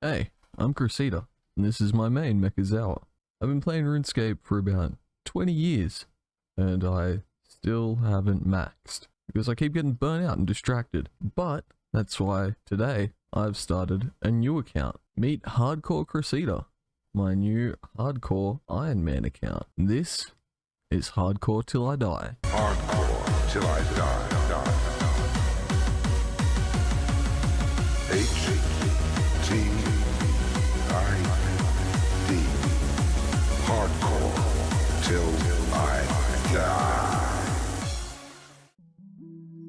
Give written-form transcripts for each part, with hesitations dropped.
Hey, I'm Crusader, and this is my main Mechazawa. I've been playing RuneScape for about 20 years, and I still haven't maxed, because I keep getting burnt out and distracted. But that's why today I've started a new account. Meet Hardcore Crusader, my new Hardcore Iron Man account. This is Hardcore Till I Die. Hardcore Till I Die. HCID. Hardcore Till I Die.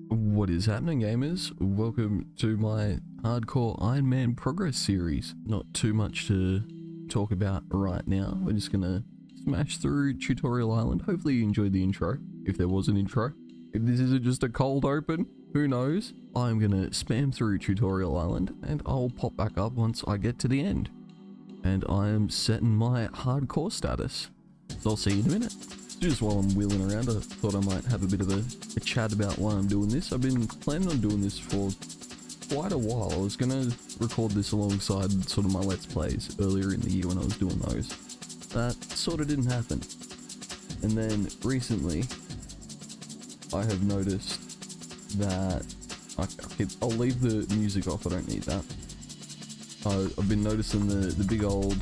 What is happening, gamers? Welcome to my Hardcore Iron Man progress series. Not too much to talk about right now. We're just gonna smash through Tutorial Island. Hopefully you enjoyed the intro, if there was an intro. If this isn't just a cold open, who knows? I'm gonna spam through Tutorial Island and I'll pop back up once I get to the end. And I am setting my hardcore status. So I'll see you in a minute. Just while I'm wheeling around, I thought I might have a bit of a chat about why I'm doing this. I've been planning on doing this for quite a while. I was gonna record this alongside sort of my Let's Plays earlier in the year when I was doing those. That sort of didn't happen. And then recently, I have noticed that I'll leave the music off, I don't need that. I've been noticing the big old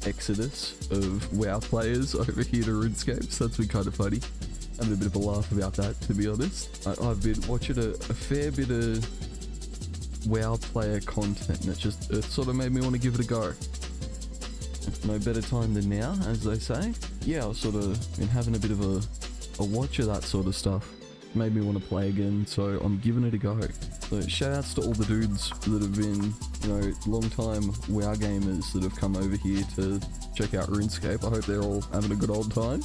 exodus of WoW players over here to RuneScape, so that's been kind of funny. Having a bit of a laugh about that, to be honest. I've been watching a fair bit of WoW player content, and it sort of made me want to give it a go. No better time than now, as they say. Yeah, I've sort of been having a bit of a watch of that sort of stuff. Made me want to play again, so I'm giving it a go. So shout outs to all the dudes that have been, long time WoW gamers that have come over here to check out RuneScape. I hope they're all having a good old time.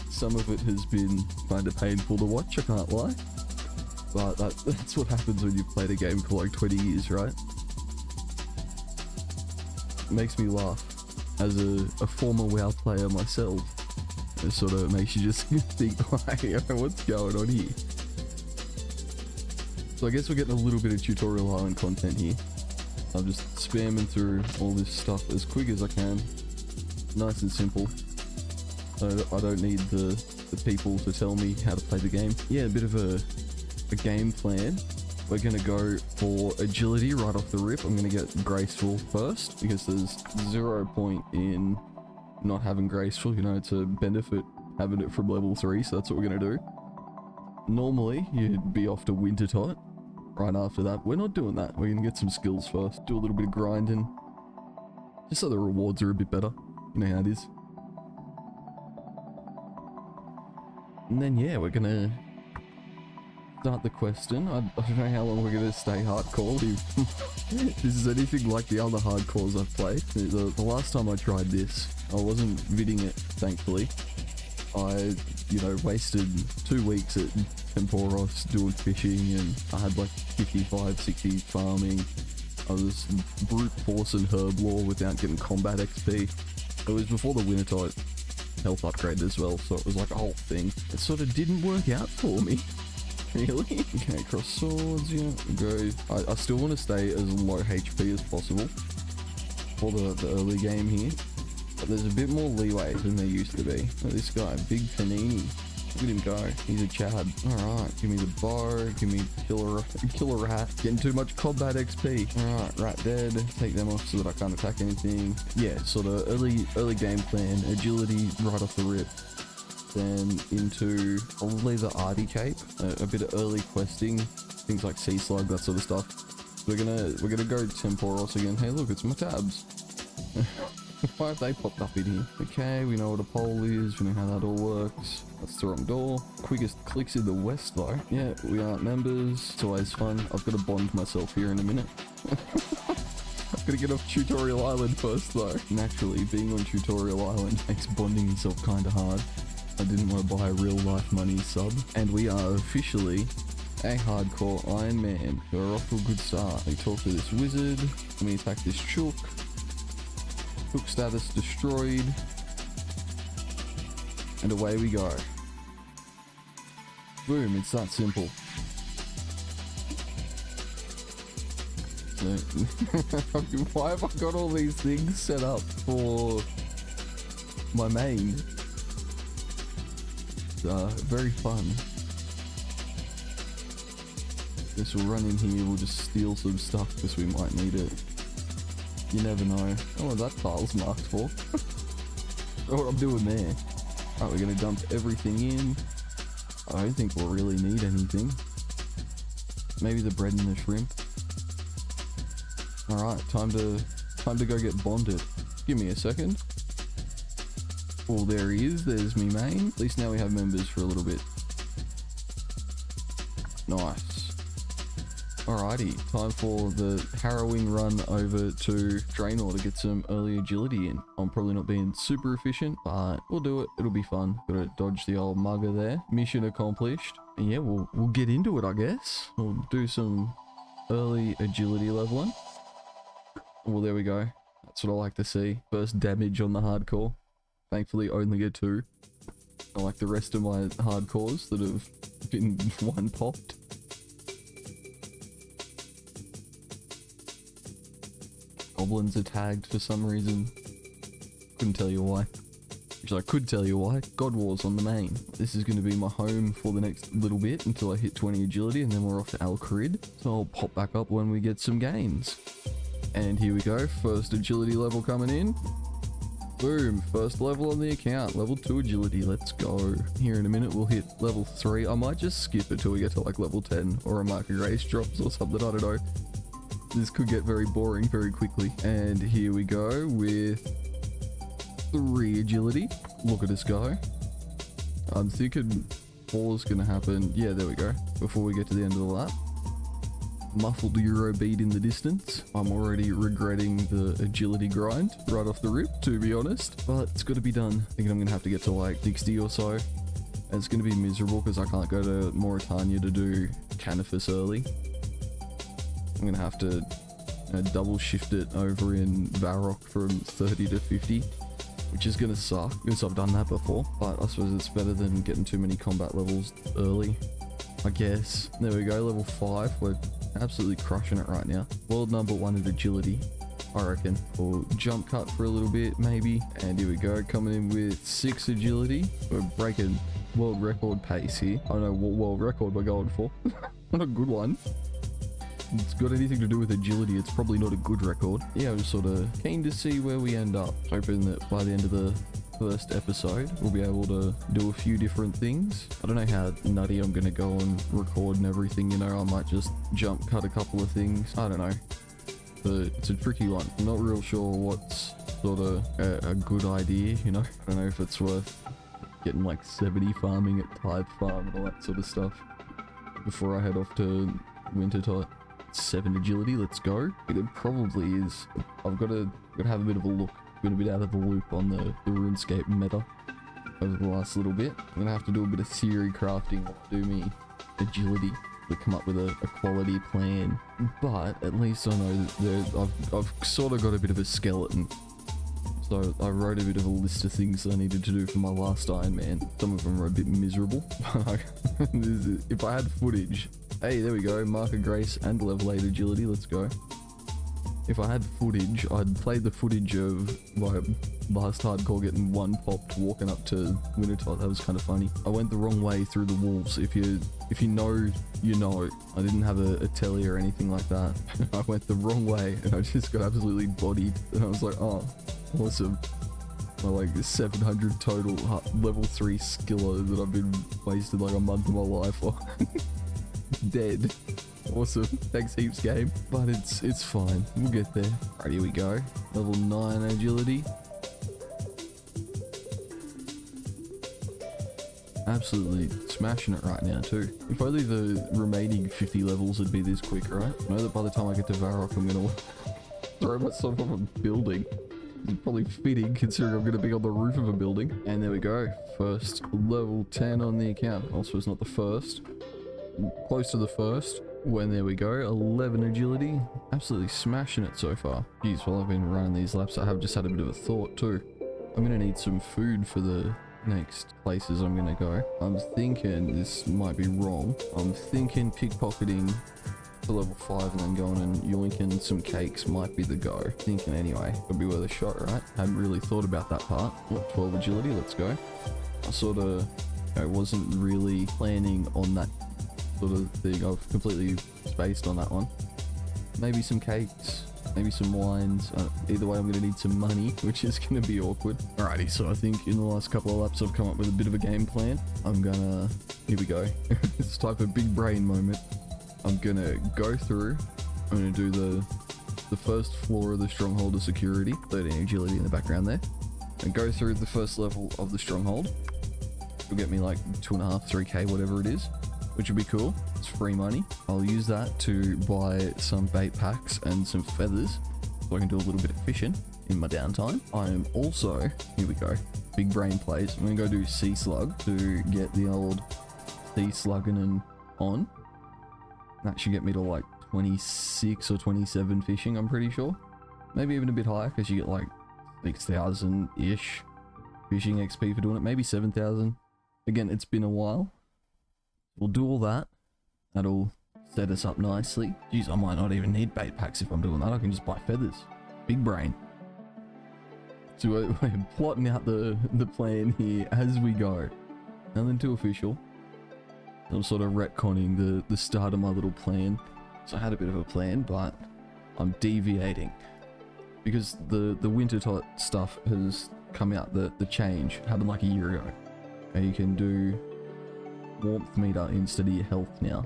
Some of it has been kind of painful to watch, I can't lie. But that's what happens when you've played a game for like 20 years, right? It makes me laugh. As a former WoW player myself, it sort of makes you just think, like, what's going on here? So I guess we're getting a little bit of Tutorial Island content here. I'm just spamming through all this stuff as quick as I can. Nice and simple. I don't need the people to tell me how to play the game. Yeah, a bit of a game plan. We're going to go for agility right off the rip. I'm going to get graceful first, because there's 0 point in not having graceful. It's a benefit having it from level 3, so that's what we're going to do. Normally, you'd be off to Wintertot right after that. We're not doing that. We're going to get some skills first. Do a little bit of grinding, just so the rewards are a bit better. You know how it is. And then, yeah, we're going to start the question. I don't know how long we're going to stay hardcore. If this is anything like the other hardcores I've played. The last time I tried this, I wasn't vidding it, thankfully. I, wasted 2 weeks at Temporos doing fishing, and I had like 55, 60 farming. I was brute forcing herb lore without getting combat XP. It was before the Wintertide health upgrade as well, so it was like a whole thing. It sort of didn't work out for me. Really? Okay, cross swords, yeah, go. I still want to stay as low HP as possible for the early game here. But there's a bit more leeway than there used to be. Look at this guy, Big Panini. Look at him go. He's a Chad. Alright, give me the bow, give me killer rat. Getting too much combat XP. Alright, rat dead. Take them off so that I can't attack anything. Yeah, sort of early game plan. Agility right off the rip. Then into probably the Arty Cape. A bit of early questing. Things like Sea Slug, that sort of stuff. We're gonna go Temporos again. Hey look, it's my tabs. Why have they popped up in here? Okay, we know what a pole is, we know how that all works. That's the wrong door. Quickest clicks in the west though. Yeah, we aren't members. It's always fun. I've got to bond myself here in a minute. I've got to get off Tutorial Island first though. Naturally, being on Tutorial Island makes bonding yourself kinda hard. I didn't want to buy a real life money sub. And we are officially a hardcore Iron Man. We're off to a good start. We talk to this wizard. Let me attack this chook. Hook status destroyed. And away we go. Boom, it's that simple. Why have I got all these things set up for my main? Very fun. Guess we'll run in here, we'll just steal some stuff because we might need it. You never know. Oh, that tile's marked for. What I'm doing there. Alright, we're gonna dump everything in. I don't think we'll really need anything. Maybe the bread and the shrimp. Alright, time to go get bonded. Give me a second. Oh, there he is. There's me main. At least now we have members for a little bit. Nice. Alrighty, time for the harrowing run over to Draenor to get some early agility in. I'm probably not being super efficient, but we'll do it. It'll be fun. Gotta dodge the old mugger there. Mission accomplished. And yeah, we'll get into it, I guess. We'll do some early agility leveling. Well, there we go. That's what I like to see. First damage on the hardcore. Thankfully, only get 2. I like the rest of my hardcores that have been 1 popped. Goblins are tagged for some reason. Couldn't tell you why. Actually, I could tell you why. God Wars on the main. This is going to be my home for the next little bit until I hit 20 agility, and then we're off to Al-Kharid. So I'll pop back up when we get some gains. And here we go. First agility level coming in. Boom. First level on the account. Level 2 agility. Let's go. Here in a minute we'll hit level 3. I might just skip it till we get to like level 10 or a Mark of Grace drops or something. I don't know. This could get very boring very quickly. And here we go with 3 agility. Look at us go. I'm thinking 4 is going to happen. Yeah, there we go. Before we get to the end of the lap. Muffled Euro beat in the distance. I'm already regretting the agility grind right off the rip, to be honest. But it's got to be done. I think I'm going to have to get to like 60 or so. And it's going to be miserable because I can't go to Mauritania to do Canifus early. I'm going to have to double shift it over in Varrock from 30 to 50, which is going to suck because I've done that before. But I suppose it's better than getting too many combat levels early, I guess. There we go, level 5. We're absolutely crushing it right now. World number 1 at agility, I reckon. Or jump cut for a little bit, maybe. And here we go, coming in with 6 agility. We're breaking world record pace here. I don't know what world record we're going for. Not a good one. It's got anything to do with agility, it's probably not a good record. Yeah, I'm just sort of keen to see where we end up. Hoping that by the end of the first episode, we'll be able to do a few different things. I don't know how nutty I'm going to go and record and everything, you know, I might just jump cut a couple of things. I don't know. But it's a tricky one. I'm not real sure what's sort of a good idea, you know. I don't know if it's worth getting like 70 farming at Tithe Farm and all that sort of stuff before I head off to Wintertide. 7 agility, let's go. It probably is. I've got to have a bit of a look. Been a bit out of the loop on the RuneScape meta over the last little bit. I'm gonna have to do a bit of theory crafting, do me agility to come up with a quality plan. But at least I know that I've sort of got a bit of a skeleton. So I wrote a bit of a list of things that I needed to do for my last Iron Man. Some of them are a bit miserable. If I had footage. Hey, there we go. Mark of Grace and level 8 agility. Let's go. If I had footage, I'd play the footage of my last hardcore getting 1 popped walking up to Wintertide. That was kind of funny. I went the wrong way through the wolves. If you know, you know. I didn't have a telly or anything like that. I went the wrong way and I just got absolutely bodied. And I was like, oh, awesome. My like 700 total level 3 skiller that I've been wasted like a month of my life on. Dead. Awesome. Thanks heaps, game. But it's fine. We'll get there. Alright, here we go. Level 9 agility. Absolutely smashing it right now too. If only the remaining 50 levels would be this quick, right? I know that by the time I get to Varrock, I'm gonna throw myself off a building. It's probably fitting considering I'm gonna be on the roof of a building. And there we go. First level 10 on the account. Also, it's not the first. Close to the first. When there we go, 11 agility. Absolutely smashing it so far. Geez, while I've been running these laps, I have just had a bit of a thought too. I'm gonna need some food for the next places I'm gonna go. I'm thinking, this might be wrong, I'm thinking pickpocketing to level 5 and then going and yoinking some cakes might be the go. Thinking anyway, it'll be worth a shot, right? Hadn't really thought about that part. Oh, 12 agility, let's go. I sort of, you know, wasn't really planning on that sort of thing. I've completely spaced on that one. Maybe some cakes, maybe some wines. Either way, I'm going to need some money, which is going to be awkward. Alrighty, so I think in the last couple of laps, I've come up with a bit of a game plan. I'm gonna, here we go. This type of big brain moment. I'm gonna go through. I'm gonna do the first floor of the stronghold of security, 13 agility in the background there, and go through the first level of the stronghold. It'll get me like 2.5, 3k, whatever it is, which would be cool. It's free money. I'll use that to buy some bait packs and some feathers so I can do a little bit of fishing in my downtime. I am also, here we go, big brain plays. I'm gonna go do sea slug to get the old sea slugging and on. That should get me to like 26 or 27 fishing, I'm pretty sure. Maybe even a bit higher because you get like 6,000-ish fishing XP for doing it. Maybe 7,000. Again, it's been a while. We'll do all that. That'll set us up nicely. Jeez, I might not even need bait packs if I'm doing that. I can just buy feathers. Big brain. So we're plotting out the plan here as we go. Nothing too official. I'm sort of retconning the start of my little plan. So I had a bit of a plan, but I'm deviating. Because the winter stuff has come out, the change happened like a year ago. And you can do warmth meter instead of your health now.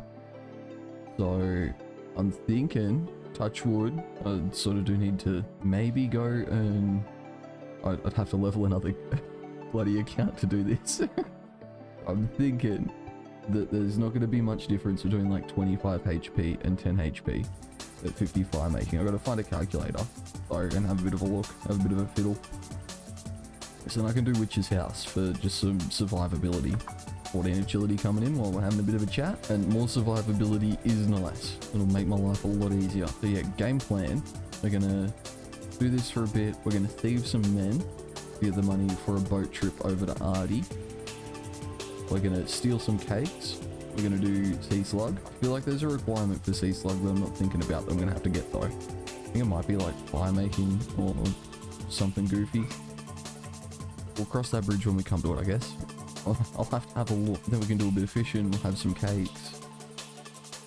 So I'm thinking, touch wood, I sort of do need to maybe go and I'd have to level another bloody account to do this. I'm thinking that there's not going to be much difference between like 25 HP and 10 HP at 50 fire making. I've got to find a calculator so I can have a bit of a look, have a bit of a fiddle. So then I can do Witch's House for just some survivability. 14 agility coming in while we're having a bit of a chat, and more survivability is nice. It'll make my life a lot easier. So yeah, game plan. We're gonna do this for a bit. We're gonna thieve some men to get the money for a boat trip over to Artie. We're gonna steal some cakes. We're gonna do sea slug. I feel like there's a requirement for sea slug that I'm not thinking about that I'm gonna have to get though. I think it might be like fire making or something goofy. We'll cross that bridge when we come to it, I guess. I'll have to have a look. Then we can do a bit of fishing. We'll have some cakes.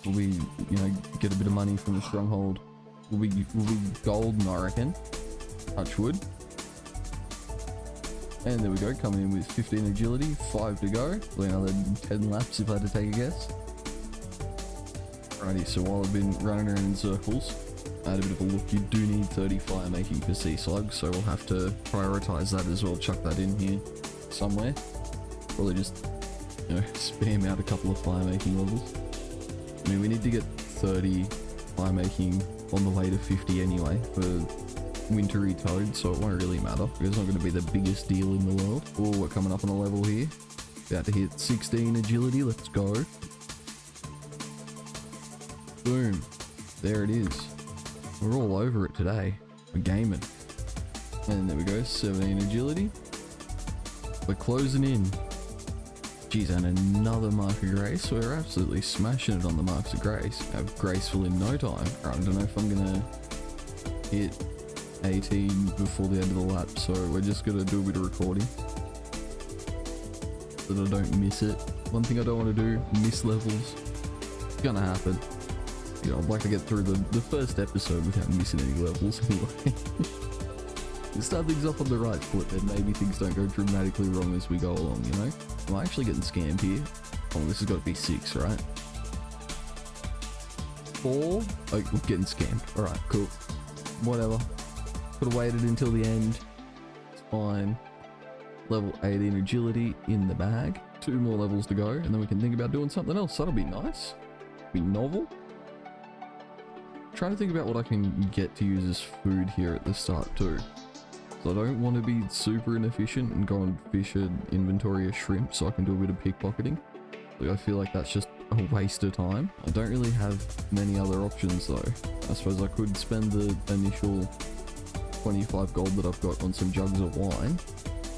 We'll be, you know, get a bit of money from the stronghold. We'll be golden, I reckon. Touch wood. And there we go, coming in with 15 agility, 5 to go. Probably another 10 laps if I had to take a guess. Alrighty, so while I've been running around in circles, I had a bit of a look. You do need 30 fire making for sea slug, so we'll have to prioritize that as well. Chuck that in here somewhere. Probably just, you know, spam out a couple of fire making levels. I mean, we need to get 30 fire making on the way to 50 anyway for wintry toad, so it won't really matter because it's not going to be the biggest deal in the world. Oh, we're coming up on a level here. About to hit 16 agility. Let's go. Boom. There it is. We're all over it today. We're gaming. And there we go. 17 agility. We're closing in. Jeez, and another Mark of Grace. We're absolutely smashing it on the Marks of Grace. Have Graceful in no time. Right, I don't know if I'm gonna hit 18 before the end of the lap, so we're just gonna do a bit of recording so that I don't miss it. One thing I don't want to do, miss levels. It's gonna happen. You know, I'd like to get through the first episode without missing any levels anyway. Start things off on the right foot, then maybe things don't go dramatically wrong as we go along, you know? Am I actually getting scammed here? Oh, this has got to be 6, right? 4? Oh, we're getting scammed. Alright, cool. Whatever. Could have waited until the end. It's fine. Level 18 agility in the bag. 2 more levels to go, and then we can think about doing something else. That'll be nice. Be novel. Trying to think about what I can get to use as food here at the start too. So I don't want to be super inefficient and go and fish an inventory of shrimp so I can do a bit of pickpocketing. Like, I feel like that's just a waste of time. I don't really have many other options though. I suppose I could spend the initial 25 gold that I've got on some jugs of wine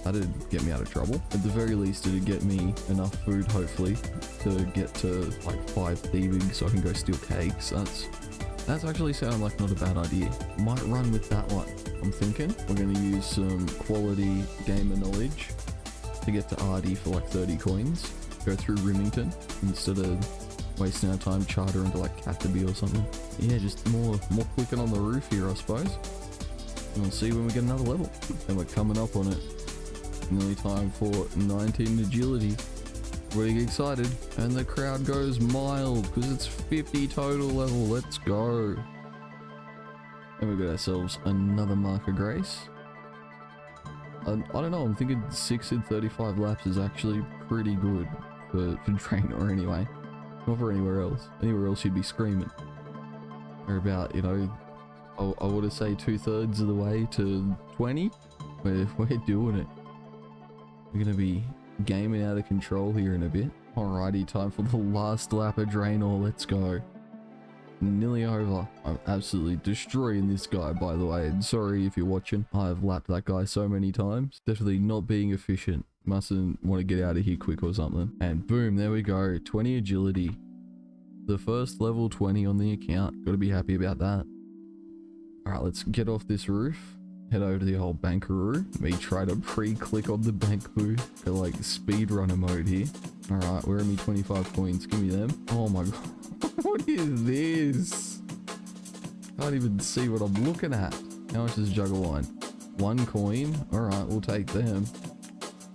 That'd get me out of trouble. At the very least, it'd get me enough food, hopefully, to get to like 5 thieving so I can go steal cakes. That's actually sounding like not a bad idea. Might run with that one. I'm thinking we're going to use some quality gamer knowledge to get to RD for like 30 coins. Go through Rimington instead of wasting our time chartering to like Catterby or something. Yeah, just more clicking on the roof here, I suppose. And we'll see when we get another level. And we're coming up on it. Nearly time for 19 agility. Getting excited, and the crowd goes mild because it's 50 total level. Let's go. And we got ourselves another mark of grace. I don't know, I'm thinking 6 in 35 laps is actually pretty good for trainer anyway. Not for anywhere else. Anywhere else you'd be screaming. We're about, you know, I want to say 2/3 of the way to 20. We're doing it. We're going to be gaming out of control here in a bit. Alrighty, time for the last lap of Draenor. Let's go. Nearly over. I'm absolutely destroying this guy, by the way. And sorry if you're watching. I've lapped that guy so many times. Definitely not being efficient. Mustn't want to get out of here quick or something. And boom, there we go. 20 agility. The first level 20 on the account. Got to be happy about that. Alright, let's get off this roof. Head over to the old bankaroo. Me try to pre-click on the bank booth. Got like speedrunner mode here. Alright, where are me 25 coins? Give me them. Oh my god. What is this? Can't even see what I'm looking at. How much is Juggle Wine? 1 coin. Alright, we'll take them.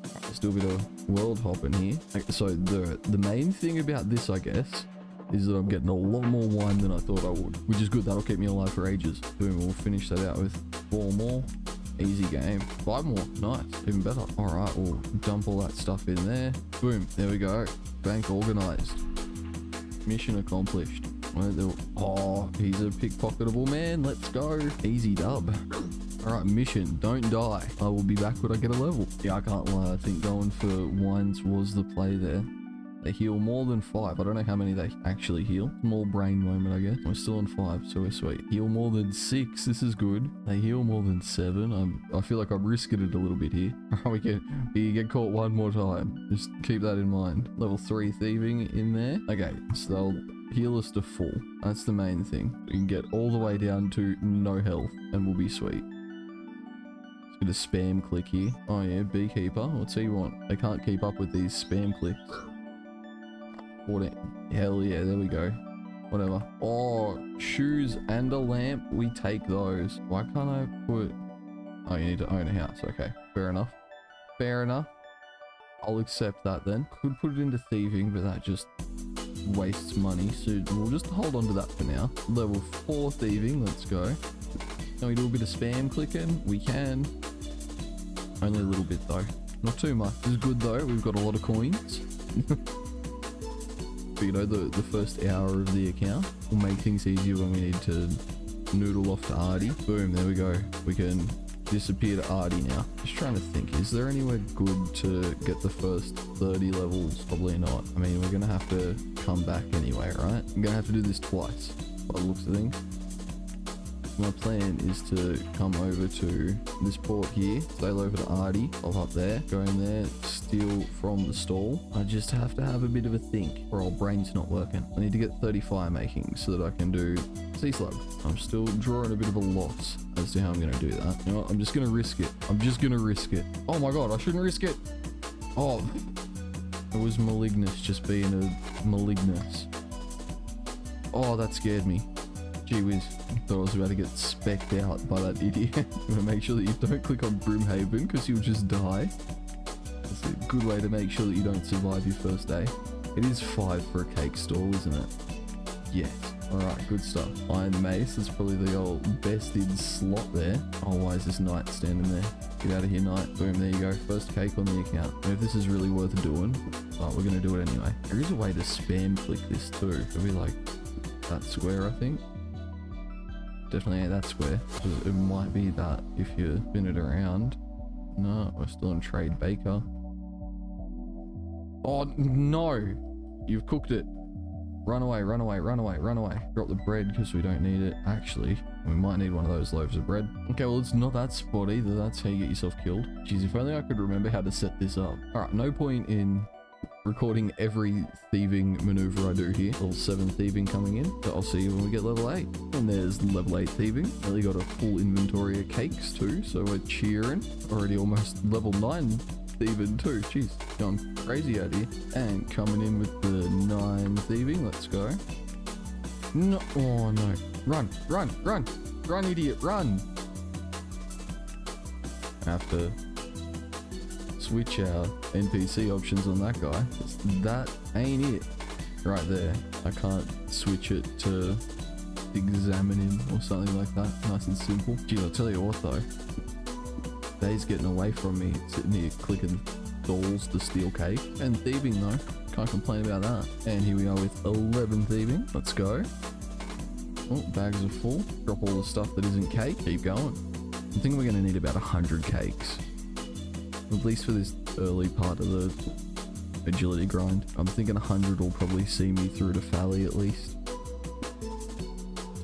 Right, let's do a bit of world hopping here. Okay, so the main thing about this, I guess, is that I'm getting a lot more wine than I thought I would, which is good. That'll keep me alive for ages. Boom, we'll finish that out with 4 more. Easy game. 5 more. Nice. Even better. All right, we'll dump all that stuff in there. Boom. There we go. Bank organized. Mission accomplished. Oh, he's a pickpocketable man. Let's go. Easy dub. All right, mission. Don't die. I will be back when I get a level. Yeah, I can't lie. I think going for wines was the play there. They heal more than 5. I don't know how many they actually heal. Small brain moment, I guess. We're still on 5, so we're sweet. Heal more than 6. This is good. They heal more than 7. I feel like I'm risking it a little bit here. We get caught one more time. Just keep that in mind. Level 3 thieving in there. Okay, so they'll heal us to full. That's the main thing. We can get all the way down to no health, and we'll be sweet. Let's get a spam click here. Oh yeah, beekeeper. What's he want? They can't keep up with these spam clicks. 14. Hell yeah, there we go. Whatever. Oh, shoes and a lamp. We take those. Why can't I put... Oh, you need to own a house. Okay, fair enough. Fair enough. I'll accept that then. Could put it into thieving, but that just wastes money. So we'll just hold on to that for now. Level 4 thieving. Let's go. Can we do a bit of spam clicking? We can. Only a little bit though. Not too much. This is good though. We've got a lot of coins. You know, the first hour of the account will make things easier when we need to noodle off to Artie. Boom, there we go. We can disappear to Artie now. Just trying to think, is there anywhere good to get the first 30 levels? Probably not. I mean, we're gonna have to come back anyway, right? I'm gonna have to do this twice by the looks of things. My plan is to come over to this port here, sail over to Artie, pop up there, go in there, steal from the stall. I just have to have a bit of a think, or our brain's not working. I need to get 30 fire making so that I can do sea slug. I'm still drawing a bit of a loss as to how I'm going to do that. You know what? I'm just going to risk it. I'm just going to risk it. Oh my god, I shouldn't risk it. Oh, it was Malignus just being a Malignus. Oh, that scared me. Gee whiz, thought I was about to get specced out by that idiot. You want to make sure that you don't click on Broomhaven because you'll just die. That's a good way to make sure that you don't survive your first day. It is 5 for a cake stall, isn't it? Yes. Alright, good stuff. Iron Mace, that's probably the old best in slot there. Oh, why is this knight standing there? Get out of here, knight. Boom, there you go. First cake on the account. And if this is really worth doing, oh, we're going to do it anyway. There is a way to spam click this too. It'll be like that square, I think. Definitely ain't that square. It might be that if you spin it around. No, we're still on Trade Baker. Oh, no! You've cooked it. Run away, run away, run away, run away. Drop the bread because we don't need it. Actually, We might need one of those loaves of bread. Okay, well, it's not that spot either. That's how you get yourself killed. Jeez, if only I could remember how to set this up. All right, no point in recording every thieving maneuver I do here. Level 7 thieving coming in. So I'll see you when we get level 8. And there's level 8 thieving. Nearly got a full inventory of cakes too, so we're cheering. Already almost level 9 thieving too. Jeez, going crazy out here. And coming in with the 9 thieving. Let's go. No, oh no. Run, run, run. Run, idiot, run. I have to switch our NPC options on that guy. That ain't it. Right there. I can't switch it to examine him or something like that. Nice and simple. Gee, I'll tell you what though. Day's getting away from me, sitting here clicking dolls to steal cake. And thieving though. Can't complain about that. And here we are with 11 thieving. Let's go. Oh, bags are full. Drop all the stuff that isn't cake. Keep going. I think we're going to need about 100 cakes. At least for this early part of the agility grind. I'm thinking 100 will probably see me through to Fally at least.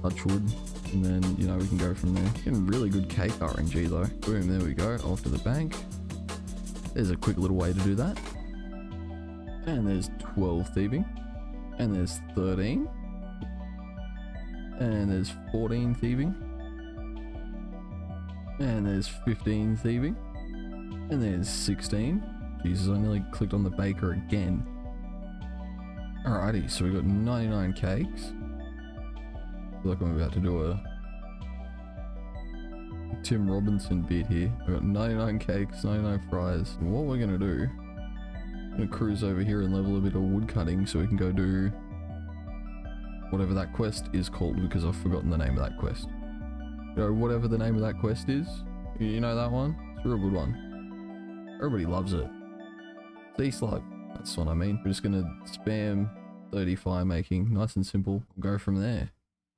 Touch wood. And then, you know, we can go from there. Getting really good cake RNG though. Boom, there we go. Off to the bank. There's a quick little way to do that. And there's 12 thieving. And there's 13. And there's 14 thieving. And there's 15 thieving. And there's 16. Jesus, I nearly clicked on the baker again. Alrighty, so we got 99 cakes. I feel like I'm about to do a Tim Robinson bit here. I got 99 cakes, 99 fries. And what we're gonna do, I'm gonna cruise over here and level a bit of wood cutting so we can go do whatever that quest is called, because I've forgotten the name of that quest. You know, whatever the name of that quest is, you know that one? It's a real good one. Everybody loves it. Sea slug, that's what I mean. We're just gonna spam 30 fire making, nice and simple. We'll go from there,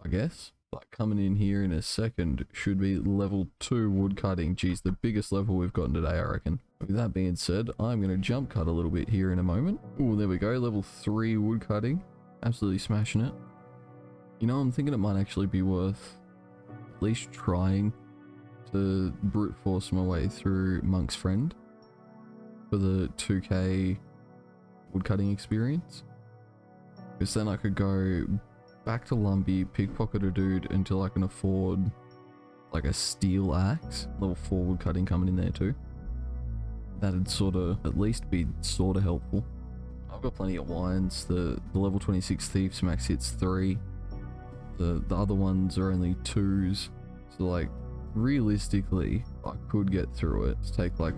I guess. But coming in here in a second should be level 2 wood cutting. Geez, the biggest level we've gotten today, I reckon. With that being said, I'm gonna jump cut a little bit here in a moment. Oh, there we go, level 3 wood cutting. Absolutely smashing it. You know, I'm thinking it might actually be worth at least trying to brute force my way through Monk's Friend for the 2k woodcutting experience. Because then I could go back to Lumbee, pickpocket a dude until I can afford like a steel axe. Level 4 woodcutting coming in there too. That'd sort of at least be sort of helpful. I've got plenty of wines. The level 26 Thieves max hits 3. The other ones are only 2s, so like realistically I could get through it. Just take like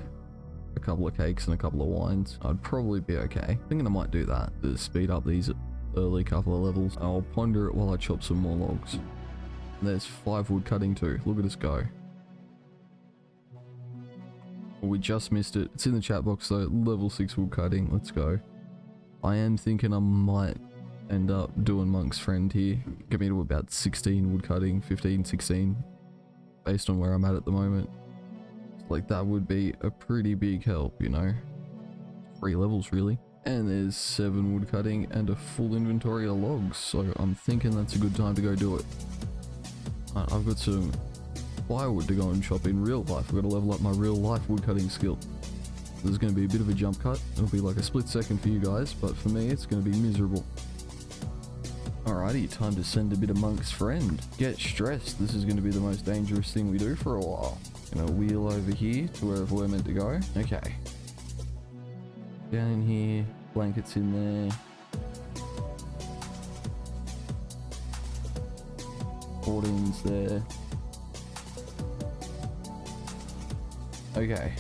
a couple of cakes and a couple of wines. I'd probably be okay. Thinking I might do that to speed up these early couple of levels. I'll ponder it while I chop some more logs. And there's 5 wood cutting too. Look at us go. We just missed it. It's in the chat box though. Level 6 wood cutting. Let's go. I am thinking I might end up doing Monk's Friend here. Get me to about 16 wood cutting, 15, 16, based on where I'm at the moment. Like that would be a pretty big help, you know. 3 levels really. And there's 7 wood cutting and a full inventory of logs, so I'm thinking that's a good time to go do it. I've got some firewood to go and chop in real life. I've got to level up my real life wood cutting skill. There's going to be a bit of a jump cut. It'll be like a split second for you guys, but for me it's going to be miserable. Alrighty, time to send a bit of Monk's Friend. Get stressed, this is going to be the most dangerous thing we do for a while. Gonna wheel over here to wherever we're meant to go. Okay. Down in here, blankets in there. 14's there. Okay.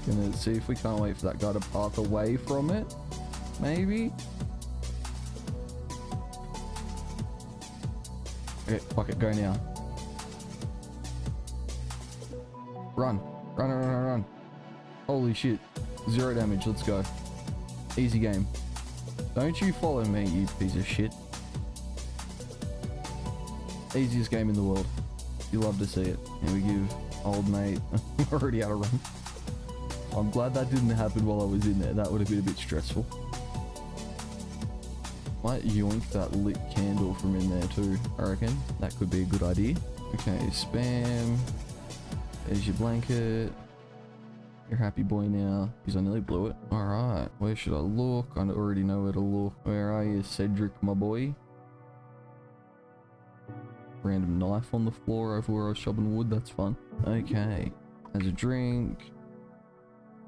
Gonna see if we can't wait for that guy to path away from it. Maybe? Okay, fuck it, go now. Run. Run, run, run, run. Holy shit. 0 damage, let's go. Easy game. Don't you follow me, you piece of shit. Easiest game in the world. You love to see it. And we give old mate already out of run. I'm glad that didn't happen while I was in there. That would have been a bit stressful. Might yoink that lit candle from in there too, I reckon. That could be a good idea. Okay, spam. There's your blanket. You're happy boy now, because I nearly blew it. Alright, where should I look? I already know where to look. Where are you, Cedric, my boy? Random knife on the floor over where I was chopping wood, that's fun. Okay, as a drink.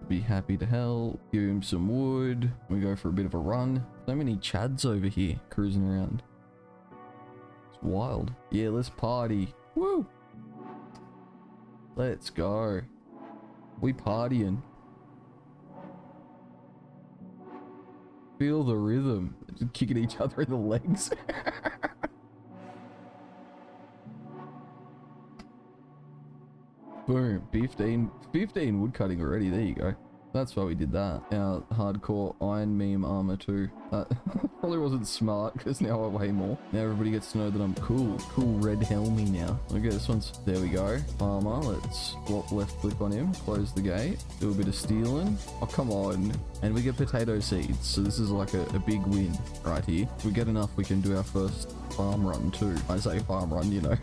Be happy to help. Give him some wood. We go for a bit of a run. So many chads over here cruising around. It's wild. Yeah, let's party. Woo! Let's go. We partying. Feel the rhythm. Just kicking each other in the legs. Boom. 15 wood cutting already. There you go. That's why we did that. Now, hardcore iron meme armor too. That probably wasn't smart because now I weigh more. Now everybody gets to know that I'm cool. Cool red helmy now. Okay, this one's... There we go. Farmer. Let's swap left click on him. Close the gate. Do a bit of stealing. Oh, come on. And we get potato seeds. So this is like a big win right here. If we get enough, we can do our first farm run too. I say farm run, you know.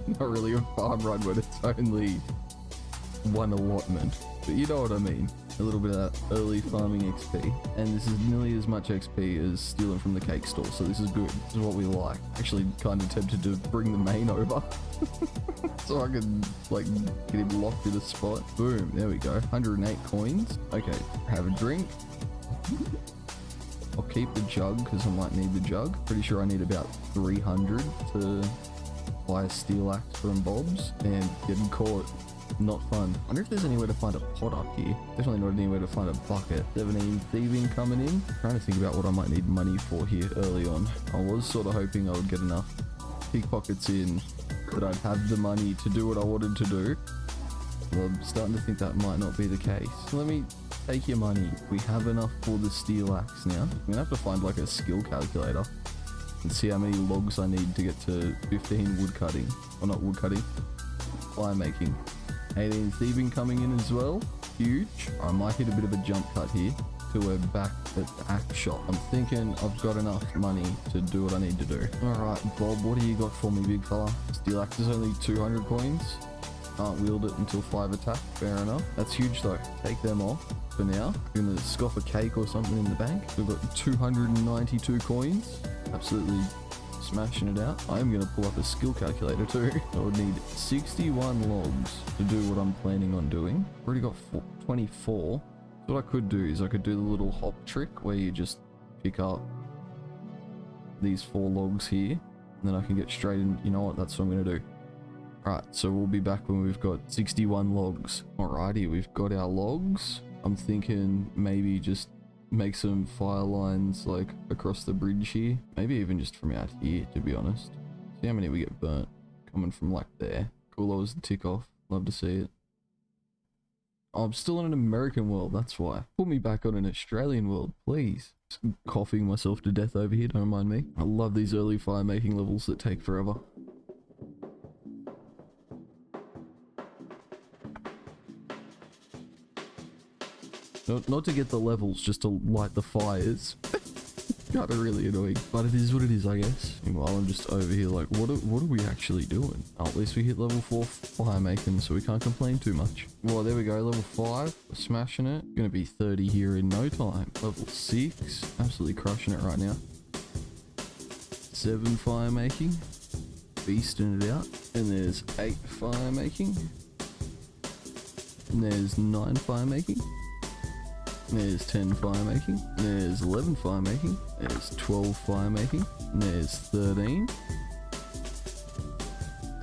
Not really a farm run when it's only one allotment. But you know what I mean. A little bit of that early farming XP. And this is nearly as much XP as stealing from the cake store. So this is good. This is what we like. Actually kind of tempted to bring the main over. So I can like get him locked in a spot. Boom. There we go. 108 coins. Okay. Have a drink. I'll keep the jug because I might need the jug. Pretty sure I need about 300 to buy a steel axe from Bob's. And getting caught. Not fun. I wonder if there's anywhere to find a pot up here. Definitely not anywhere to find a bucket. 17 thieving coming in. Trying to think about what I might need money for here early on. I was sort of hoping I would get enough pickpockets in that I'd have the money to do what I wanted to do. Well, I'm starting to think that might not be the case. So let me take your money. We have enough for the steel axe now. I'm gonna have to find like a skill calculator and see how many logs I need to get to 15 wood cutting. Or not wood cutting, fire making. 18 thieving coming in as well. Huge. I might hit a bit of a jump cut here till we're back at the axe shop. I'm thinking I've got enough money to do what I need to do. Alright, Bob, what do you got for me, big fella? Steel axe is only 200 coins. Can't wield it until 5 attack. Fair enough. That's huge though. Take them off for now. We're gonna scoff a cake or something in the bank. We've got 292 coins. Absolutely smashing it out. I'm gonna pull up a skill calculator too. I would need 61 logs to do what I'm planning on doing. Already got 24. So what I could do is I could do the little hop trick where you just pick up these 4 logs here and then I can get straight in. You know what? That's what I'm gonna do. Right, so we'll be back when we've got 61 logs. Alrighty, we've got our logs. I'm thinking maybe just make some fire lines like across the bridge here, maybe even just from out here, to be honest. See how many we get burnt coming from like there. Cool, that was the tick off. Love to see it. Oh, I'm still in an American world, that's why. Put me back on an Australian world, please. Just coughing myself to death over here, don't mind me. I love these early fire making levels that take forever. Not to get the levels, just to light the fires. Kind of really annoying, but it is what it is, I guess. Meanwhile, I'm just over here like, what are we actually doing? Oh, at least we hit level 4 fire making, so we can't complain too much. Well, there we go, level 5, we're smashing it. Gonna be 30 here in no time. Level 6, absolutely crushing it right now. 7 fire making, beasting it out. And there's 8 fire making. And there's 9 fire making. There's 10 fire making, there's 11 fire making, there's 12 fire making, there's 13,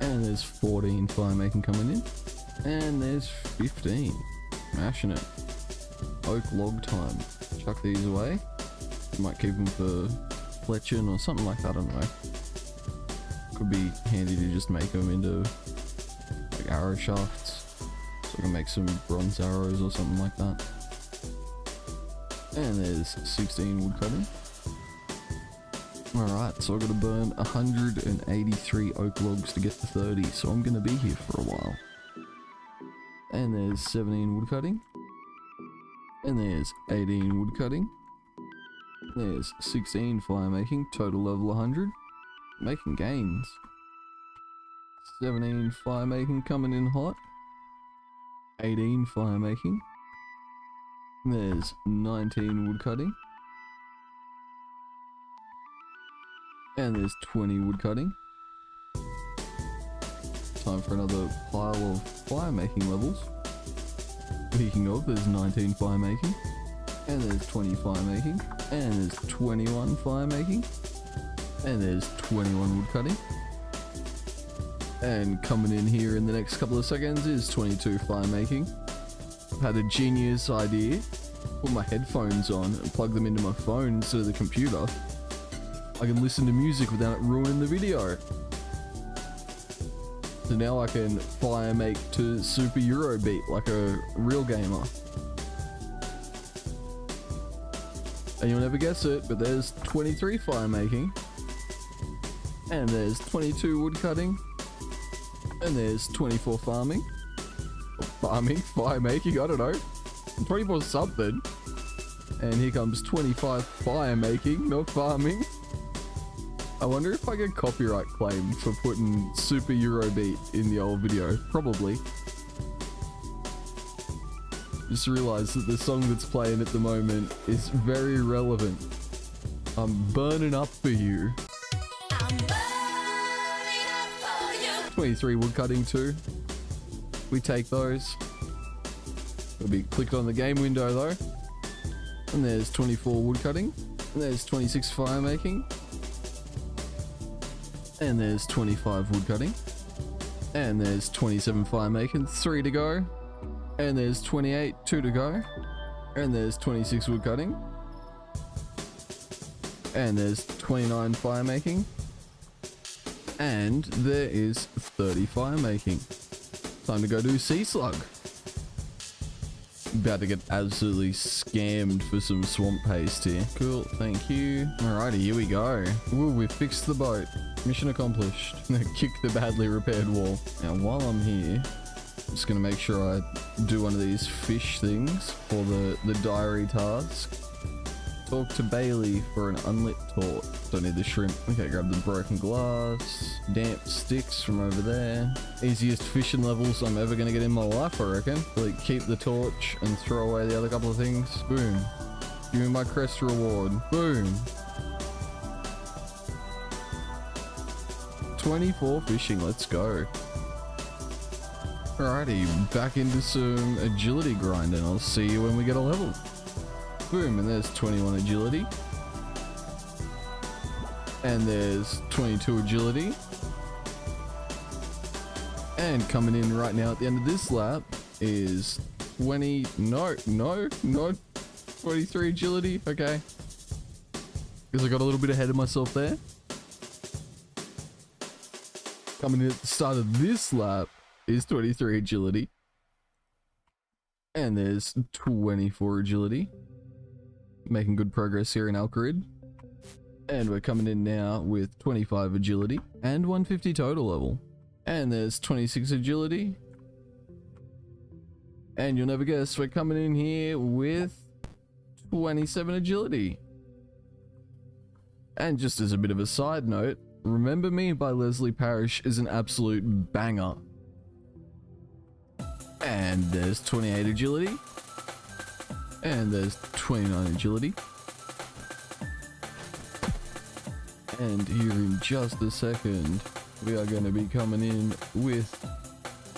and there's 14 fire making coming in, and there's 15. Smashing it. Oak log time. Chuck these away. Might keep them for fletching or something like that, I don't know. Could be handy to just make them into like arrow shafts, so I can make some bronze arrows or something like that. And there's 16 wood cutting. Alright, so I've got to burn 183 oak logs to get to 30, so I'm going to be here for a while. And there's 17 wood cutting. And there's 18 wood cutting. There's 16 fire making, total level 100. Making gains. 17 fire making coming in hot. 18 fire making. There's 19 wood cutting. And there's 20 wood cutting. Time for another pile of fire making levels. Speaking of, there's 19 fire making. And there's 20 fire making. And there's 21 fire making. And there's 21 wood cutting. And coming in here in the next couple of seconds is 22 fire making. I've had a genius idea. Put my headphones on and plug them into my phone instead of the computer. I can listen to music without it ruining the video. So now I can fire make to Super Eurobeat like a real gamer. And you'll never guess it, but there's 23 fire making. And there's 22 wood cutting. And there's 24 farming. Fire making, I don't know. 24 something. And here comes 25 fire making, not farming. I wonder if I get copyright claimed for putting Super Eurobeat in the old video. Probably. Just realised that the song that's playing at the moment is very relevant. I'm burning up for you. I'm burning up for you. 23 wood cutting too. We take those. It'll be clicked on the game window though. And there's 24 wood cutting. And there's 26 fire making. And there's 25 wood cutting. And there's 27 fire making, 3 to go. And there's 28, 2 to go. And there's 26 wood cutting. And there's 29 fire making. And there is 30 fire making. Time to go do Sea Slug. About to get absolutely scammed for some swamp paste here. Cool, thank you. Alrighty, here we go. Ooh, we fixed the boat. Mission accomplished. Kick the badly repaired wall. Now, while I'm here, I'm just gonna make sure I do one of these fish things for the diary task. Talk to Bailey for an unlit torch. Don't need the shrimp. Okay, grab the broken glass. Damp sticks from over there. Easiest fishing levels I'm ever gonna get in my life, I reckon. Like, keep the torch and throw away the other couple of things. Boom. Give me my crest reward. Boom. 24 fishing, let's go. Alrighty, back into some agility grinding. I'll see you when we get a level. Boom, and there's 21 agility. And there's 22 agility. And coming in right now at the end of this lap is 23 agility. Okay. Because I got a little bit ahead of myself there. Coming in at the start of this lap is 23 agility. And there's 24 agility. Making good progress here in Alcarid. And we're coming in now with 25 agility and 150 total level. And there's 26 agility. And you'll never guess, we're coming in here with 27 agility. And just as a bit of a side note, Remember Me by Leslie Parrish is an absolute banger. And there's 28 agility. And there's 29 agility. And here in just a second, we are going to be coming in with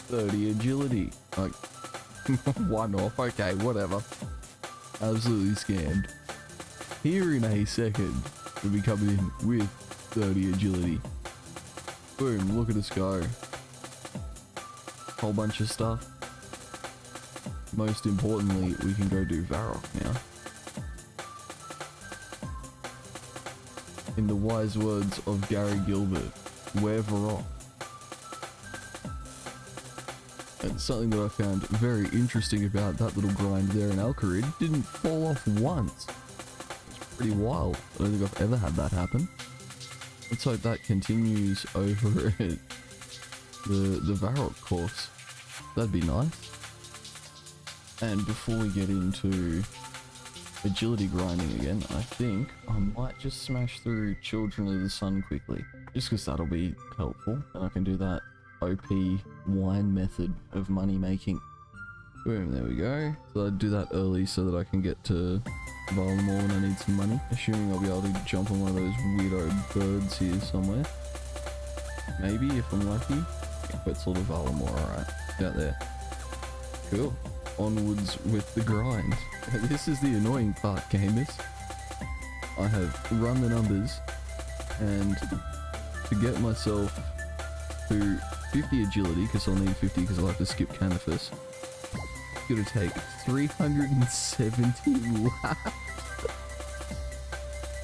30 agility. Like, one off, okay, whatever. Absolutely scammed. Here in a second, we'll be coming in with 30 agility. Boom, look at us go. Whole bunch of stuff. Most importantly, we can go do Varrock now. In the wise words of Gary Gilbert, wear Varrock. And something that I found very interesting about that little grind there in Alcarid, didn't fall off once. It's pretty wild. I don't think I've ever had that happen. Let's hope that continues over at the Varrock course. That'd be nice. And before we get into agility grinding again. I think I might just smash through Children of the Sun quickly, just because that'll be helpful, and I can do that OP wine method of money making. Boom, there we go. So I'd do that early so that I can get to Valamore when I need some money. Assuming I'll be able to jump on one of those weirdo birds here somewhere. Maybe, if I'm lucky. Quetzal to Valamore, alright. Out there. Cool. Onwards with the grind. This is the annoying part, gamers. I have run the numbers, and to get myself to 50 agility, because I'll need 50 because I'll have to skip Canifus, it's gonna take 370 laps.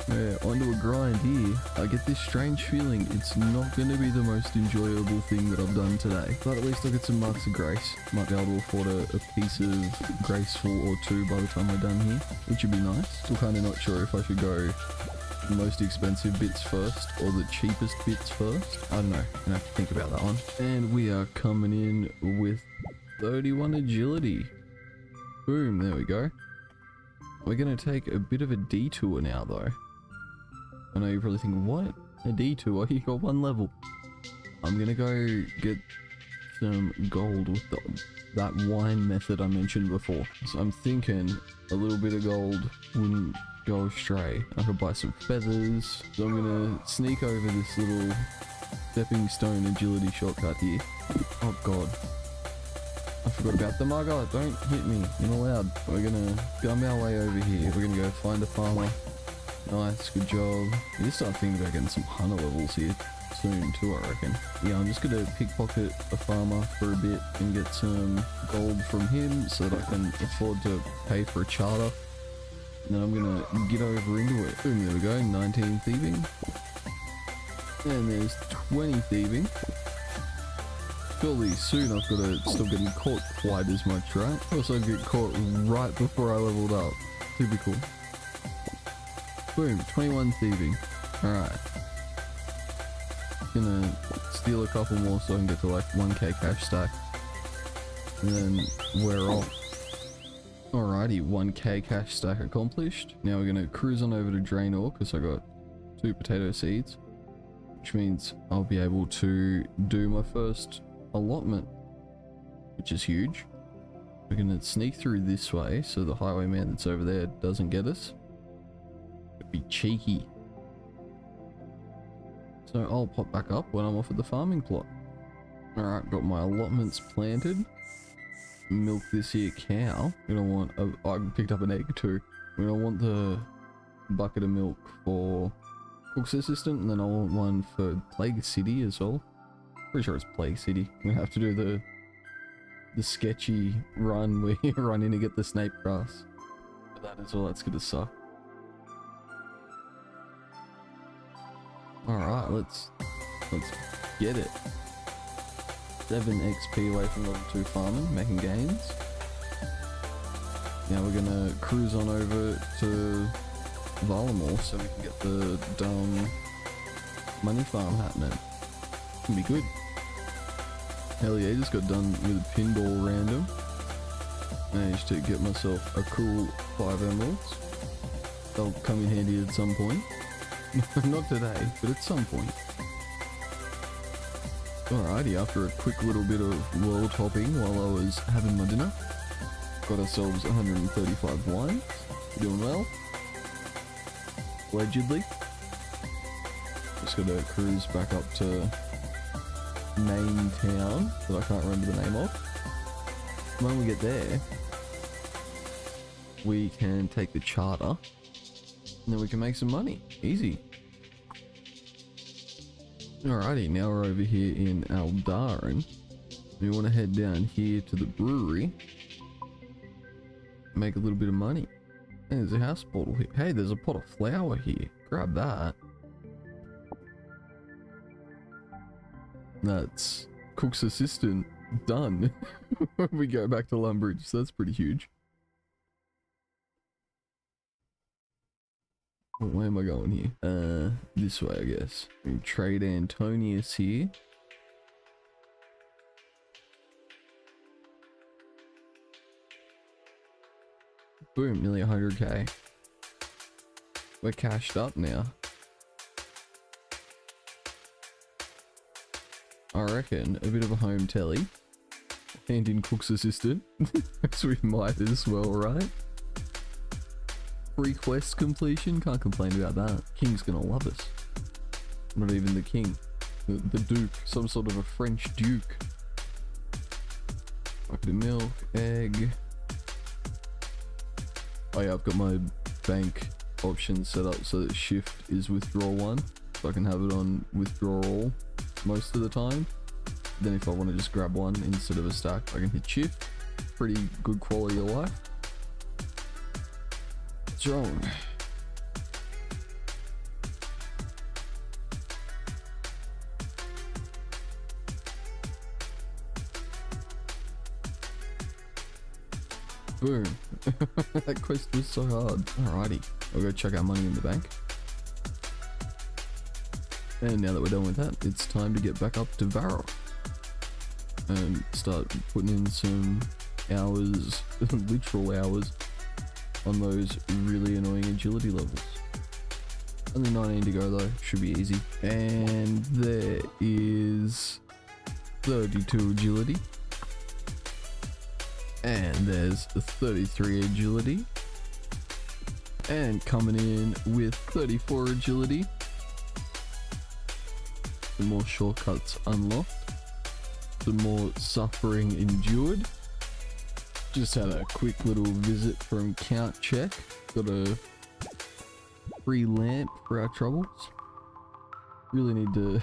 Yeah, onto a grind here. I get this strange feeling it's not going to be the most enjoyable thing that I've done today. But at least I'll get some marks of grace. Might be able to afford a piece of graceful or two by the time we're done here, which would be nice. Still kind of not sure if I should go the most expensive bits first or the cheapest bits first. I don't know. I'm gonna have to think about that one. And we are coming in with 31 agility. Boom, there we go. We're going to take a bit of a detour now though. I know you're probably thinking, what? A detour? You got one level. I'm gonna go get some gold with that wine method I mentioned before. So I'm thinking a little bit of gold wouldn't go astray. I could buy some feathers. So I'm gonna sneak over this little stepping stone agility shortcut here. Oh god. I forgot about the mugger. Don't hit me. You're not allowed. We're gonna gum our way over here. We're gonna go find a farmer. Nice, good job. You just start thinking about getting some hunter levels here soon too, I reckon. Yeah, I'm just gonna pickpocket a farmer for a bit and get some gold from him so that I can afford to pay for a charter. And then I'm gonna get over into it. Boom, there we go, 19 thieving. And there's 20 thieving. Surely soon I've got to stop getting caught quite as much, right? Also get caught right before I leveled up. Typical. Boom, 21 thieving. Alright. Gonna steal a couple more so I can get to like 1k cash stack. And then we're off. Alrighty, 1k cash stack accomplished. Now we're gonna cruise on over to Draenor because I got 2 potato seeds. Which means I'll be able to do my first allotment. Which is huge. We're gonna sneak through this way so the highwayman that's over there doesn't get us. Be cheeky. So I'll pop back up when I'm off at the farming plot. Alright, got my allotments planted. Milk this here cow. I picked up an egg too. I want the bucket of milk for Cook's assistant, and then I want one for Plague City as well. Pretty sure it's Plague City. I'm gonna have to do the sketchy run where you run in to get the snape grass. But that is all, that's gonna suck. Alright, let's get it. 7 XP away from level 2 farming, making gains. Now we're gonna cruise on over to Valamore so we can get the dumb money farm happening. Can be good. Hell yeah, just got done with a pinball random. Managed to get myself a cool 5 emeralds. They'll come in handy at some point. Not today, but at some point. Alrighty, after a quick little bit of world hopping while I was having my dinner, got ourselves 135 wine. Doing well. Allegedly. Just gotta cruise back up to main town that I can't remember the name of. When we get there, we can take the charter. And then we can make some money. Easy. Alrighty, now we're over here in Aldarin. We want to head down here to the brewery. Make a little bit of money. Hey, there's a house bottle here. Hey, there's a pot of flour here. Grab that. That's Cook's assistant done. We go back to Lumbridge, so that's pretty huge. Where am I going here? This way, I guess. We trade Antonius here. Boom, nearly 100k. we're cashed up now. I reckon a bit of a home telly. Hand in cook's assistant. So we might as well, right? Free quest completion, can't complain about that. King's gonna love us. Not even the king. The duke, some sort of a French duke. Bucket of milk, egg. Oh yeah, I've got my bank option set up so that shift is withdraw one. So I can have it on withdrawal most of the time. Then if I want to just grab one instead of a stack, I can hit shift. Pretty good quality of life. Strong. Boom. That quest was so hard. Alrighty, I'll go check our money in the bank. And now that we're done with that, it's time to get back up to Varrock and start putting in some hours, literal hours, on those really annoying agility levels. Only 19 to go though, should be easy. And there is 32 agility. And there's 33 agility. And coming in with 34 agility. Some more shortcuts unlocked. Some more suffering endured. Just had a quick little visit from Count Check. Got a free lamp for our troubles. Really need to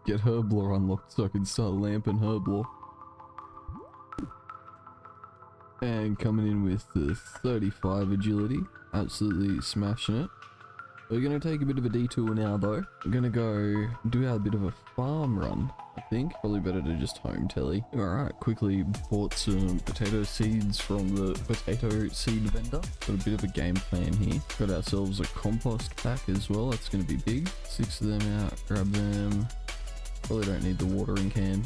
get Herblore unlocked so I can start lamping Herblore. And coming in with the 35 agility. Absolutely smashing it. We're going to take a bit of a detour now though. We're going to go do our bit of a farm run, I think. Probably better to just home telly. Alright, quickly bought some potato seeds from the potato seed vendor. Got a bit of a game plan here. Got ourselves a compost pack as well. That's going to be big. 6 of them out. Grab them. Probably don't need the watering can.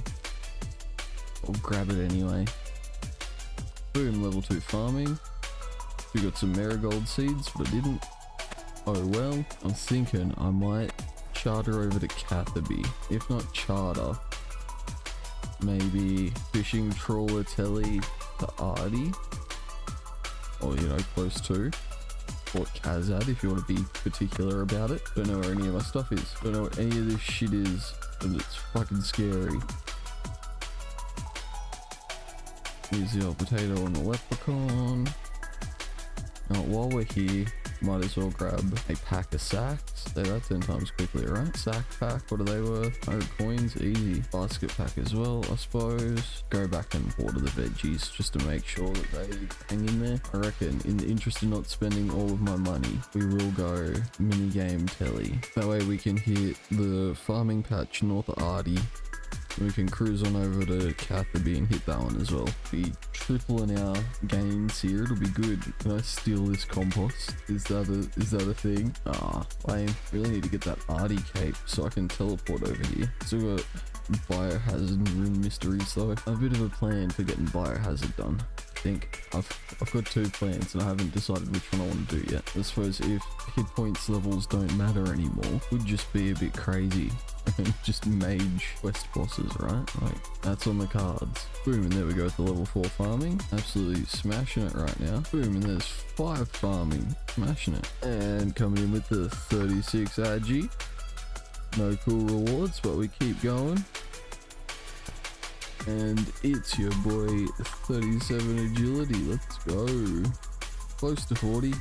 I'll grab it anyway. Boom, level 2 farming. We got some marigold seeds, but I didn't. Oh well, I'm thinking I might charter over to Catherby. If not charter, maybe fishing trawler telly to Artie. Or, you know, close to. Port Kazad if you want to be particular about it. Don't know where any of my stuff is. Don't know what any of this shit is. And it's fucking scary. Use the old potato on the leprechaun. Now, while we're here, might as well grab a pack of sacks. Say that 10 times quickly, right? Sack pack, what are they worth? 100 coins, easy. Basket pack as well, I suppose. Go back and water the veggies just to make sure that they hang in there. I reckon, in the interest of not spending all of my money, we will go mini game telly. That way we can hit the farming patch north of Artie. We can cruise on over to Catherby and hit that one as well. Be tripling our gains here, it'll be good. Can I steal this compost? Is that a thing? Ah, lame. Really need to get that Artie cape so I can teleport over here. Still got biohazard rune mysteries though. A bit of a plan for getting biohazard done. I think I've got 2 plans and I haven't decided which one I want to do yet. I suppose if hit points levels don't matter anymore, would just be a bit crazy. Just mage quest bosses, right? Like, that's on the cards. Boom, and there we go with the level 4 farming. Absolutely smashing it right now. Boom, and there's 5 farming. Smashing it. And coming in with the 36 agi. No cool rewards, but we keep going. And it's your boy 37 agility. Let's go. Close to 40.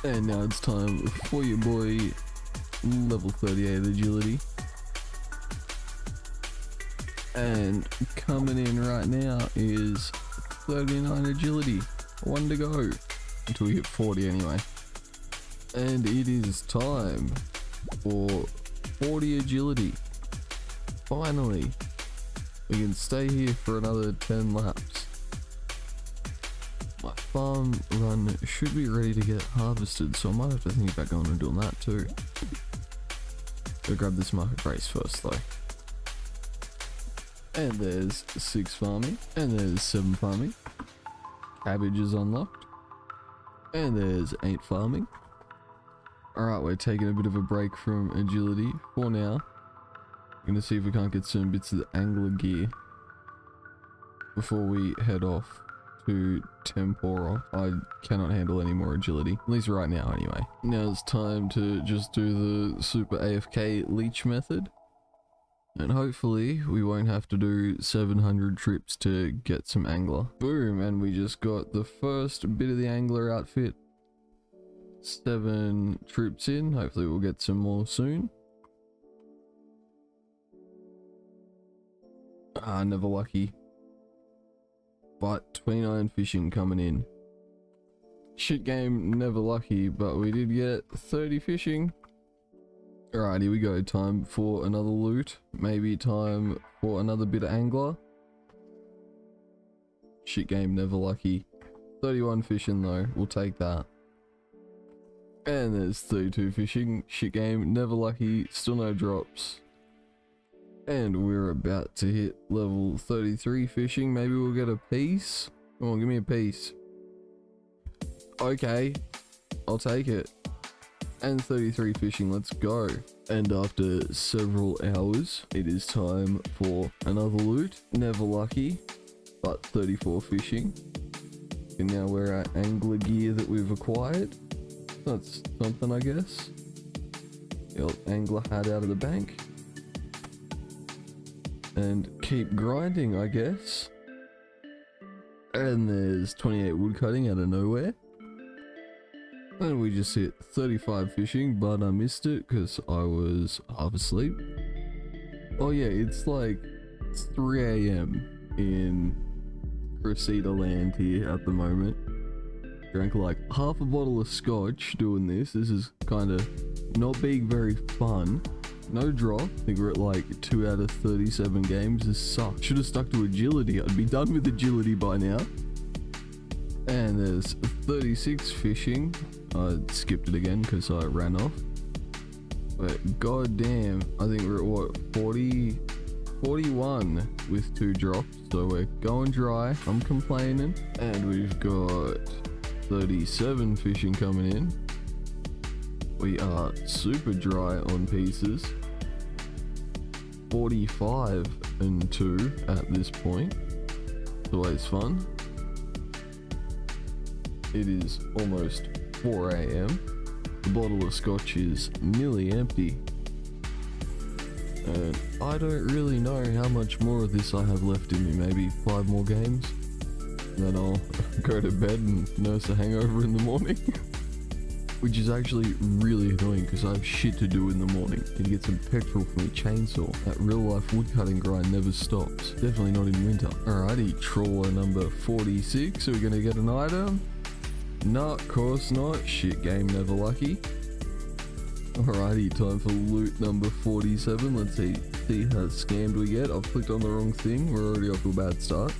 And now it's time for your boy level 38 agility. And coming in right now is 39 agility. 1 to go. Until we hit 40 anyway. And it is time for 40 agility. Finally. We can stay here for another 10 laps. My farm run should be ready to get harvested, so I might have to think about going and doing that too. Go grab this market brace first though. And there's 6 farming, and there's 7 farming. Cabbage is unlocked. And there's 8 farming. Alright, we're taking a bit of a break from agility for now. I'm gonna see if we can't get some bits of the angler gear before we head off to Tempora. I cannot handle any more agility, at least right now anyway. Now it's time to just do the super AFK leech method. And hopefully we won't have to do 700 trips to get some angler. Boom, and we just got the first bit of the angler outfit. 7 trips in, hopefully we'll get some more soon. Ah, never lucky. But 29 fishing coming in. Shit game, never lucky, but we did get 30 fishing. Alright, here we go. Time for another loot. Maybe time for another bit of angler. Shit game, never lucky. 31 fishing though, we'll take that. And there's 32 fishing. Shit game, never lucky, still no drops. And we're about to hit level 33 fishing. Maybe we'll get a piece. Come on, give me a piece. Okay, I'll take it. And 33 fishing, let's go. And after several hours, it is time for another loot. Never lucky, but 34 fishing. And now wear our angler gear that we've acquired. That's something, I guess. The old angler hat out of the bank. And keep grinding, I guess. And there's 28 woodcutting out of nowhere. And we just hit 35 fishing, but I missed it because I was half asleep. Oh yeah, it's like 3 AM in Cressida land here at the moment. Drank like half a bottle of scotch doing this. This is kind of not being very fun. No drop. I think we're at like 2 out of 37 games. This sucks. Should have stuck to agility. I'd be done with agility by now. And there's 36 fishing. I skipped it again because I ran off. But goddamn, I think we're at what, 41 with 2 drops. So we're going dry. I'm complaining. And we've got 37 fishing coming in. We are super dry on pieces. 45 and 2 at this point. It's always fun. It is almost 4 AM. The bottle of scotch is nearly empty. And I don't really know how much more of this I have left in me. Maybe 5 more games. Then I'll go to bed and nurse a hangover in the morning. Which is actually really annoying because I have shit to do in the morning. Need to get some petrol for my chainsaw. That real life woodcutting grind never stops. Definitely not in winter. Alrighty, trawler number 46. Are we gonna get an item? No, of course not. Shit game, never lucky. Alrighty, time for loot number 47. Let's see how scammed we get. I've clicked on the wrong thing. We're already off to a bad start.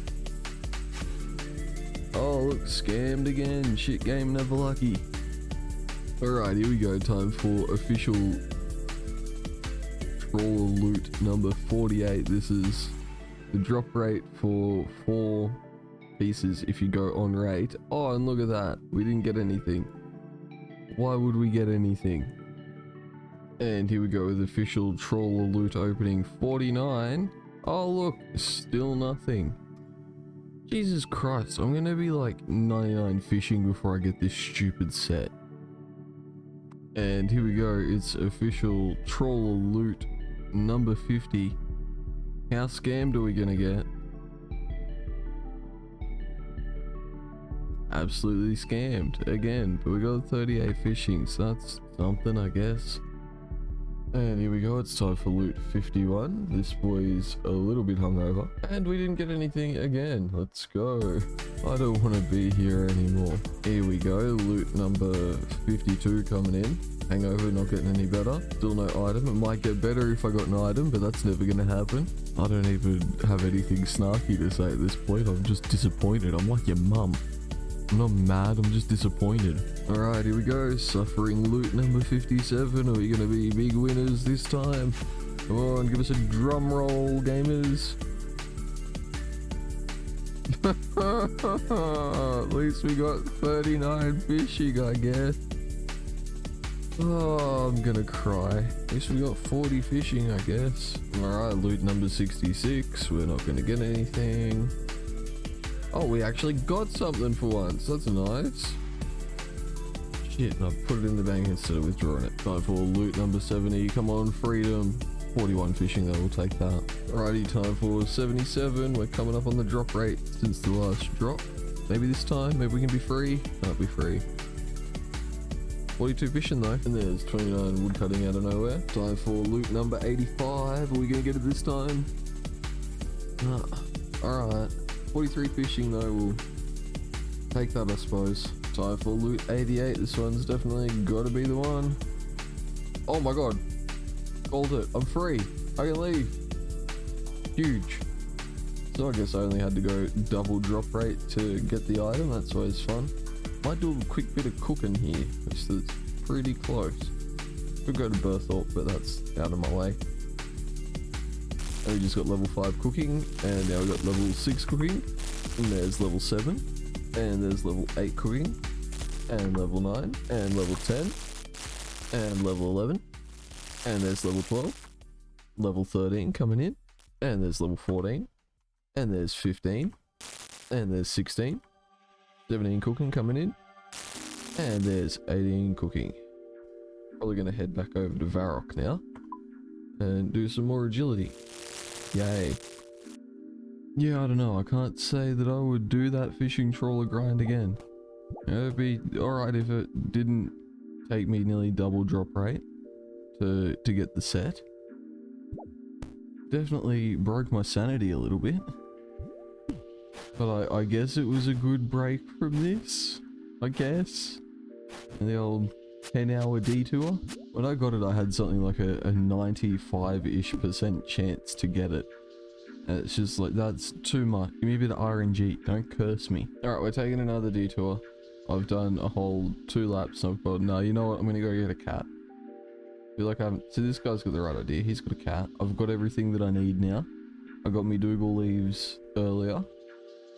Oh look, scammed again. Shit game, never lucky. Alright, here we go. Time for official trawler loot number 48. This is the drop rate for 4 pieces if you go on rate. Oh, and look at that. We didn't get anything. Why would we get anything? And here we go with official trawler loot opening 49. Oh look, still nothing. Jesus Christ, I'm gonna be like 99 fishing before I get this stupid set. And here we go, it's official trawler loot number 50. How scammed are we gonna get? Absolutely scammed again, but we got 38 fishing, so that's something, I guess. And here we go, it's time for loot 51. This boy's a little bit hungover. And we didn't get anything again. Let's go. I don't want to be here anymore. Here we go, loot number 52 coming in. Hangover, not getting any better. Still no item. It might get better if I got an item, but that's never going to happen. I don't even have anything snarky to say at this point. I'm just disappointed. I'm like your mum. I'm not mad, I'm just disappointed. Alright, here we go. Suffering loot number 57. Are we going to be big winners this time? Come on, give us a drum roll, gamers. At least we got 39 fishing, I guess. Oh, I'm gonna cry. At least we got 40 fishing, I guess. Alright, loot number 66. We're not gonna get anything. Oh, we actually got something for once. That's nice. Shit, I put it in the bank instead of withdrawing it. Time for loot number 70. Come on, freedom. 41 fishing though, we'll take that. Alrighty, time for 77. We're coming up on the drop rate since the last drop. Maybe this time, maybe we can be free. Can't be free. 42 fishing though. And there's 29 wood cutting out of nowhere. Time for loot number 85. Are we gonna get it this time? Alright. 43 fishing though, we'll take that I suppose. Time for loot 88. This one's definitely gotta be the one. Oh my god. Called it. I'm free. I can leave. Huge. So I guess I only had to go double drop rate to get the item. That's always fun. Might do a quick bit of cooking here, which is pretty close. Could go to Berthorpe, but that's out of my way. And we just got level 5 cooking, and now we got level 6 cooking. And there's level 7, and there's level 8 cooking, and level 9, and level 10, and level 11, and there's level 12, level 13 coming in, and there's level 14, and there's 15, and there's 16. 17 cooking coming in, and there's 18 cooking. Probably gonna head back over to Varrock now and do some more agility. Yay. Yeah, I don't know, I can't say that I would do that fishing trawler grind again. It'd be alright if it didn't take me nearly double drop rate to get the set. Definitely broke my sanity a little bit. But I guess it was a good break from this, I guess. And the old 10-hour detour. When I got it, I had something like a 95-ish% chance to get it. And it's just like, that's too much. Give me a bit of RNG, don't curse me. Alright, we're taking another detour. I've done a whole 2 laps and I've got, no, you know what, I'm gonna go get a cat. I feel like I haven't, see, this guy's got the right idea. He's got a cat. I've got everything that I need now. I got me Dougal leaves earlier.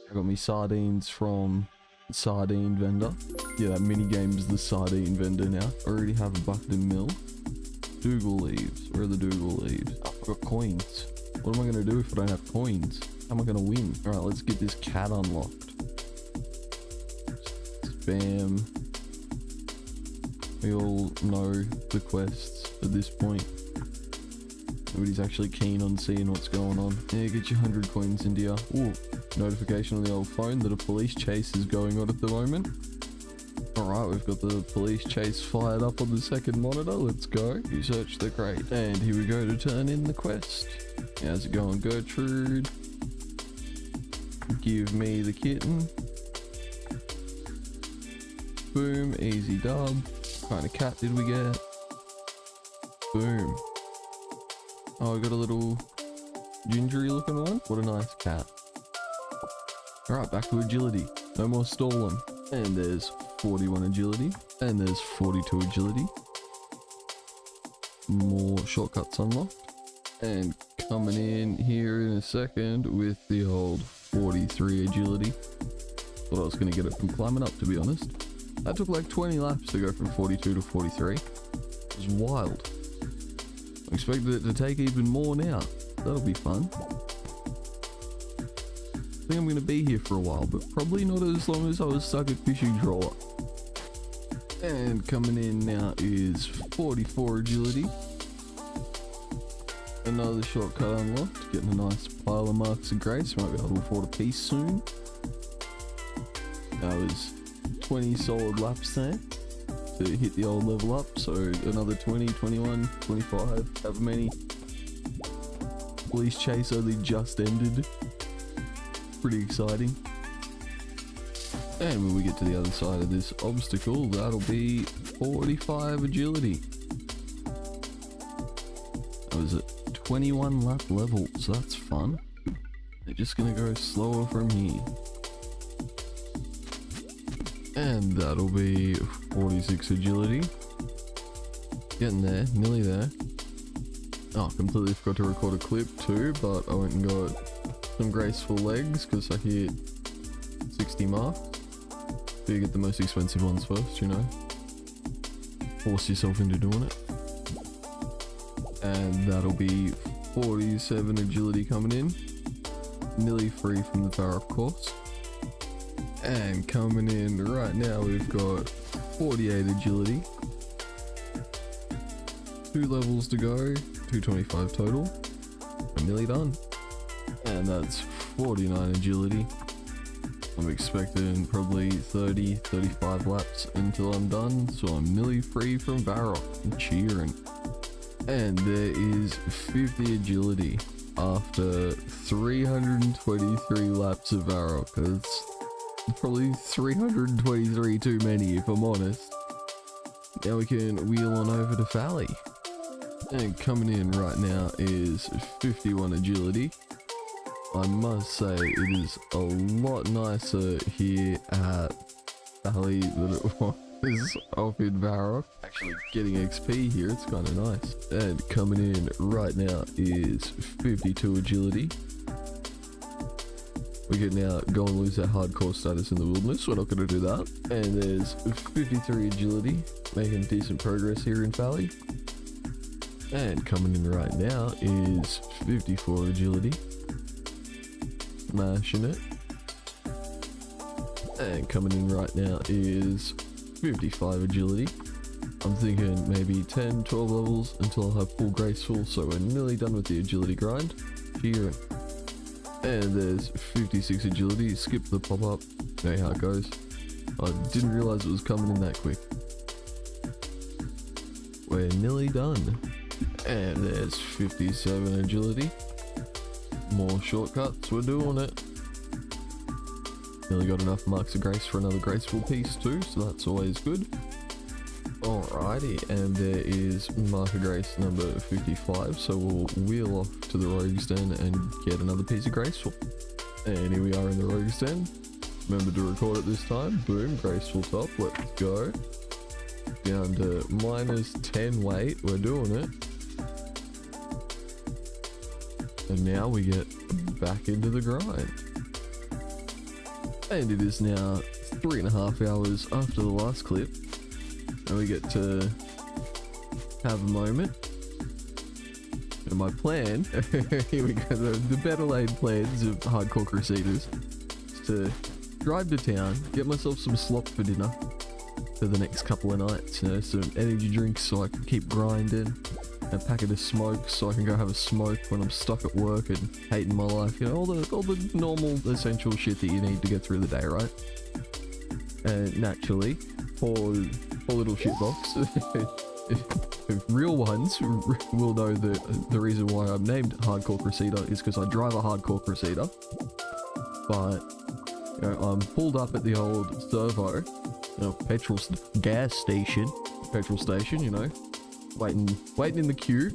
I got me sardines from sardine vendor. Yeah, that mini game is the sardine vendor now. I already have a bucket and mill. Dougal leaves. Where are the Dougal leaves? Oh, I've got coins. What am I going to do if I don't have coins? How am I going to win? Alright, let's get this cat unlocked. Spam. We all know the quests at this point. Nobody's actually keen on seeing what's going on. Yeah, get your 100 coins into ya. Ooh, notification on the old phone that a police chase is going on at the moment. Alright, we've got the police chase fired up on the second monitor. Let's go. You search the crate. And here we go to turn in the quest. How's it going, Gertrude? Give me the kitten. Boom, easy dub. What kind of cat did we get? Boom. Oh, I got a little gingery looking one. What a nice cat. Alright, back to agility. No more stolen. And there's 41 agility. And there's 42 agility. More shortcuts unlocked. And coming in here in a second with the old 43 agility. Thought I was going to get it from climbing up, to be honest. That took like 20 laps to go from 42 to 43. It was wild. I expected it to take even more now. That'll be fun. I think I'm going to be here for a while, but probably not as long as I was stuck at fishing trawler. And coming in now is 44 agility. Another shortcut unlocked. Getting a nice pile of marks of grace. Might be able to afford a piece soon. That was 20 solid laps there to hit the old level up, so another 20, 21, 25, however many. Police chase only just ended. Pretty exciting. And when we get to the other side of this obstacle, that'll be 45 agility. That was a 21 lap level, so that's fun. They're just gonna go slower from here. And that'll be 46 agility. Getting there, nearly there. Oh, completely forgot to record a clip too, but I went and got some graceful legs because I hit 60 marks. So you get the most expensive ones first, you know. force yourself into doing it. And that'll be 47 agility coming in, nearly free from the Varrock course. And coming in right now, we've got 48 agility, 2 levels to go, 225 total. I'm nearly done. And that's 49 agility. I'm expecting probably 30-35 laps until I'm done, so I'm nearly free from Varrock. I'm cheering. And there is 50 agility after 323 laps of Varrock. That's probably 323 too many if I'm honest. Now we can wheel on over to Valley. And coming in right now is 51 agility. I must say it is a lot nicer here at Valley than it was off in Varrock. Actually getting XP here, it's kind of nice. And coming in right now is 52 agility. We can now go and lose our hardcore status in the wilderness, we're not going to do that. And there's 53 agility, making decent progress here in Valley. And coming in right now is 54 agility. Smashing it. And coming in right now is 55 agility. I'm thinking maybe 10-12 levels until I have full graceful, so we're nearly done with the agility grind. Cheering. And there's 56 agility. Skip the pop-up. Know how it goes. I didn't realize it was coming in that quick. We're nearly done. And there's 57 agility. More shortcuts, we're doing it. Nearly got enough marks of grace for another graceful piece too, so that's always good. Alrighty, and there is mark of grace number 55, so we'll wheel off to the rogue's den and get another piece of graceful. And here we are in the rogue's den. Remember to record it this time. Boom, graceful top, let's go. Down to minus 10 weight, we're doing it. And now we get back into the grind. And it is now 3.5 hours after the last clip. And we get to have a moment. And my plan, here we go, the better laid plans of hardcore crusaders, is to drive to town, get myself some slop for dinner for the next couple of nights, you know, some energy drinks so I can keep grinding. A packet of smoke so I can go have a smoke when I'm stuck at work and hating my life. You know, all the normal essential shit that you need to get through the day, right? And naturally, for little shitbox, if real ones will know the reason why I'm named Hardcore Crusader is because I drive a Hardcore Crusader. But you know, I'm pulled up at the old servo, you know, petrol station, you know. Waiting in the queue.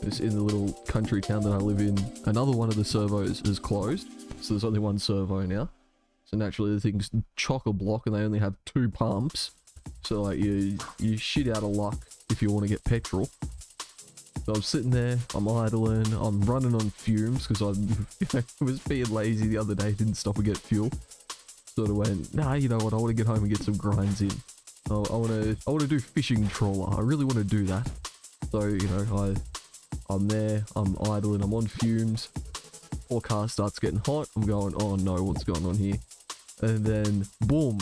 It's in the little country town that I live in. Another one of the servos is closed, so there's only one servo now. So naturally the thing's chock-a-block and they only have 2 pumps. So like you shit out of luck if you want to get petrol. So I'm sitting there, I'm idling, I'm running on fumes because I was being lazy the other day, didn't stop and get fuel. Sort of went, nah, you know what, I want to get home and get some grinds in. I want to do fishing trawler. I really want to do that. So, you know, I'm there, I'm idling, I'm on fumes. Or car starts getting hot. I'm going, oh no, what's going on here? And then, boom,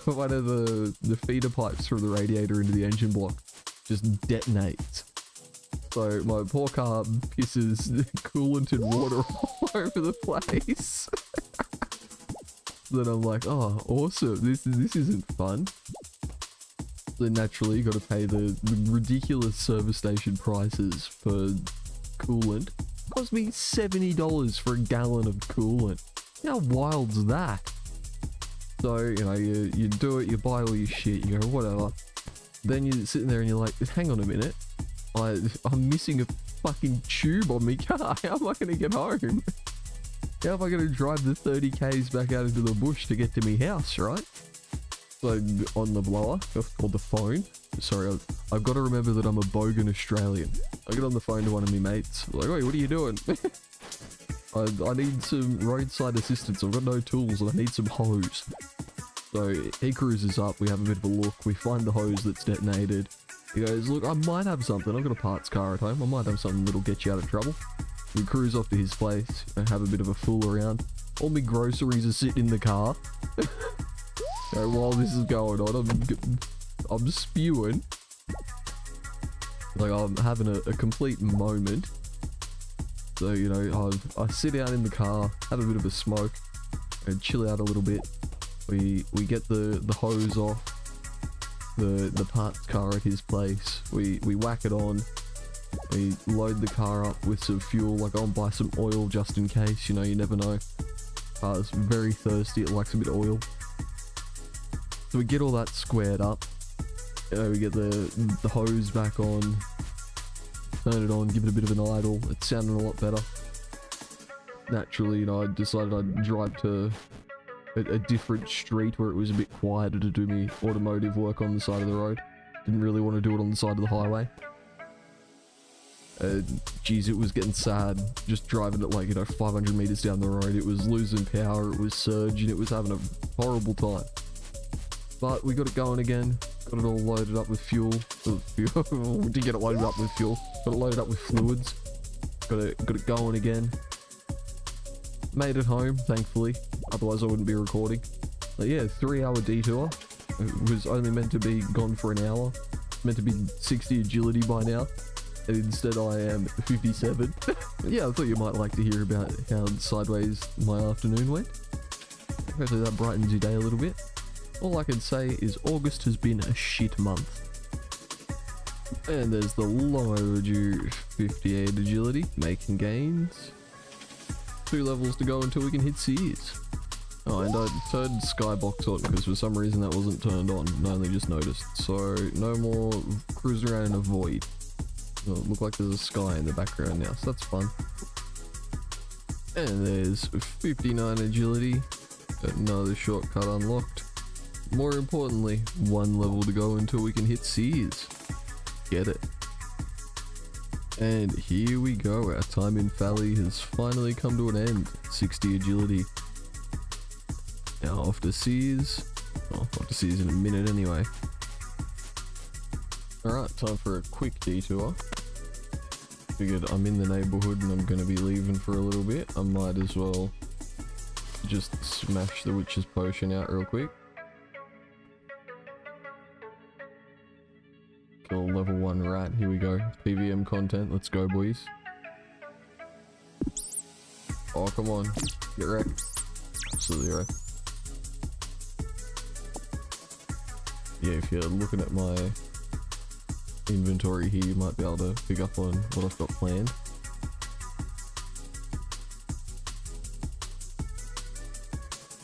one of the feeder pipes from the radiator into the engine block just detonates. So my poor car pisses coolant and water all over the place. Then I'm like, oh, awesome. This isn't fun. So naturally, you got to pay the ridiculous service station prices for coolant. It cost me $70 for a gallon of coolant. How wild's that? So, you know, you do it, you buy all your shit, you go, whatever. Then you're sitting there and you're like, hang on a minute. I'm missing a fucking tube on me car. How am I going to get home? How am I going to drive the 30 Ks back out into the bush to get to me house, right? So on the blower, or the phone, sorry, I've got to remember that I'm a bogan Australian. I get on the phone to one of my mates, like, "Oi, what are you doing?" I need some roadside assistance, I've got no tools and I need some hose. So he cruises up, we have a bit of a look, we find the hose that's detonated. He goes, look, I might have something, I've got a parts car at home, I might have something that'll get you out of trouble. We cruise off to his place and have a bit of a fool around. All my groceries are sitting in the car. So while this is going on, I'm spewing. Like, I'm having a complete moment. So, you know, I sit out in the car, have a bit of a smoke, and chill out a little bit. We get the hose off the parts car at his place. We whack it on. We load the car up with some fuel. Like, I'll buy some oil just in case, you know, you never know. Car's very thirsty, it likes a bit of oil. So we get all that squared up. We get the hose back on, turn it on, give it a bit of an idle. It's sounding a lot better. Naturally, you know, I decided I'd drive to a different street where it was a bit quieter to do me automotive work on the side of the road. Didn't really want to do it on the side of the highway. Geez, it was getting sad just driving it, like, you know, 500 meters down the road. It was losing power, it was surging, it was having a horrible time. But we got it going again. Got it all loaded up with fuel. To get it loaded up with fuel. Got it loaded up with fluids. Got it going again. Made it home, thankfully. Otherwise I wouldn't be recording. But yeah, 3-hour detour. It was only meant to be gone for an hour. Meant to be 60 agility by now. And instead I am 57. Yeah, I thought you might like to hear about how sideways my afternoon went. Hopefully that brightens your day a little bit. All I can say is August has been a shit month. And there's the long overdue 58 agility, making gains. 2 levels to go until we can hit C's. Oh, and I turned Skybox on because for some reason that wasn't turned on, and I only just noticed. So no more cruising around in a void. It'll look like there's a sky in the background now, so that's fun. And there's 59 agility, another shortcut unlocked. More importantly, 1 level to go until we can hit C's. Get it. And here we go, our time in Valley has finally come to an end. 60 agility. Now off to C's. Oh, off to C's in a minute anyway. Alright, time for a quick detour. Figured I'm in the neighborhood and I'm gonna be leaving for a little bit. I might as well just smash the witch's potion out real quick. Kill level 1 rat, here we go. PVM content, let's go boys. Oh, come on. Get wrecked. Absolutely wrecked. Yeah, if you're looking at my inventory here, you might be able to pick up on what I've got planned.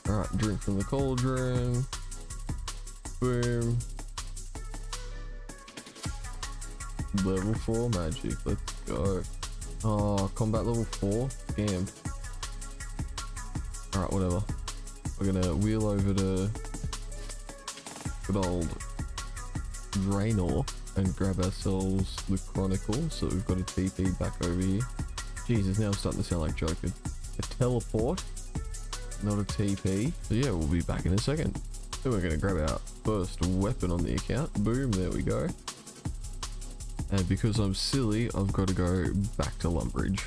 Alright, drink from the cauldron. Boom. Level 4 magic, let's go. Oh, combat level 4? Damn. Alright, whatever. We're gonna wheel over to good old Draenor and grab ourselves the Chronicle, so we've got a TP back over here. Jesus, now I'm starting to sound like joking. A teleport, not a TP. So yeah, we'll be back in a second. Then we're gonna grab our first weapon on the account. Boom, there we go. And because I'm silly, I've got to go back to Lumbridge.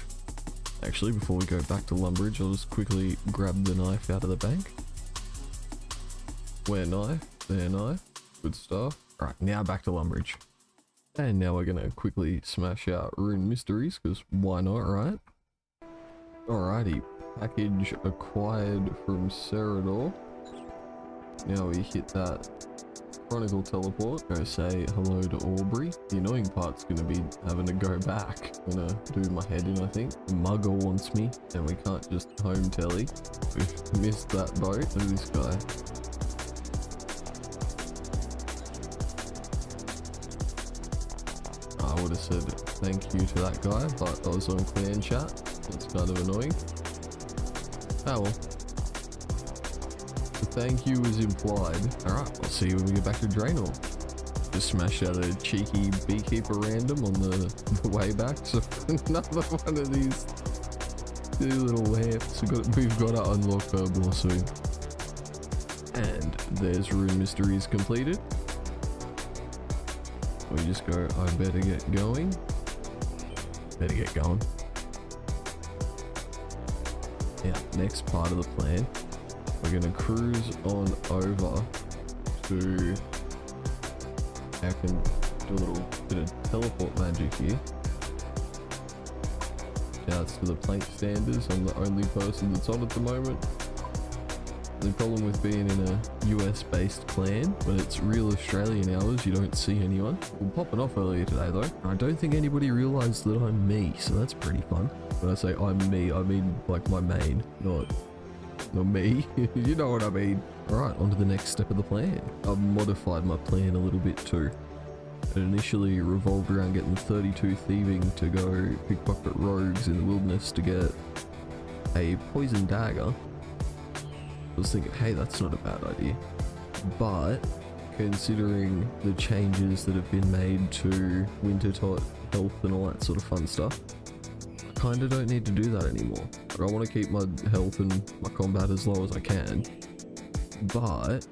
Actually, before we go back to Lumbridge, I'll just quickly grab the knife out of the bank. Where knife? There knife. Good stuff. Alright, now back to Lumbridge. And now we're gonna quickly smash out Rune Mysteries, because why not, right? Alrighty, package acquired from Serador. Now we hit that Chronicle teleport, go say hello to Aubrey. The annoying part's gonna be having to go back. I'm gonna do my head in, I think. Mugger wants me, and we can't just home telly. We've missed that boat. Look at this guy. I would have said thank you to that guy, but I was on clan chat. That's kind of annoying. Ah well. The thank you is implied. Alright, I'll see you when we get back to Draenor. Just smashed out a cheeky beekeeper random on the way back. So another one of these 2 little lamps. We've got to unlock her more soon. And there's room mysteries completed. We just go, I better get going. Better get going. Yeah, next part of the plan. We're gonna cruise on over to... I can do a little bit of teleport magic here. Shouts to the plank standers. I'm the only person that's on at the moment. The problem with being in a US based clan, when it's real Australian hours, you don't see anyone. We're popping off earlier today though. I don't think anybody realised that I'm me, so that's pretty fun. When I say I'm me, I mean like my main, not me. You know what I mean. Alright, on to the next step of the plan. I've modified my plan a little bit too. It initially revolved around getting 32 thieving to go pickpocket rogues in the wilderness to get a poison dagger. I was thinking, hey, that's not a bad idea. But considering the changes that have been made to Wintertot health and all that sort of fun stuff, I kind of don't need to do that anymore. I want to keep my health and my combat as low as I can, but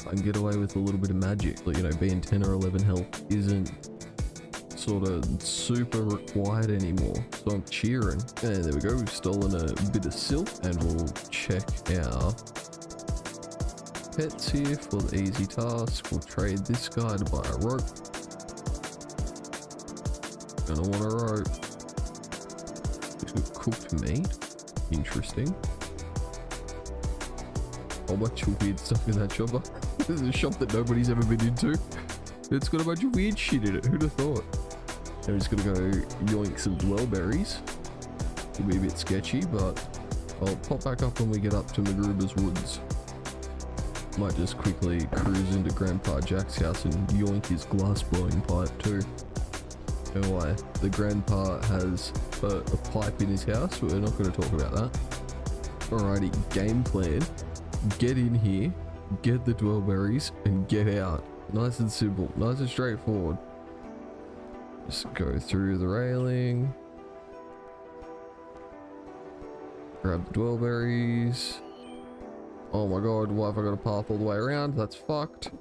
I can get away with a little bit of magic. Like, you know, being 10 or 11 health isn't sort of super required anymore. So I'm cheering. And there we go, we've stolen a bit of silk, and we'll check our pets here for the easy task. We'll trade this guy to buy a rope. Gonna want a rope. He's got cooked meat. Interesting. A bunch of weird stuff in that shop. This is a shop that nobody's ever been into. It's got a bunch of weird shit in it. Who'd have thought? I'm just gonna go yoink some dwellberries. It'll be a bit sketchy, but I'll pop back up when we get up to Magruba's woods. Might just quickly cruise into Grandpa Jack's house and yoink his glass blowing pipe too. You know why? The grandpa has a pipe in his house, but we're not going to talk about that. Alrighty, game plan. Get in here, get the dwellberries, and get out. Nice and simple, nice and straightforward. Just go through the railing. Grab the dwellberries. Oh my god, why have I got a path all the way around? That's fucked.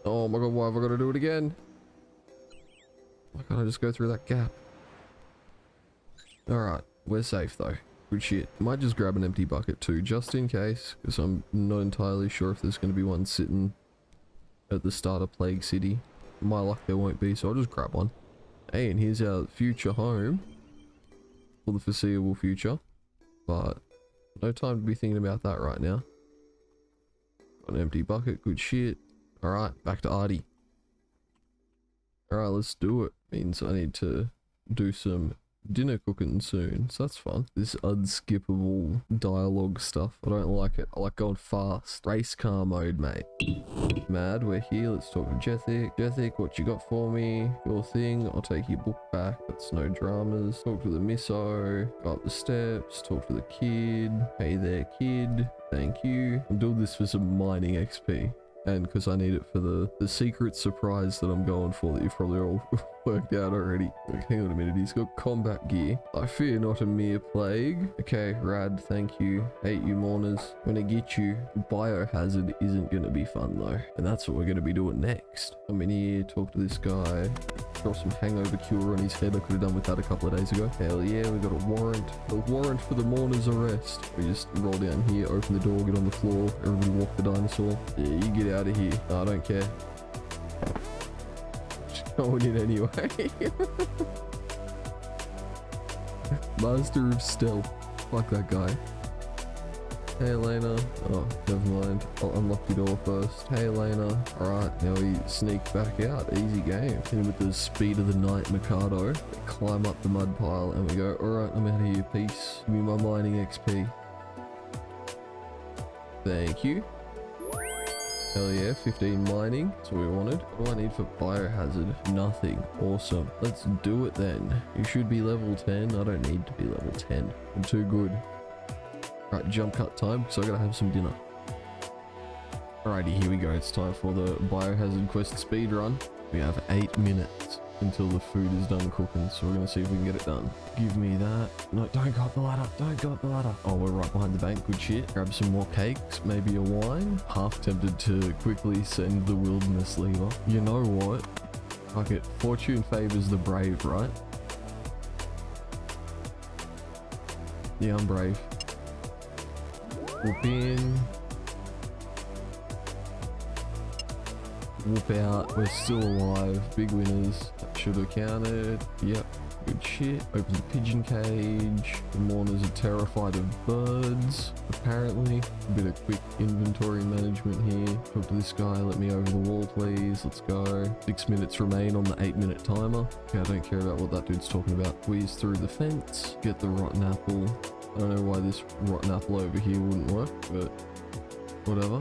Oh my god, why have I got to do it again? Why can't I just go through that gap? Alright, we're safe though. Good shit. Might just grab an empty bucket too, just in case, because I'm not entirely sure if there's going to be one sitting at the start of Plague City. My luck there won't be, so I'll just grab one. Hey, and here's our future home for the foreseeable future, but no time to be thinking about that right now. Got an empty bucket, good shit. Alright, back to Artie. Alright, let's do it. Means I need to do some dinner cooking soon, so that's fun. This unskippable dialogue stuff, I don't like it. I like going fast. Race car mode, mate. Mad, we're here. Let's talk to Jethic. Jethic, what you got for me? Your thing. I'll take your book back. That's no dramas. Talk to the misso. Go up the steps. Talk to the kid. Hey there, kid. Thank you. I'm doing this for some mining XP. And because I need it for the secret surprise that I'm going for that you've probably all worked out already. Like, hang on a minute, he's got combat gear. I fear not a mere plague. Okay, rad, thank you. Hate you mourners. When I get you, biohazard isn't going to be fun though. And that's what we're going to be doing next. I'm in here, talk to this guy. Got some hangover cure on his head. I could have done with that a couple of days ago. Hell yeah, we got a warrant. A warrant for the mourner's arrest. We just roll down here, open the door, get on the floor. Everybody walk the dinosaur. Yeah, you get out of here. No, I don't care. Just going in anyway. Master of stealth. Fuck that guy. Hey Elena. Oh, never mind. I'll unlock your door first. Hey Elena. Alright, now we sneak back out. Easy game. In with the speed of the night Mikado. We climb up the mud pile and we go, alright, I'm out of here. Peace. Give me my mining XP. Thank you. Hell yeah, 15 mining. That's what we wanted. What do I need for biohazard? Nothing. Awesome. Let's do it then. You should be level 10. I don't need to be level 10. I'm too good. Right, jump cut time, because I gotta have some dinner. Alrighty, here we go. It's time for the biohazard quest speed run. We have 8 minutes. until the food is done cooking. So we're gonna see if we can get it done. Give me that. No, don't go up the ladder. Don't go up the ladder. Oh, we're right behind the bank. Good shit. Grab some more cakes, maybe a wine. Half tempted to quickly send the wilderness lever. You know what? Fuck it. Fortune favors the brave, right? Yeah, I'm brave. Whoop in. Whoop out. We're still alive. Big winners. That should have counted. Yep. Good shit. Open the pigeon cage. The mourners are terrified of birds, apparently. A bit of quick inventory management here. Talk to this guy. Let me over the wall, please. Let's go. 6 minutes remain on the 8-minute timer. Okay, I don't care about what that dude's talking about. Squeeze through the fence. Get the rotten apple. I don't know why this rotten apple over here wouldn't work, but whatever.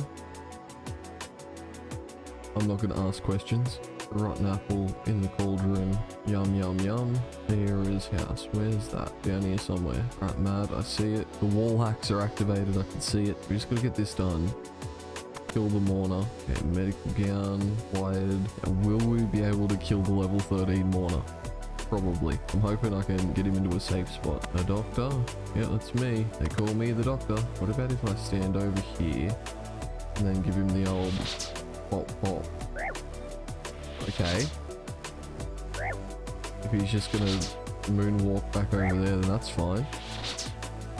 I'm not going to ask questions. Rotten apple in the cauldron. Yum, yum, yum. There is house. Where's that? Down here somewhere. Right, mad. I see it. The wall hacks are activated. I can see it. We just got to get this done. Kill the mourner. Okay, medical gown. Wired. And will we be able to kill the level 13 mourner? Probably. I'm hoping I can get him into a safe spot. A doctor? Yeah, that's me. They call me the doctor. What about if I stand over here and then give him the old pop pop? Okay. If he's just gonna moonwalk back over there, then that's fine.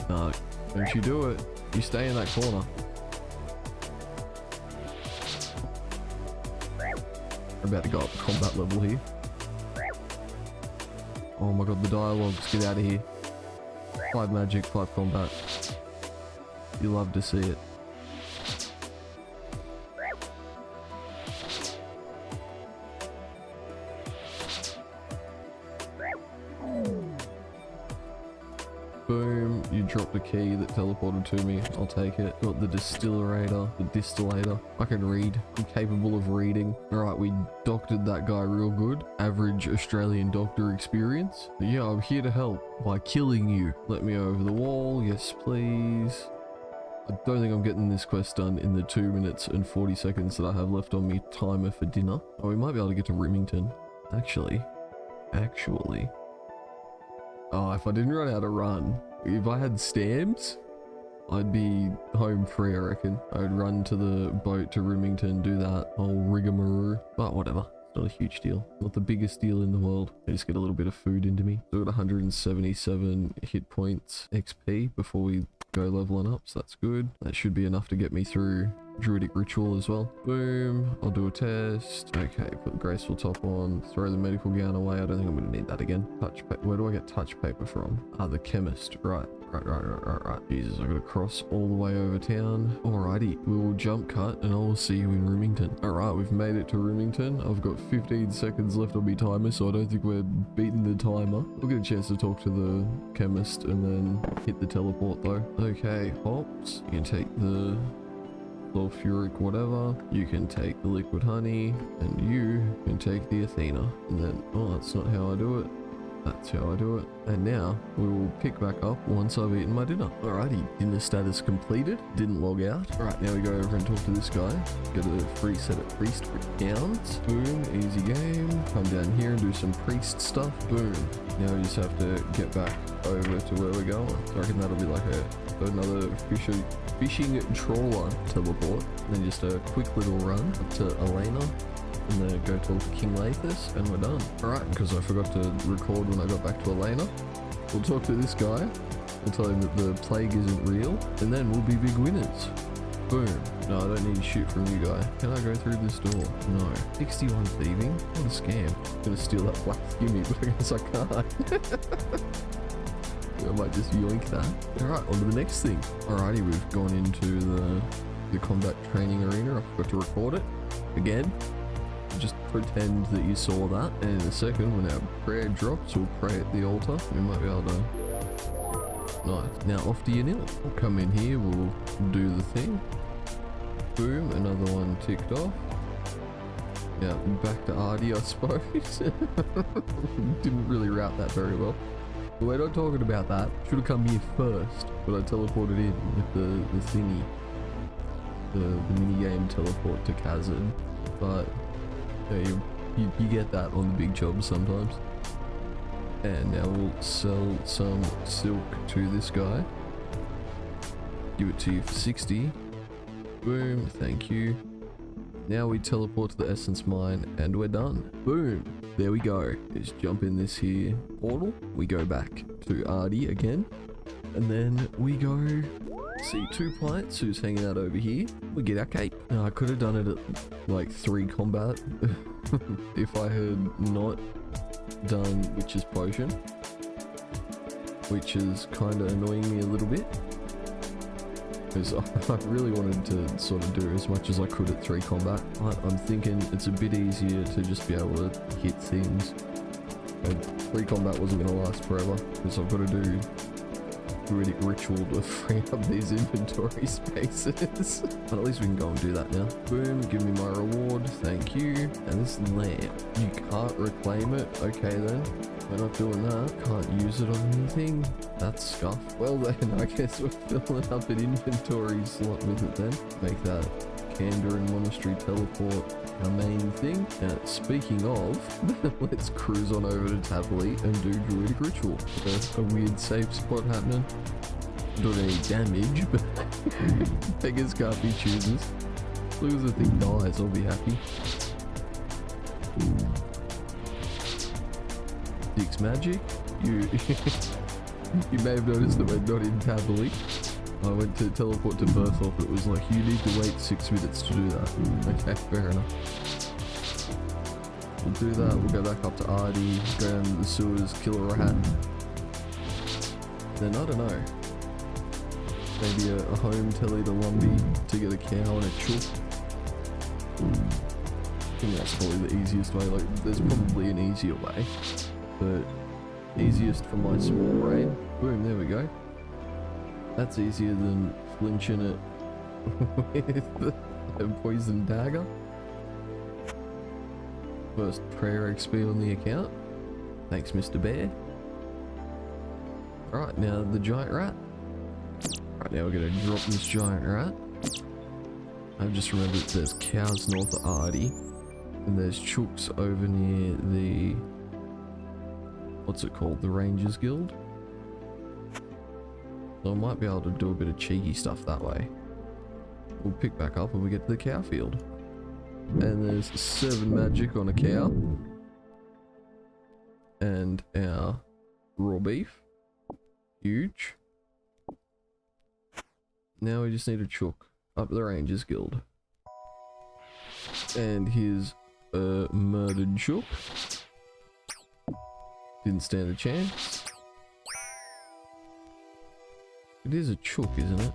No, don't you do it. You stay in that corner. We're about to go up combat level here. Oh my god, the dialogues. Get out of here. 5 magic, 5 combat. You love to see it. Boom, you dropped a key that teleported to me. I'll take it. Got the distillator. I can read. I'm capable of reading. Alright, we doctored that guy real good. Average Australian doctor experience. But yeah, I'm here to help by killing you. Let me over the wall. Yes, please. I don't think I'm getting this quest done in the 2 minutes and 40 seconds that I have left on me timer for dinner. Oh, we might be able to get to Remington. Actually. Oh, if I didn't run out of run, if I had stamps, I'd be home free, I reckon. I'd run to the boat to Remington, do that whole rigmarole. But whatever, it's not a huge deal. Not the biggest deal in the world. I just get a little bit of food into me. So I got 177 hit points XP before we go leveling up, so that's good. That should be enough to get me through Druidic Ritual as well. Boom. I'll do a test. Okay, put the graceful top on. Throw the medical gown away. I don't think I'm going to need that again. Touch paper. Where do I get touch paper from? Ah, the chemist. Right. Jesus, I gotta cross all the way over town. Alrighty, we will jump cut and I will see you in Remington. Alright, we've made it to Remington. I've got 15 seconds left on my timer, so I don't think we're beating the timer. We'll get a chance to talk to the chemist and then hit the teleport though. Okay, hops. You can take the sulfuric whatever. You can take the liquid honey and you can take the Athena. And then, oh, that's not how I do it. That's how I do it. And now we will pick back up once I've eaten my dinner. Alrighty, dinner status completed. Didn't log out. Alright, now we go over and talk to this guy. Get a free set of priest gowns. Boom, easy game. Come down here and do some priest stuff. Boom. Now we just have to get back over to where we're going. So I reckon that'll be like another fishing trawler teleport. And then just a quick little run up to Elena. And then go talk to King Lathus, and we're done. Alright, because I forgot to record when I got back to Elena. We'll talk to this guy. We'll tell him that the plague isn't real, and then we'll be big winners. Boom. No, I don't need shit from you guy. Can I go through this door? No. 61 thieving? What a scam. I'm gonna steal that black skimmy, but I guess I can't. I might just yoink that. Alright, on to the next thing. Alrighty, we've gone into the combat training arena. I forgot to record it. Again. Just pretend that you saw that, and in a second when our prayer drops, we'll pray at the altar. We might be able to... Nice. Now off to your nil. We'll come in here, we'll do the thing. Boom, another one ticked off. Now back to Artie, I suppose. Didn't really route that very well. But we're not talking about that. Should have come here first, but I teleported in with the thingy. The minigame teleport to Kazan. But... yeah, you get that on the big jobs sometimes. And now we'll sell some silk to this guy. Give it to you for 60. Boom, thank you. Now we teleport to the essence mine and we're done. Boom, there we go. Just jump in this here portal. We go back to Artie again. And then we go see 2 pints who's hanging out over here. We get our cape. Now I could have done it at like 3 combat if I had not done Witch's Potion, which is kind of annoying me a little bit. Because I really wanted to sort of do as much as I could at 3 combat. I'm thinking it's a bit easier to just be able to hit things. And 3 combat wasn't going to last forever, because I've got to do Druidic Ritual to free up these inventory spaces. But at least we can go and do that now. Boom, give me my reward, thank you. And this lamp, you can't reclaim it. Okay then, we're not doing that. Can't use it on anything. That's scuff. Well then, I guess we're filling up an inventory slot with it then. Make that Kandarin Monastery teleport our main thing. Now, speaking of, let's cruise on over to Tavoli and do Druidic Ritual. A weird safe spot happening. Not any damage, but beggars can't be choosers. As long as the thing dies, I'll be happy. 6 magic. You you may have noticed that we're not in Tavoli. I went to teleport to Bertholf, but it was like, you need to wait 6 minutes to do that. Okay, fair enough. We'll do that, we'll go back up to Artie, go down to the sewers, kill a rat. Then, I don't know. Maybe a home telly to Lumbee to get a cow and a chook. I think that's probably the easiest way. Like, there's probably an easier way, but easiest for my small brain. Boom, there we go. That's easier than flinching it with a poison dagger. First prayer XP on the account. Thanks, Mr. Bear. Alright, now the giant rat. Right, now we're gonna drop this giant rat. I've just remembered there's cows north of Artie. And there's chooks over near the... what's it called? The Rangers Guild? So I might be able to do a bit of cheeky stuff that way. We'll pick back up when we get to the cow field. And there's 7 magic on a cow. And our raw beef. Huge. Now we just need a chook up the Rangers Guild. And here's a murdered chook. Didn't stand a chance. It is a chook, isn't it?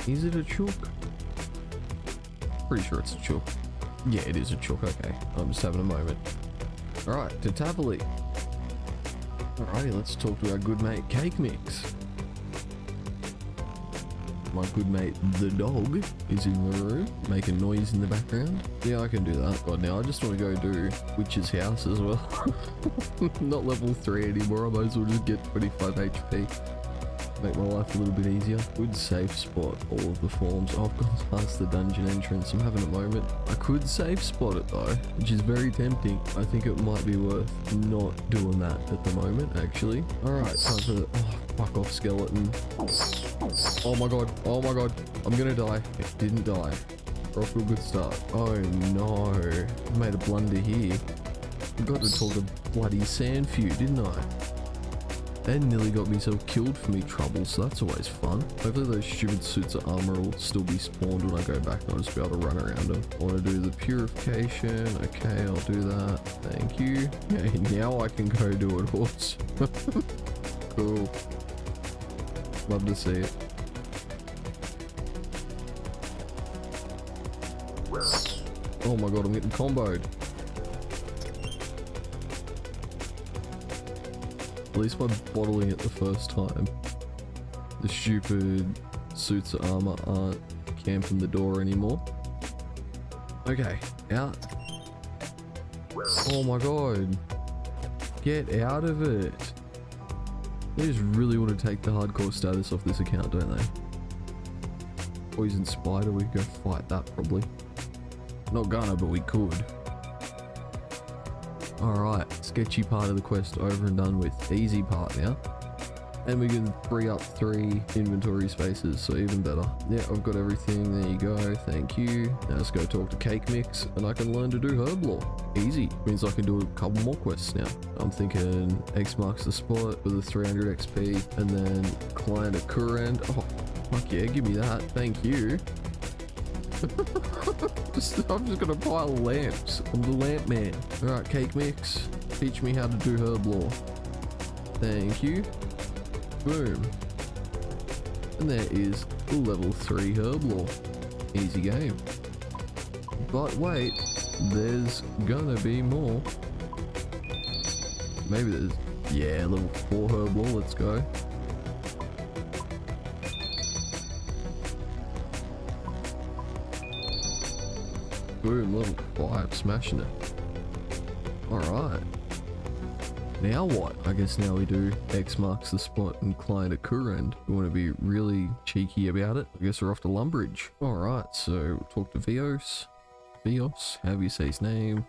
Is it a chook? Pretty sure it's a chook. Yeah, it is a chook, okay. I'm just having a moment. Alright, to Tavoli. Alrighty, let's talk to our good mate Cake Mix. My good mate the dog is in the room, making noise in the background. Yeah, I can do that. God, now I just want to go do Witch's House as well. Not level 3 anymore, I might as well just get 25 HP. Make my life a little bit easier. Good safe spot, all of the forms. Oh, I've gone past the dungeon entrance, I'm having a moment. I could safe spot it though, which is very tempting. I think it might be worth not doing that at the moment, actually. Alright, time for the... oh, fuck off, skeleton. Oh my god, I'm gonna die. It didn't die. We're off to a good start. Oh no, I made a blunder here. Forgot to talk to bloody Sandfew, didn't I? And nearly got myself killed for me trouble, so that's always fun. Hopefully those stupid suits of armor will still be spawned when I go back and I'll just be able to run around them. I want to do the purification. Okay, I'll do that. Thank you. Okay, now I can go do it, horse. Cool. Love to see it. Oh my god, I'm getting comboed. At least by bottling it the first time, the stupid suits of armor aren't camping the door anymore. Okay, out. Oh my god. Get out of it. They just really want to take the hardcore status off this account, don't they? Poison spider, we can go fight that probably. Not gonna, but we could. Alright, sketchy part of the quest over and done with. Easy part now. And we can free up 3 inventory spaces, so even better. Yeah, I've got everything. There you go. Thank you. Now let's go talk to Cake Mix, and I can learn to do herb lore. Easy. Means I can do a couple more quests now. I'm thinking X marks the spot for the 300 XP, and then client at Kurand. Oh, fuck yeah, give me that. Thank you. I'm just gonna pile lamps. I'm the lamp man. Alright, Cake Mix. Teach me how to do herb lore. Thank you. Boom. And there is level 3 herb lore. Easy game. But wait, there's gonna be more. Maybe there's, yeah, level 4 herb lore, let's go. Boom, level 5, smashing it. Alright. Now what? I guess now we do X marks the spot and client at Kurand. We want to be really cheeky about it. I guess we're off to Lumbridge. Alright, so we'll talk to Vios. Vios, however you say his name.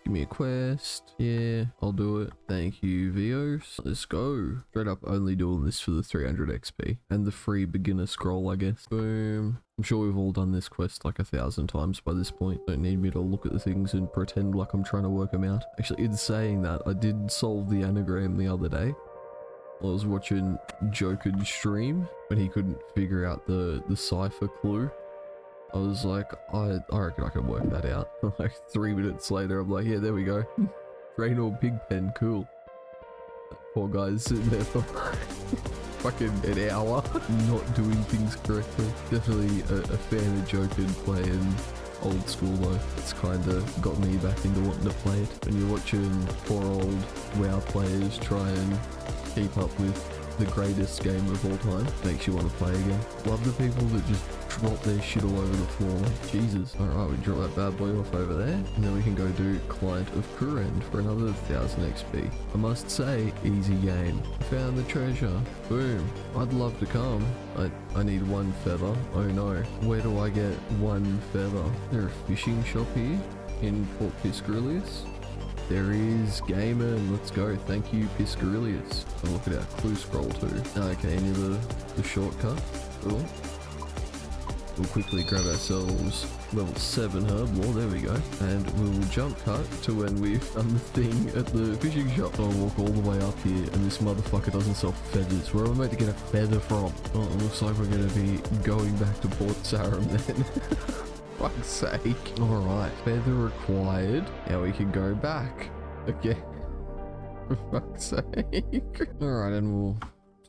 Give me a quest. Yeah, I'll do it. Thank you, Vios. Let's go. Straight up only doing this for the 300 XP. And the free beginner scroll, I guess. Boom. I'm sure we've all done this quest like 1,000 times by this point. Don't need me to look at the things and pretend like I'm trying to work them out. Actually, in saying that, I did solve the anagram the other day. I was watching Joker's stream when he couldn't figure out the cipher clue. I was like, I reckon I can work that out. Like 3 minutes later, I'm like, yeah, there we go. Raynor Pigpen, cool. That poor guy's sitting there for fucking an hour, not doing things correctly. Definitely a fan of Joker playing old school though. It's kinda got me back into wanting to play it. When you're watching poor old WoW players try and keep up with the greatest game of all time, makes you want to play again. Love the people that just drop their shit all over the floor, like Jesus. Alright, we drop that bad boy off over there, and then we can go do Client of Kurand for another 1,000 XP. I must say, easy game. Found the treasure. Boom. I'd love to come. I need 1 feather. Oh no. Where do I get 1 feather? Is there a fishing shop here in Port Piscarilius? There is. Gamer, let's go. Thank you, Piscarilius. Oh, look at our clue scroll too. Okay, near the shortcut. Cool. We'll quickly grab ourselves level 7 herb lore, there we go. And we'll jump cut to when we've done the thing at the fishing shop. I'll walk all the way up here and this motherfucker doesn't sell feathers. Where am I meant to get a feather from? Oh, it looks like we're going to be going back to Port Sarim then. Fuck's sake. Alright, feather required. Now we can go back. Okay. For fuck's sake. Alright, and we'll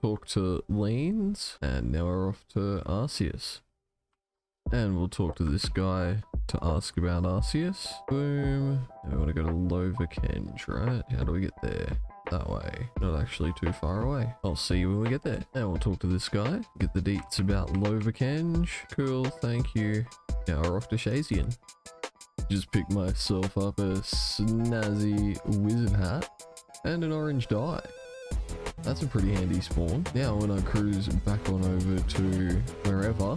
talk to Leans. And now we're off to Arceus. And we'll talk to this guy to ask about Arceus. Boom. And we want to go to Lovakenge, right? How do we get there? That way. Not actually too far away. I'll see you when we get there. And we'll talk to this guy. Get the deets about Lovakenge. Cool, thank you. Now we're off to Shazian. Just picked myself up a snazzy wizard hat and an orange dye. That's a pretty handy spawn. Now when I cruise back on over to wherever.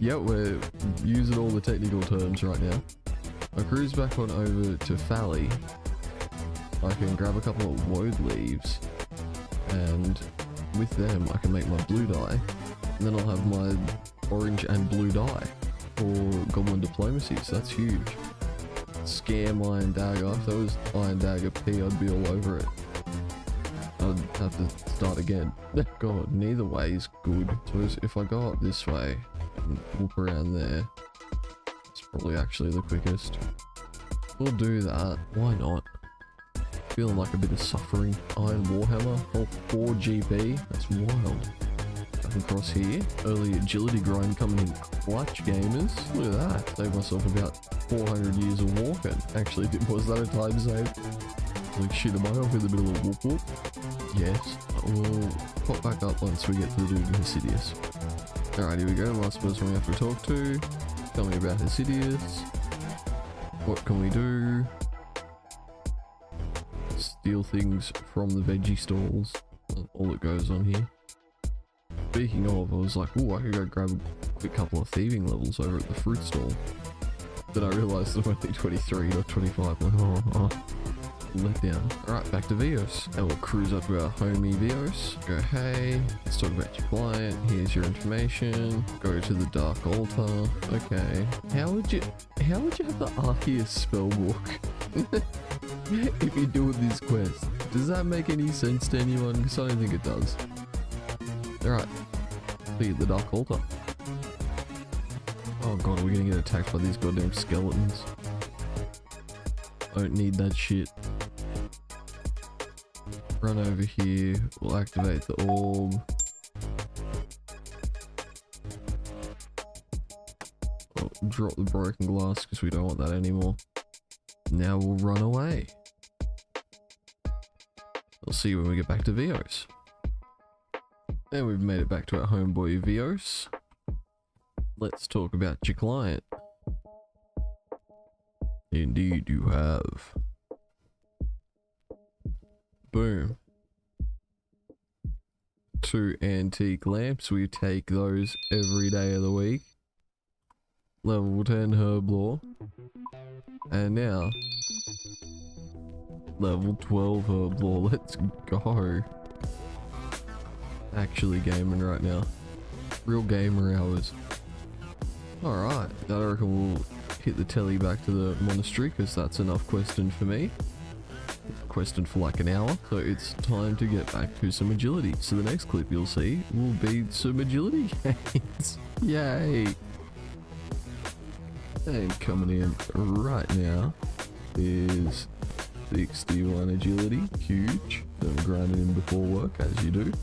Yeah, we're using all the technical terms right now. I cruise back on over to Fally. I can grab a couple of woad leaves and with them I can make my blue dye. And then I'll have my orange and blue dye for Goblin Diplomacy, so that's huge. Scam Iron Dagger. If that was Iron Dagger P, I'd be all over it. I'd have to start again. God, neither way is good. So if I go up this way and look around there, it's probably actually the quickest. We'll do that. Why not? Feeling like a bit of suffering. Iron Warhammer, all 4 GP. That's wild. Across here. Early agility grind coming in clutch, gamers. Look at that. Saved myself about 400 years of walking. Actually, was that a time save? Like shit, am I off in the middle of whoop whoop? Yes. We'll pop back up once we get to the dude in Hesidius. Alright, here we go. Last person we have to talk to. Tell me about Hesidius. What can we do? Steal things from the veggie stalls. All that goes on here. Speaking of, I was like, oh, I could go grab a quick couple of thieving levels over at the fruit stall. Then I realised I'm only 23, not 25. Like, oh, let down. Alright, back to Vios. And we'll cruise up to our homie Vios. Go, hey, let's talk about your client. Here's your information. Go to the Dark Altar. Okay. How would you have the Arceus spellbook if you're doing this quest? Does that make any sense to anyone? Because I don't think it does. Alright. Be at the Dark Altar. Oh god, are we gonna get attacked by these goddamn skeletons? I don't need that shit. Run over here, we'll activate the orb. Oh, drop the broken glass because we don't want that anymore. Now we'll run away. I'll see you when we get back to Vios. And we've made it back to our homeboy Vios. Let's talk about your client. Indeed you have. Boom. 2 antique lamps. We take those every day of the week. Level 10 herb lore. And now level 12 herb lore. Let's go. Actually gaming right now. Real gamer hours. Alright, I reckon we'll hit the telly back to the monastery because that's enough questing for me. Quested for like an hour, so it's time to get back to some agility. So the next clip you'll see will be some agility gains. Yay! And coming in right now is 61 agility, huge. I'm grinding in before work as you do.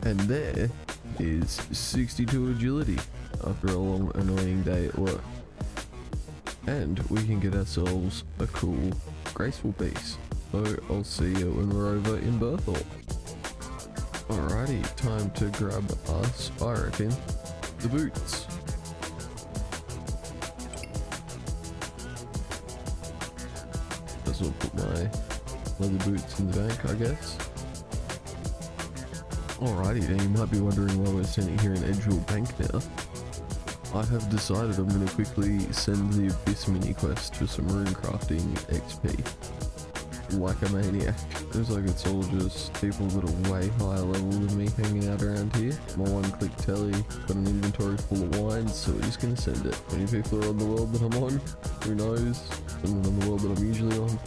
And there is 62 agility after a long annoying day at work. And we can get ourselves a cool graceful piece. So I'll see you when we're over in Berthel. Alrighty, time to grab us, I reckon, the boots. Guess I'll put my leather boots in the bank, I guess. Alrighty then, you might be wondering why we're standing here in Edgewood Bank now. I have decided I'm going to quickly send the Abyss mini quest for some rune crafting XP. Like a maniac. Seems like it's all just people that are way higher level than me hanging out around here. My one-click telly, got an inventory full of wines, so we're just gonna send it. How many people are on the world that I'm on? Who knows? Someone on the world that I'm usually on.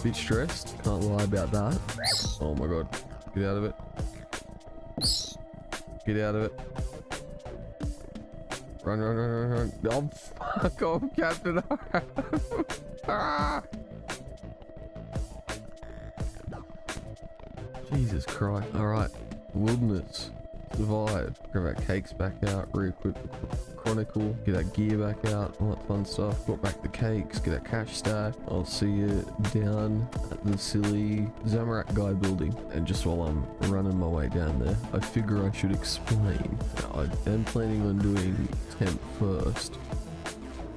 Bit stressed, can't lie about that. Oh my god, get out of it. Get out of it. Run, run, run, run, run. Oh, fuck off, Captain. Ah! Jesus Christ. Alright. Wilderness. Survive. Grab our cakes back out. Re-equip the Chronicle. Get our gear back out. All that fun stuff. Got back the cakes. Get our cash stack. I'll see you down at the silly Zamorak guy building. And just while I'm running my way down there, I figure I should explain. Now, I am planning on doing temp first,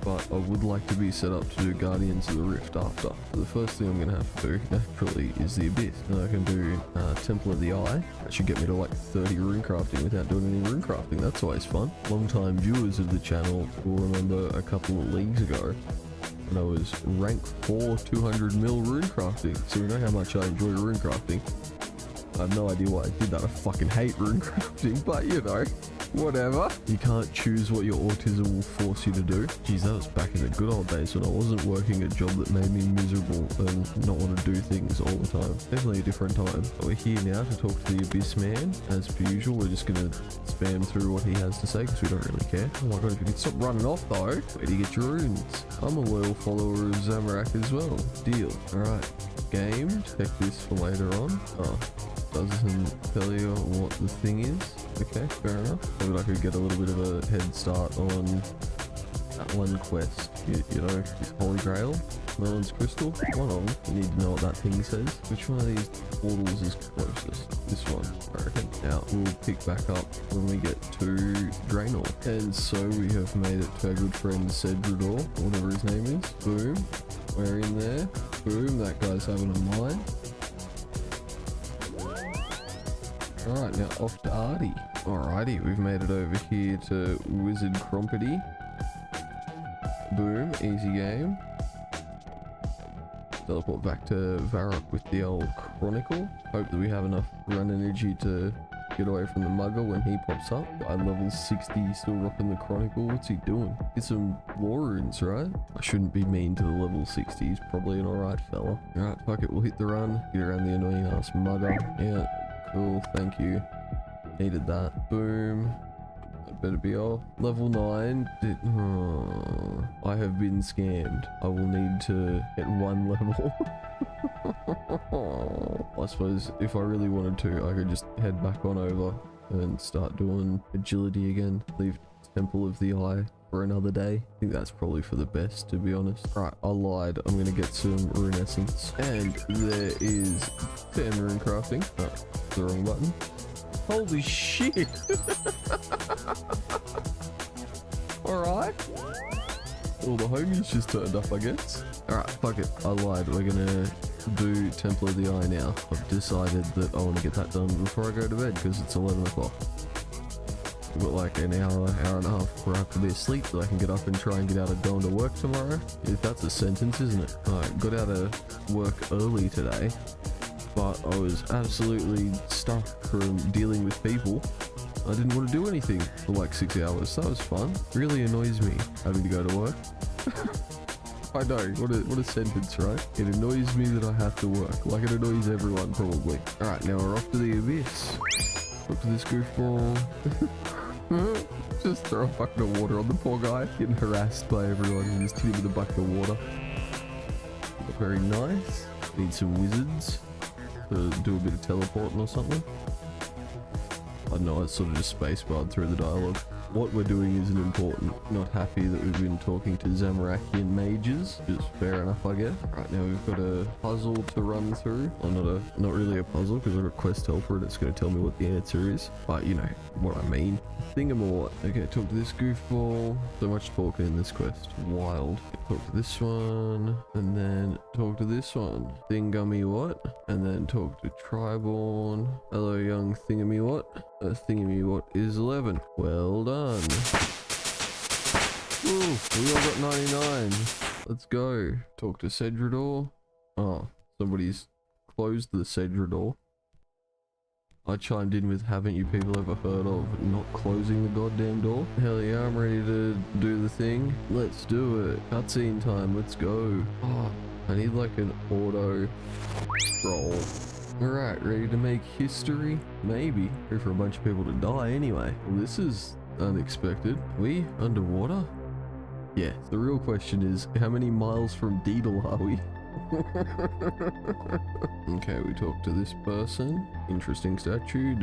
but I would like to be set up to do Guardians of the Rift after. So the first thing I'm going to have to do, naturally, is the Abyss. Then I can do Temple of the Eye. That should get me to like 30 rune crafting without doing any rune crafting. That's always fun. Long-time viewers of the channel will remember a couple of leagues ago when I was rank 4 200 mil rune crafting. So you know how much I enjoy rune crafting. I have no idea why I did that. I fucking hate rune crafting, but you know. Whatever. You can't choose what your autism will force you to do. Geez, that was back in the good old days when I wasn't working a job that made me miserable and not want to do things all the time. Definitely a different time. But we're here now to talk to the Abyss man. As per usual, we're just going to spam through what he has to say because we don't really care. Oh my god, if you could stop running off though. Where do you get your runes? I'm a loyal follower of Zamorak as well. Deal. Alright. Game. Check this for later on. Oh. Doesn't tell you what the thing is. Okay, fair enough. Maybe I could get a little bit of a head start on that one quest. You know, this Holy Grail, Merlin's Crystal. One of them. You need to know what that thing says. Which one of these portals is closest? This one, I reckon. Now, we'll pick back up when we get to Draenor. And so we have made it to our good friend Cedrador, whatever his name is. Boom. We're in there. Boom. That guy's having a mine. Alright, now off to Artie. Alrighty, we've made it over here to Wizard Crompety. Boom, easy game. Teleport back to Varrock with the old Chronicle. Hope that we have enough run energy to get away from the mugger when he pops up. I level 60, still rocking the Chronicle. What's he doing? Get some lore runes, right? I shouldn't be mean to the level 60. He's probably an alright fella. Alright, fuck it. We'll hit the run. Get around the annoying ass mugger. Yeah, cool. Thank you. Needed that. Boom. That better be off. Level 9. I have been scammed. I will need to get one level. I suppose if I really wanted to, I could just head back on over and start doing agility again. Leave Temple of the Eye for another day. I think that's probably for the best, to be honest. Right, I lied. I'm gonna get some rune essence. And there is 10 rune crafting. Oh, the wrong button. Holy shit! Alright. All the homies just turned up, I guess. Alright, fuck it. I lied. We're gonna do Temple of the Eye now. I've decided that I want to get that done before I go to bed because it's 11 o'clock. I've got like an hour and a half before I have to be asleep so I can get up and try and get out of going to work tomorrow. If that's a sentence, isn't it? I got out of work early today, but I was absolutely stuck from dealing with people. I didn't want to do anything for like 6 hours. That was fun. Really annoys me having to go to work. I know, what a sentence, right? It annoys me that I have to work, like it annoys everyone probably. Alright, now we're off to the abyss. Up to this goofball. Just throw a bucket of water on the poor guy, getting harassed by everyone and just hit him with a bucket of water. Very nice. Need some wizards to do a bit of teleporting or something. I don't know, it's sort of just spacebarred through the dialogue. What we're doing isn't important. Not happy that we've been talking to Zamarakian mages. Just fair enough, I guess. Right, now we've got a puzzle to run through. Well, not really a puzzle because I've got quest helper and it's going to tell me what the answer is. But you know what I mean. Thingamore. Okay, talk to this goofball. So much talking in this quest. Wild. Talk to this one. And then talk to this one. Thingummy what? And then talk to Triborn. Hello, young thingamy what? Thingamy what is 11. Well done. Ooh, we all got 99. Let's go. Talk to Cedrador. Oh, somebody's closed the Cedrador. I chimed in with, haven't you people ever heard of not closing the goddamn door? Hell yeah, I'm ready to do the thing. Let's do it. Cutscene time, let's go. Oh, I need like an auto scroll. Alright, ready to make history? Maybe. Ready for a bunch of people to die anyway. Well, this is unexpected. We underwater? Yeah, the real question is, how many miles from Deedle are we? Okay, we talk to this person. Interesting statue.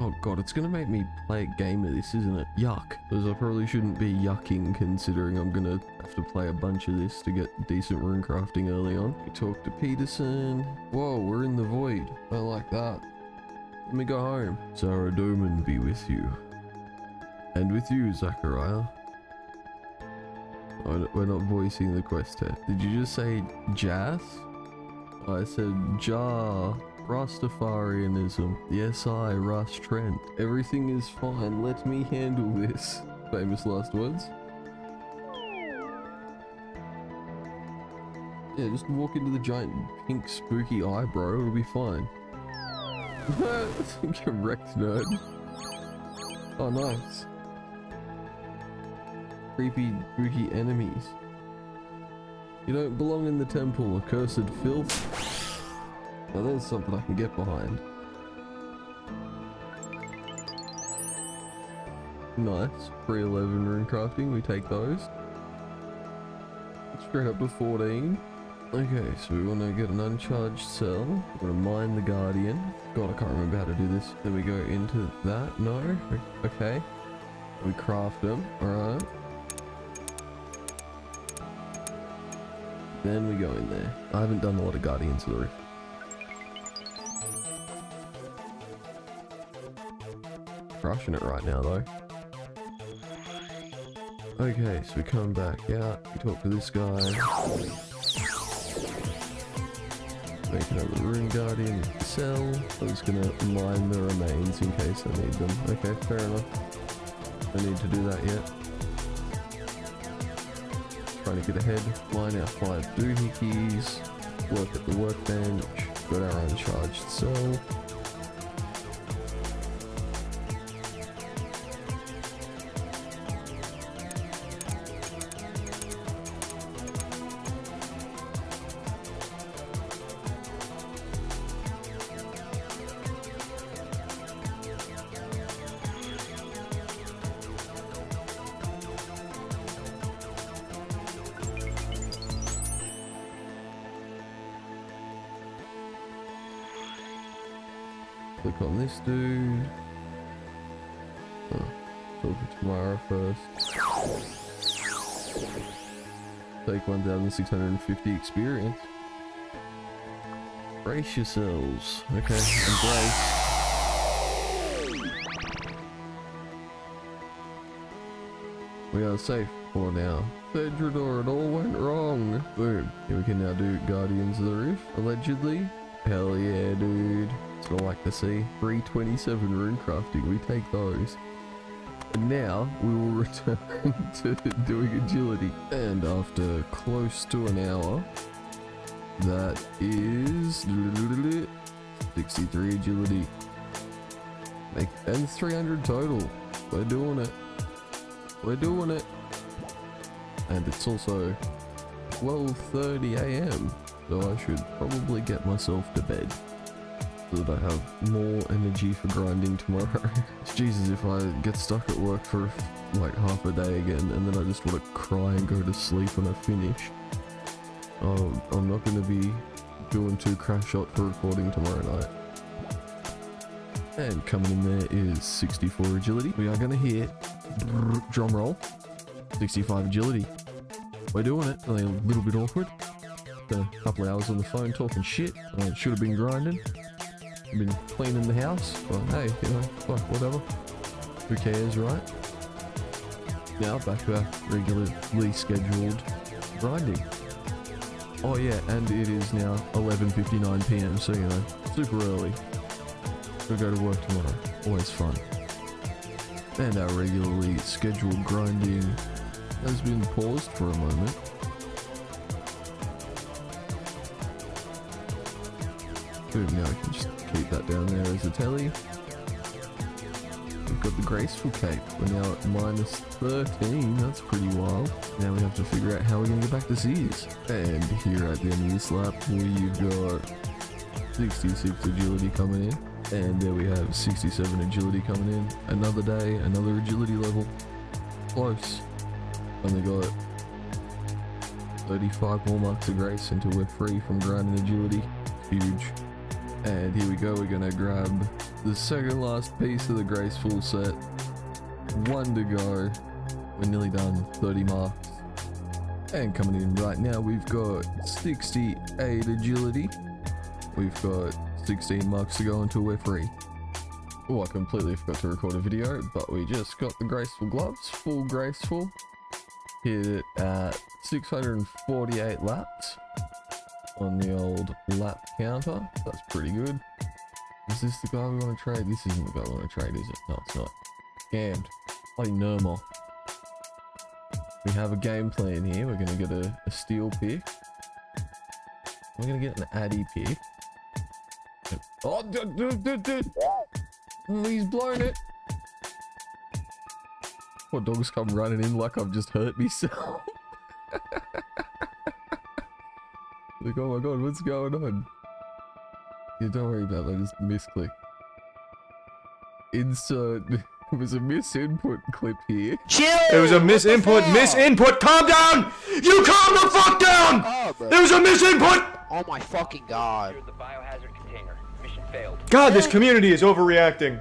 Oh god, it's gonna make me play a game of this, isn't it? Yuck. Because I probably shouldn't be yucking considering I'm gonna have to play a bunch of this to get decent rune crafting early on. We talk to Peterson. Whoa, we're in the void. I like that. Let me go home. Sarah Doman be with you. And with you, Zachariah. Oh, we're not voicing the quest here. Did you just say Jas? I said Ja. Rastafarianism. Yes, I, Ras Trent. Everything is fine. Let me handle this. Famous last words. Yeah, just walk into the giant pink spooky eye, bro. It'll be fine. You're wrecked, nerd. Oh, nice. Creepy, spooky enemies. You don't belong in the temple, accursed filth. Now there's something I can get behind. Nice. Free 11 rune crafting, we take those. Straight up to 14. Okay, so we want to get an uncharged cell. We're going to mine the guardian. God, I can't remember how to do this. Then we go into that. No? Okay. We craft them. Alright. Then we go in there. I haven't done a lot of Guardians of the Rift. Crushing it right now though. Okay, so we come back out. We talk to this guy. Make another rune guardian, sell. I'm just gonna mine the remains in case I need them. Okay, fair enough. Don't need to do that yet. Trying to get ahead. Mine our 5 doohickeys. Work at the workbench. Got our uncharged cell. Click on this dude. Oh, talk to Tamara first. Take 1,650 experience. Brace yourselves. Okay, embrace. We are safe for now. Pedrador, it all went wrong. Boom. Here we can now do Guardians of the Rift, allegedly. Hell yeah, dude. That's what I like to see. 327 rune crafting, we take those. And now we will return to doing agility. And after close to an hour, that is 63 agility. And 300 total. We're doing it. We're doing it. And it's also 12:30 AM. So I should probably get myself to bed so that I have more energy for grinding tomorrow. Jesus, if I get stuck at work for like half a day again and then I just want to cry and go to sleep when I finish, I'm not going to be doing too crash shot for recording tomorrow night. And coming in there is 64 agility. We are going to hit, drum roll, 65 agility. We're doing it. Only a little bit awkward. A couple hours on the phone talking shit. I should have been grinding. I've been cleaning the house, but hey, you know, fuck, whatever. Who cares, right? Now back to our regularly scheduled grinding. Oh yeah, and it is now 11:59 PM, so you know, super early. We'll go to work tomorrow. Always fun. And our regularly scheduled grinding has been paused for a moment. Boom, now we can just keep that down there as a telly. We've got the graceful cape. We're now at minus 13. That's pretty wild. Now we have to figure out how we're going to get back to Sears. And here at the end of this lap, we've got 66 agility coming in. And there we have 67 agility coming in. Another day, another agility level. Close. Only got 35 more marks of grace until we're free from grinding agility. Huge. And here we go, we're gonna grab the second last piece of the graceful set. 1 to go. We're nearly done, 30 marks. And coming in right now, we've got 68 agility. We've got 16 marks to go until we're free. Oh, I completely forgot to record a video, but we just got the graceful gloves, full graceful. Hit it at 648 laps. On the old lap counter. That's pretty good. Is this the guy we want to trade? This isn't the guy we want to trade, is it? No, it's not. Scammed. Bloody Nermal. We have a game plan here. We're going to get a steel pick. We're going to get an Addy pick. Oh, dude. He's blown it. Poor dog's come running in like I've just hurt myself. Like, oh my god, what's going on? Yeah, don't worry about that, I just misclick. Insert. It was a misinput clip here. Chill! It was a misinput, calm down! You calm the fuck down! Oh, bro. There was a misinput! Oh my fucking god. The biohazard container. Mission failed. God, this community is overreacting.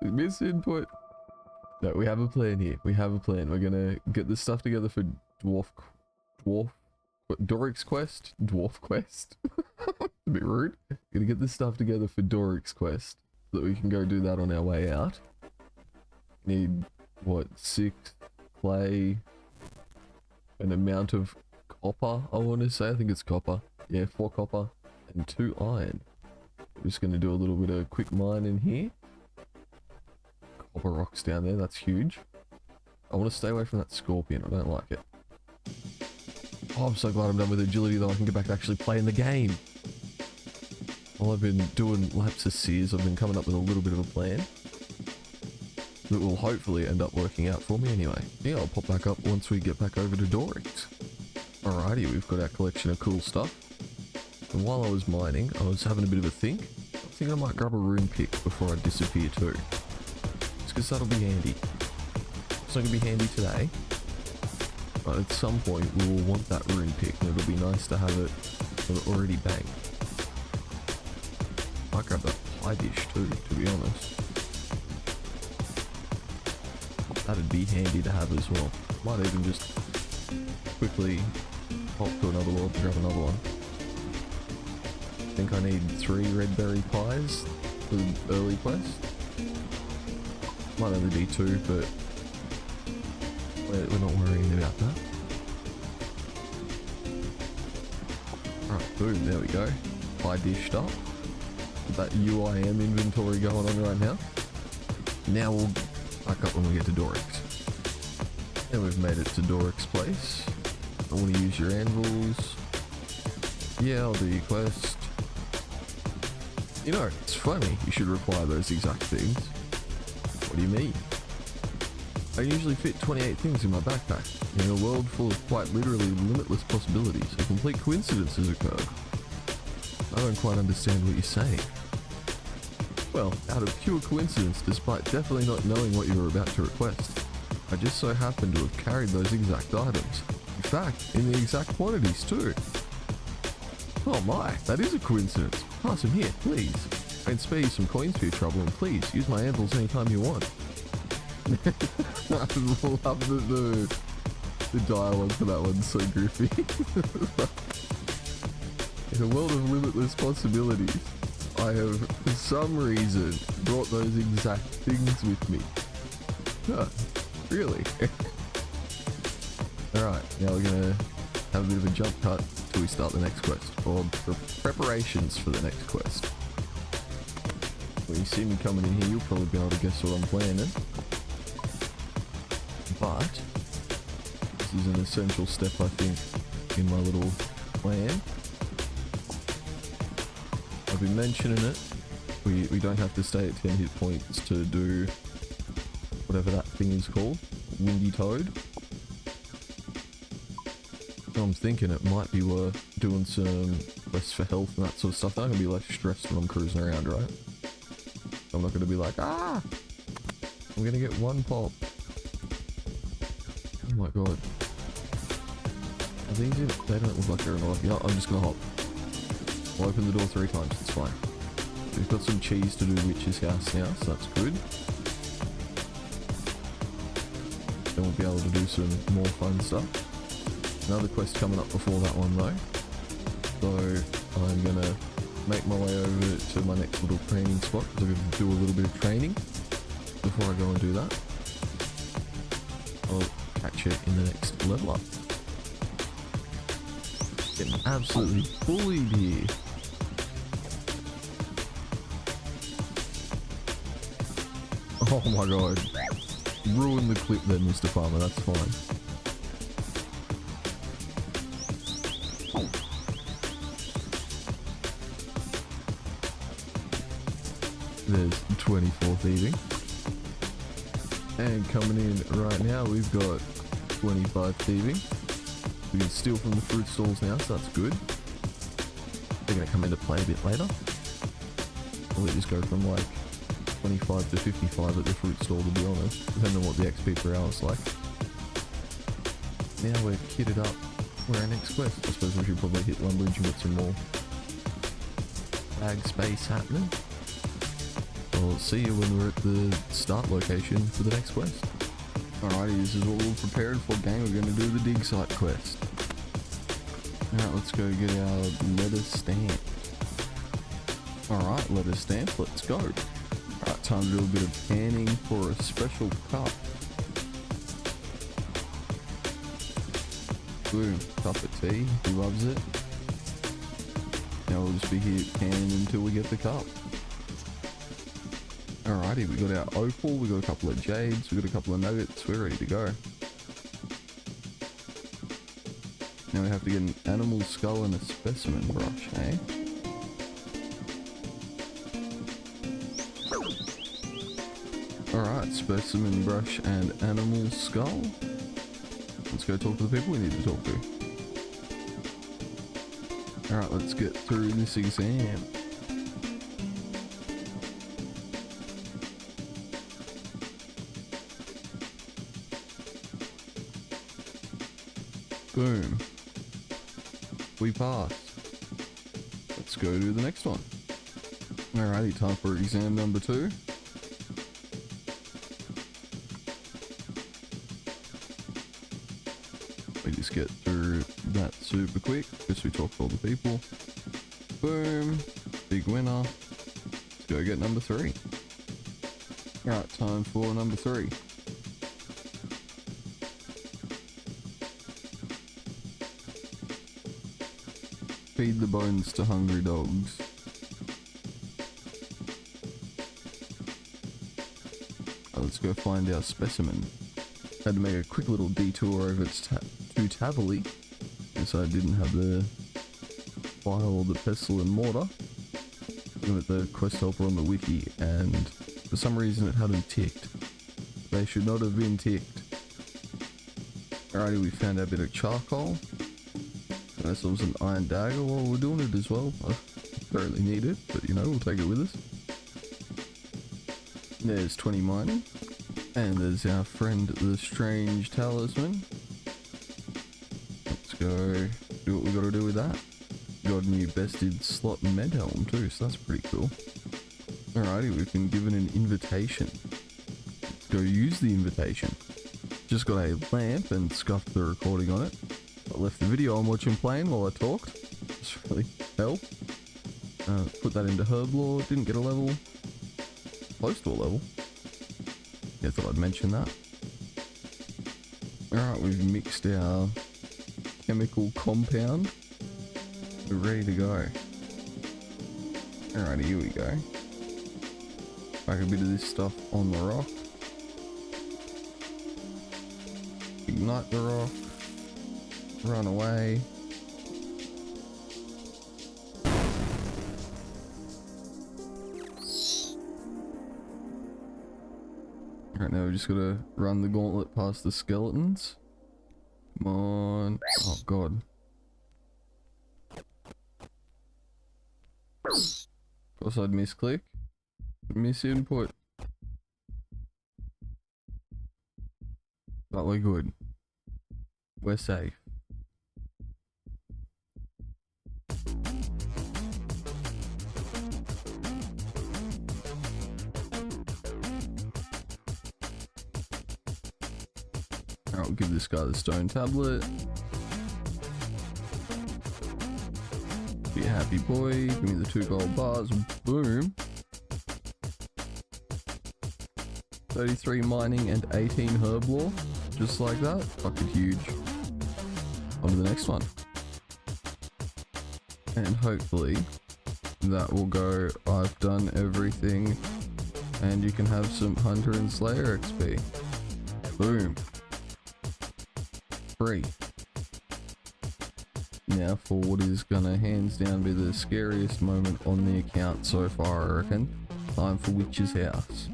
Misinput. No, we have a plan here. We have a plan. We're gonna get this stuff together for Doric's Quest? Dwarf Quest? A bit rude. Gonna get this stuff together for Doric's Quest so that we can go do that on our way out. Need, what, 6 clay, an amount of copper, I want to say. I think it's copper. Yeah, 4 copper. and 2 iron. Just going to do a little bit of quick mine in here. Copper rocks down there, that's huge. I want to stay away from that scorpion, I don't like it. Oh, I'm so glad I'm done with agility though, I can get back to actually playing the game. While I've been doing laps of Sears, I've been coming up with a little bit of a plan that will hopefully end up working out for me anyway. Yeah, I'll pop back up once we get back over to Dorix. Alrighty, we've got our collection of cool stuff. And while I was mining, I was having a bit of a think. I was thinking I might grab a rune pick before I disappear too. Just because that'll be handy. It's not going to be handy today, but at some point we will want that rune pick and it'll be nice to have it sort of already banked. Might grab that pie dish too, to be honest. That'd be handy to have as well. Might even just quickly hop to another world and grab another one. I think I need 3 red berry pies for the early quest. Might only be 2, but we're not worrying about that. Alright, boom, there we go. Pie dished up. That UIM inventory going on right now. Now we'll back up when we get to Dorix. And we've made it to Dorix place. I want to use your anvils. Yeah, I'll do your quest. You know, it's funny you should require those exact things. What do you mean? I usually fit 28 things in my backpack. In a world full of quite literally limitless possibilities, a complete coincidence has occurred. I don't quite understand what you're saying. Well, out of pure coincidence, despite definitely not knowing what you were about to request, I just so happened to have carried those exact items. In fact, in the exact quantities too. Oh my, that is a coincidence. Pass them here, please. I can spare you some coins for your trouble, and please, use my anvils anytime you want. I love the dialogue for that one's so goofy. In a world of limitless possibilities, I have, for some reason, brought those exact things with me. Huh, really? Alright, now we're gonna have a bit of a jump cut till we start the next quest, or the preparations for the next quest. When you see me coming in here, you'll probably be able to guess what I'm planning. But this is an essential step, I think, in my little plan. I've been mentioning it. We don't have to stay at 10 hit points to do whatever that thing is called. Windy Toad. So I'm thinking it might be worth doing some quests for health and that sort of stuff. I'm going to be less stressed when I'm cruising around, right? I'm not going to be like, ah! I'm going to get 1 pop. Oh my god. Are these in? They don't look like they're in order. Yeah, I'm just going to hop. I'll open the door 3 times, it's fine. We've got some cheese to do Witch's house now, so that's good. Then we'll be able to do some more fun stuff. Another quest coming up before that one though. So I'm gonna make my way over to my next little training spot because I'm gonna do a little bit of training before I go and do that. I'll catch you in the next level up. Getting absolutely bullied here. Oh my god. Ruin the clip then, Mr. Farmer, that's fine. There's 24 thieving. And coming in right now, we've got 25 thieving. We can steal from the fruit stalls now, so that's good. They're going to come into play a bit later. Probably just go from like 25 to 55 at the fruit stall, to be honest, depending on what the XP per hour is like. Now we're kitted up for our next quest. I suppose we should probably hit Lumbridge and get some more bag space happening. I'll see you when we're at the start location for the next quest. Alrighty, this is what we're prepared for, gang. We're going to do the dig site quest. Alright, let's go get our letter stamp. Alright, letter stamp, let's go. Alright, time to do a bit of panning for a special cup. Boom, cup of tea, he loves it. Now we'll just be here canning until we get the cup. Alrighty, we got our opal, we got a couple of jades, we got a couple of nuggets, we're ready to go. Now we have to get an animal skull and a specimen brush, eh? Alright, specimen brush and animal skull. Let's go talk to the people we need to talk to. Alright, let's get through this exam. Boom. We passed. Let's go to the next one. Alrighty, time for exam number 2. We just get through that super quick because we talked to all the people. Boom. Big winner. Let's go get number 3. Alright, time for number 3. Feed the bones to hungry dogs. Let's go find our specimen. Had to make a quick little detour over to Tavali, because I didn't have the file or the pestle and mortar. Looking at the quest helper on the wiki, and for some reason it hadn't ticked. They should not have been ticked. Alrighty, we found our bit of charcoal. Got ourselves an iron dagger while we're doing it as well. I don't really need it, but you know, we'll take it with us. There's 20 mining. And there's our friend, the strange talisman. Let's go do what we gotta do with that. Got a new bested slot med helm too, so that's pretty cool. Alrighty, we've been given an invitation. Let's go use the invitation. Just got a lamp and scuffed the recording on it. I left the video I'm watching playing while I talked. Just really helped. Put that into herb lore, didn't get a level. Close to a level. Yeah, thought I'd mention that. Alright, we've mixed our chemical compound. We're ready to go. Alright, here we go. Crack a bit of this stuff on the rock. Ignite the rock. Run away. Right now we just gotta run the gauntlet past the skeletons. Come on. Oh god. Of course I'd misclick. Miss input. But we're good. We're safe. I'll give this guy the stone tablet. Be a happy boy. Give me the 2 gold bars. Boom. 33 mining and 18 herb lore. Just like that. Fucking huge. On to the next one. And hopefully that will go. I've done everything. And you can have some Hunter and Slayer XP. Boom. Free. Now for what is gonna hands down be the scariest moment on the account so far, I reckon. Time for Witch's House.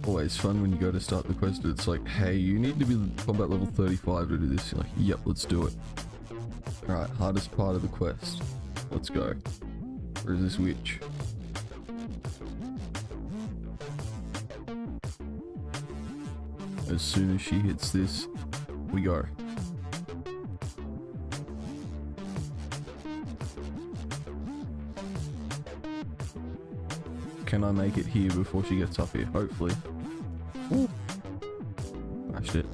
Always fun when you go to start the quest, it's like, hey, you need to be combat level 35 to do this. You're like, yep, let's do it. Alright, hardest part of the quest. Let's go. Where is this witch? As soon as she hits this, we go. Can I make it here before she gets up here? Hopefully. Ooh. Smashed it.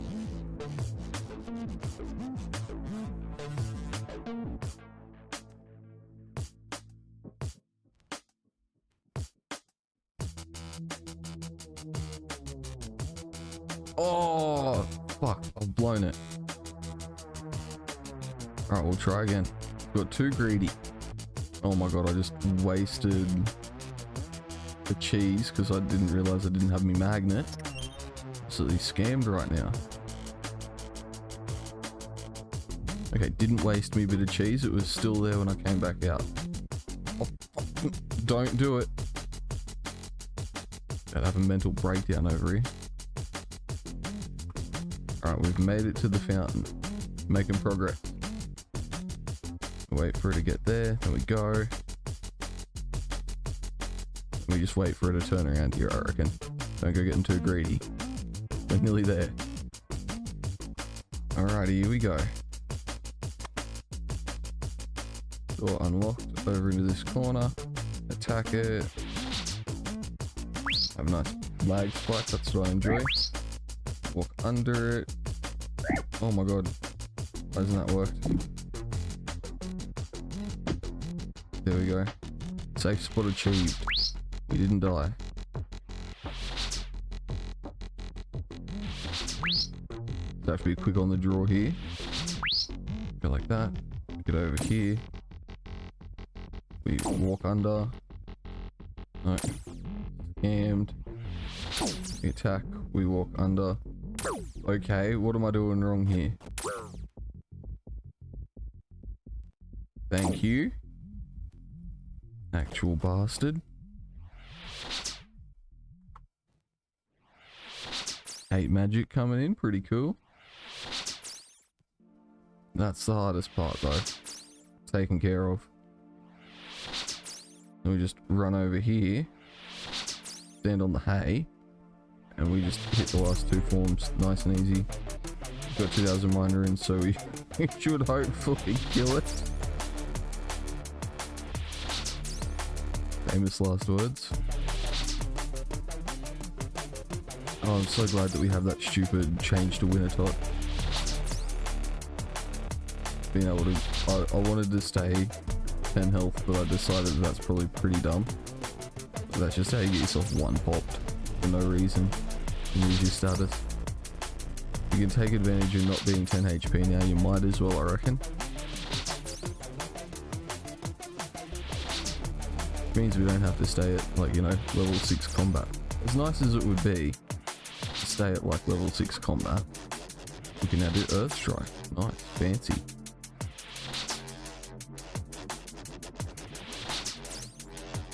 Oh, fuck. I've blown it. Alright, we'll try again. Got too greedy. Oh my god, I just wasted the cheese because I didn't realize I didn't have my magnet. Absolutely scammed right now. Okay, didn't waste me a bit of cheese. It was still there when I came back out. Oh, fuck. Don't do it. Gotta have a mental breakdown over here. Alright, we've made it to the fountain. Making progress. Wait for it to get there. There we go. We just wait for it to turn around here, I reckon. Don't go getting too greedy. We're nearly there. Alrighty, here we go. Door unlocked. Over into this corner. Attack it. Have a nice lag spike. That's what I enjoy. Walk under it. Oh my god. Why hasn't that worked? There we go. Safe spot achieved. We didn't die. So have to be quick on the draw here. Go like that. Get over here. We walk under. No. Scammed. We attack. We walk under. Okay, what am I doing wrong here? Thank you. Actual bastard. 8 magic coming in, pretty cool. That's the hardest part though. Taken care of. And we just run over here. Stand on the hay. And we just hit the last 2 forms. Nice and easy. Got 2,000 miner in, so we should hopefully kill it. Famous last words. Oh, I'm so glad that we have that stupid change to Wintertot. Being able to... I wanted to stay 10 health, but I decided that's probably pretty dumb. But that's just how you get yourself 1 popped for no reason and lose your status. You can take advantage of not being 10 HP now, you might as well, I reckon. Means we don't have to stay at, like, you know, level 6 combat. As nice as it would be to stay at like level 6 combat, we can now do Earth Strike. Nice, fancy.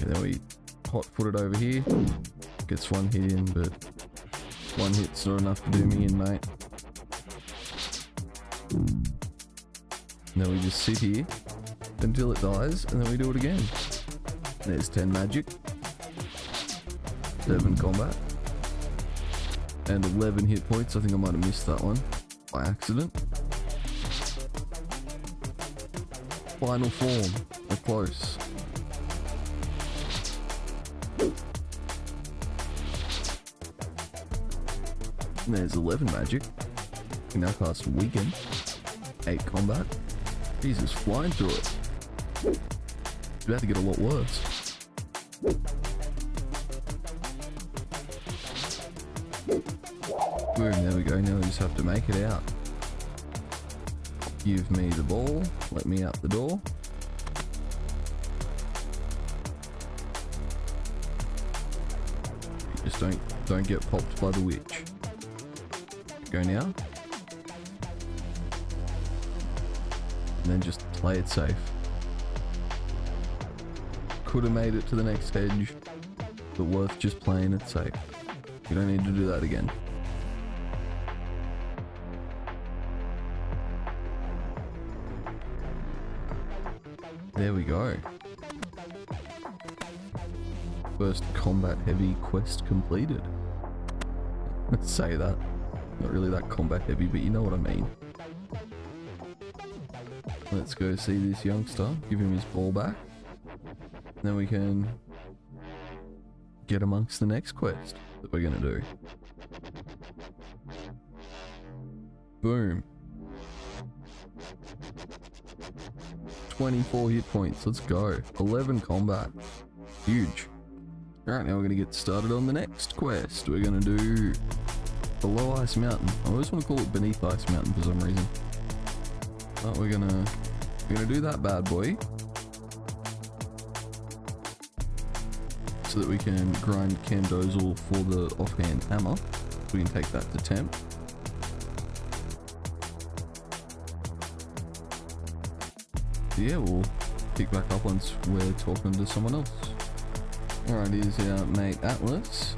And then we hot foot it over here. Gets 1 hit in, but 1 hit's not enough to do me in, mate. And then we just sit here until it dies, and then we do it again. There's 10 magic, 7 combat, and 11 hit points. I think I might have missed that one by accident. Final form, we're close. And there's 11 magic. We can now cast Weaken, 8 combat. Jesus, flying through it. It's about to get a lot worse. Boom, there we go. Now we just have to make it out. Give me the ball. Let me out the door. Just don't get popped by the witch. Go now. And then just play it safe. Could have made it to the next edge, but worth just playing it safe. You don't need to do that again. There we go. First combat heavy quest completed. Let's say that. Not really that combat heavy, but you know what I mean. Let's go see this youngster, give him his ball back. Then we can get amongst the next quest that we're gonna do. Boom. 24 hit points, let's go. 11 combat. Huge. Alright, now we're gonna get started on the next quest. We're gonna do Below Ice Mountain. I always want to call it Beneath Ice Mountain for some reason. But we're gonna do that bad boy. so that we can grind Camdozal for the offhand hammer. We can take that to temp. Yeah, we'll pick back up once we're talking to someone else. Alright, here's our mate Atlas.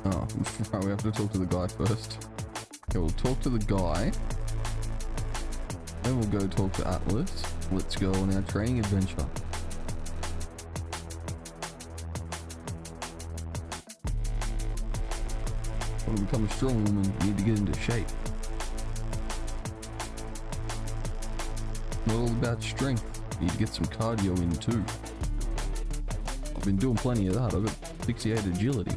Oh, right, we have to talk to the guy first. Okay, we'll talk to the guy. Then we'll go talk to Atlas. Let's go on our training adventure. Want to become a strong woman, you need to get into shape. Not all about strength, you need to get some cardio in too. I've been doing plenty of that, I've got 68 agility.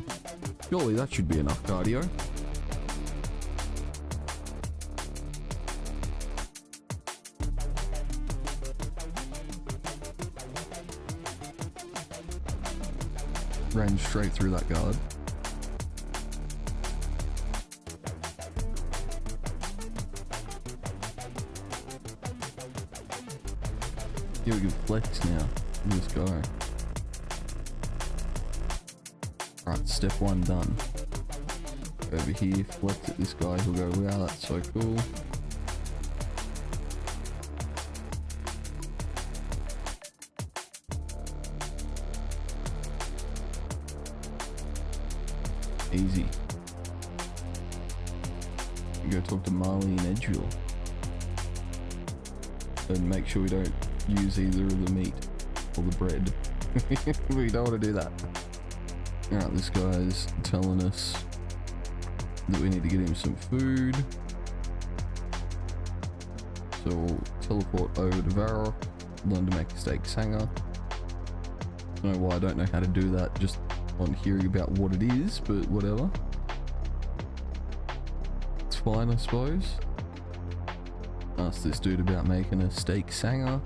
Surely that should be enough cardio. Ran straight through that guard. Yeah, we can flex now. Let's go. Right, step one done. Over here, flex at this guy. He'll go, wow, that's so cool. Easy. Go talk to Marley and Edgeville. And make sure we don't use either of the meat or the bread. We don't want to do that. Alright, this guy's telling us that we need to get him some food. So we'll teleport over to Varrock, learn to make a steak sanger. I don't know why I don't know how to do that just on hearing about what it is, but whatever. It's fine, I suppose. Ask this dude about making a steak sanger.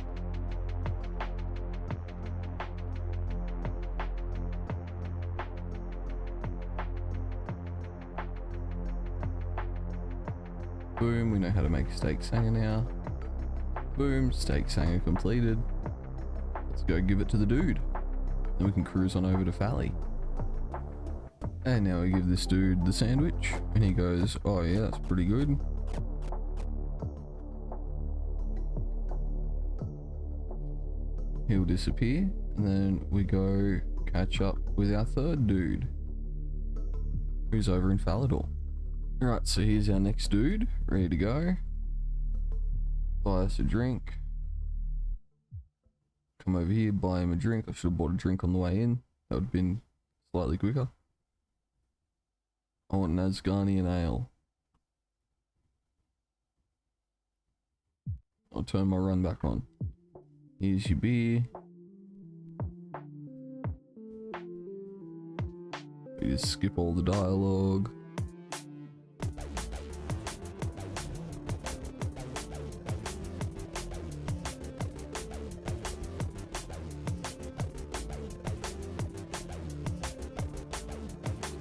Boom, we know how to make a steak sanger now. Boom, steak sanger completed. Let's go give it to the dude. Then we can cruise on over to Valley. And now we give this dude the sandwich. And he goes, oh yeah, that's pretty good. He'll disappear. And then we go catch up with our third dude, who's over in Falador. Alright, so here's our next dude, ready to go. Buy us a drink. Come over here, buy him a drink. I should have bought a drink on the way in. That would have been slightly quicker. I want an Asgardian ale. I'll turn my run back on. Here's your beer. You just skip all the dialogue.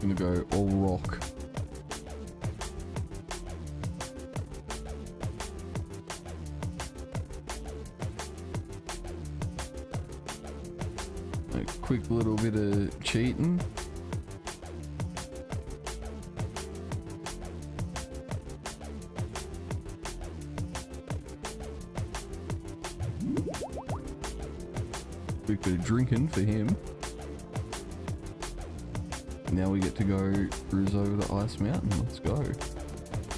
Gonna go all rock. A quick little bit of cheating. Quick bit of drinking for him. Now we get to go cruise over to Ice Mountain. Let's go.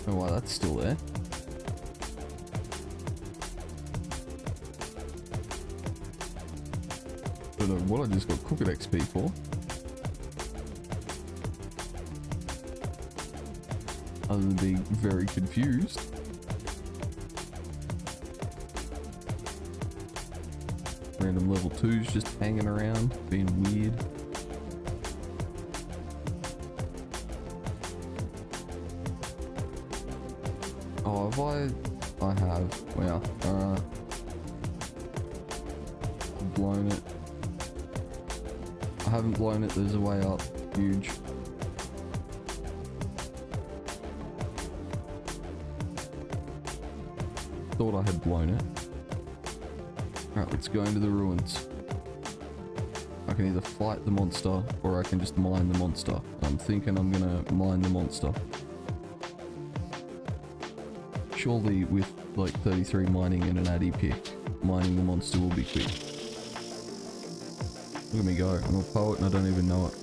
Oh wow, that's still there. Don't know what I just got Crooked XP for. Other than being very confused. Random level 2s just hanging around, being weird. Oh, have I have. Wow. I've blown it. I haven't blown it, there's a way up. Huge. Thought I had blown it. Alright, let's go into the ruins. Okay, can either fight the monster or I can just mine the monster. I'm thinking I'm gonna mine the monster. Surely with like 33 mining and an addy pick, mining the monster will be quick. Look at me go. I'm a poet and I don't even know it.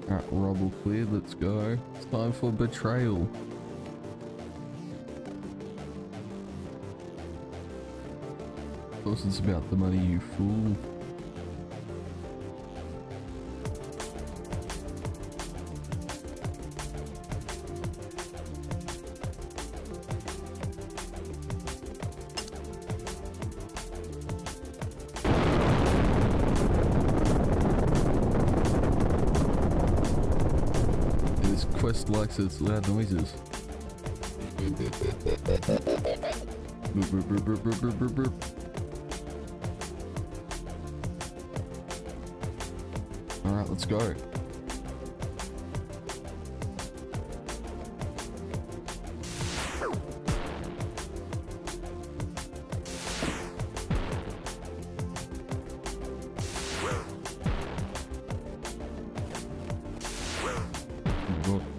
Alright, rubble cleared, let's go. It's time for betrayal. Of course it's about the money, you fool. Quest likes its loud noises. Boop, boop, boop, boop, boop, boop, boop. Alright, let's go.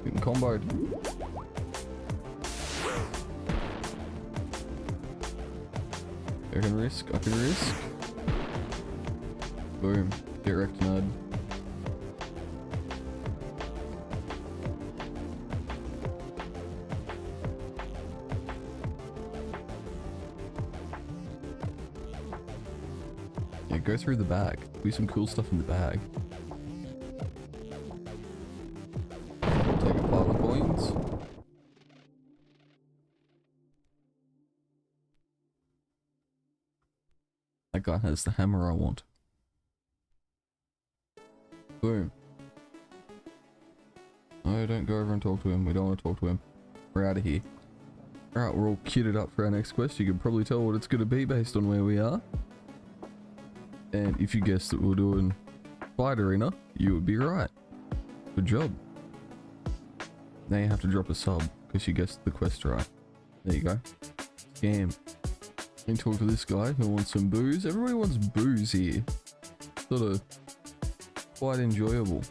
Getting comboed. I can risk, I can risk. Boom. Get wrecked, nerd. Yeah, go through the bag. Do some cool stuff in the bag. Take a pile of coins. That guy has the hammer I want. Boom. No, don't go over and talk to him. We don't want to talk to him. We're out of here. Alright, we're all kitted up for our next quest. You can probably tell what it's going to be based on where we are. And if you guessed that we're doing Fight Arena, you would be right. Good job. Now you have to drop a sub because you guessed the quest right. There you go. Scam. You can talk to this guy who wants some booze. Everybody wants booze here. Sort of quite enjoyable.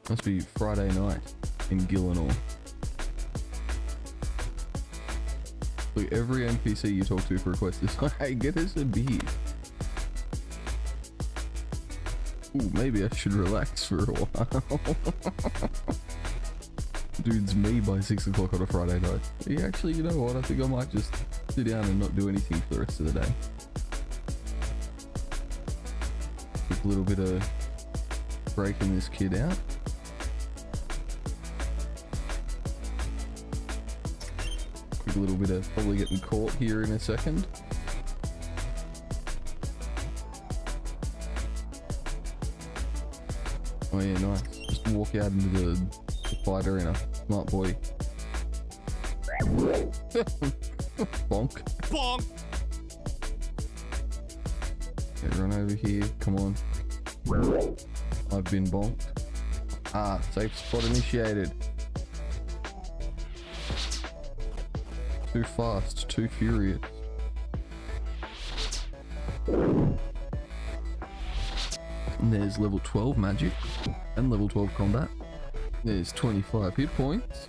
Must be Friday night in Gillinor. Look, every NPC you talk to for a quest is like, hey, get us a beer. Ooh, maybe I should relax for a while. Dude's me by 6 o'clock on a Friday night. Yeah, actually, you know what? I think I might just sit down and not do anything for the rest of the day. Quick little bit of breaking this kid out. Quick little bit of probably getting caught here in a second. Oh yeah, nice. Just walk out into the fight arena. Smart boy. Bonk. Bonk! Okay, run over here. Come on. I've been bonked. Ah, safe spot initiated. Too fast, too furious. And there's level 12 magic and level 12 combat. There's 25 hit points.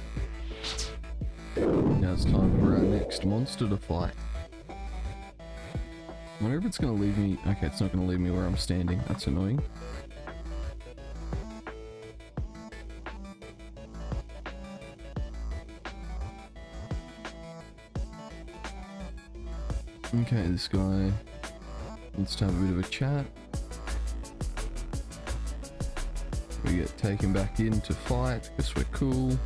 Now it's time for our next monster to fight. I wonder if it's going to leave me... Okay, it's not going to leave me where I'm standing. That's annoying. Okay, this guy wants to have a bit of a chat. We get taken back in to fight because we're cool.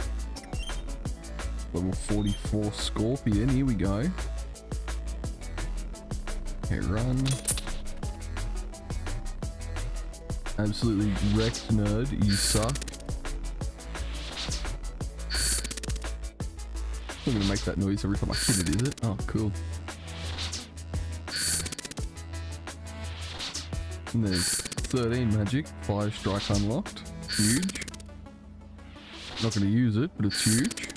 Level 44 Scorpion, here we go. Okay, run. Absolutely wrecked, nerd, you suck. I'm gonna make that noise every time I hit it, is it? Oh, cool. And there's 13 magic, 5 strike unlocked. Huge. Not gonna use it, but it's huge.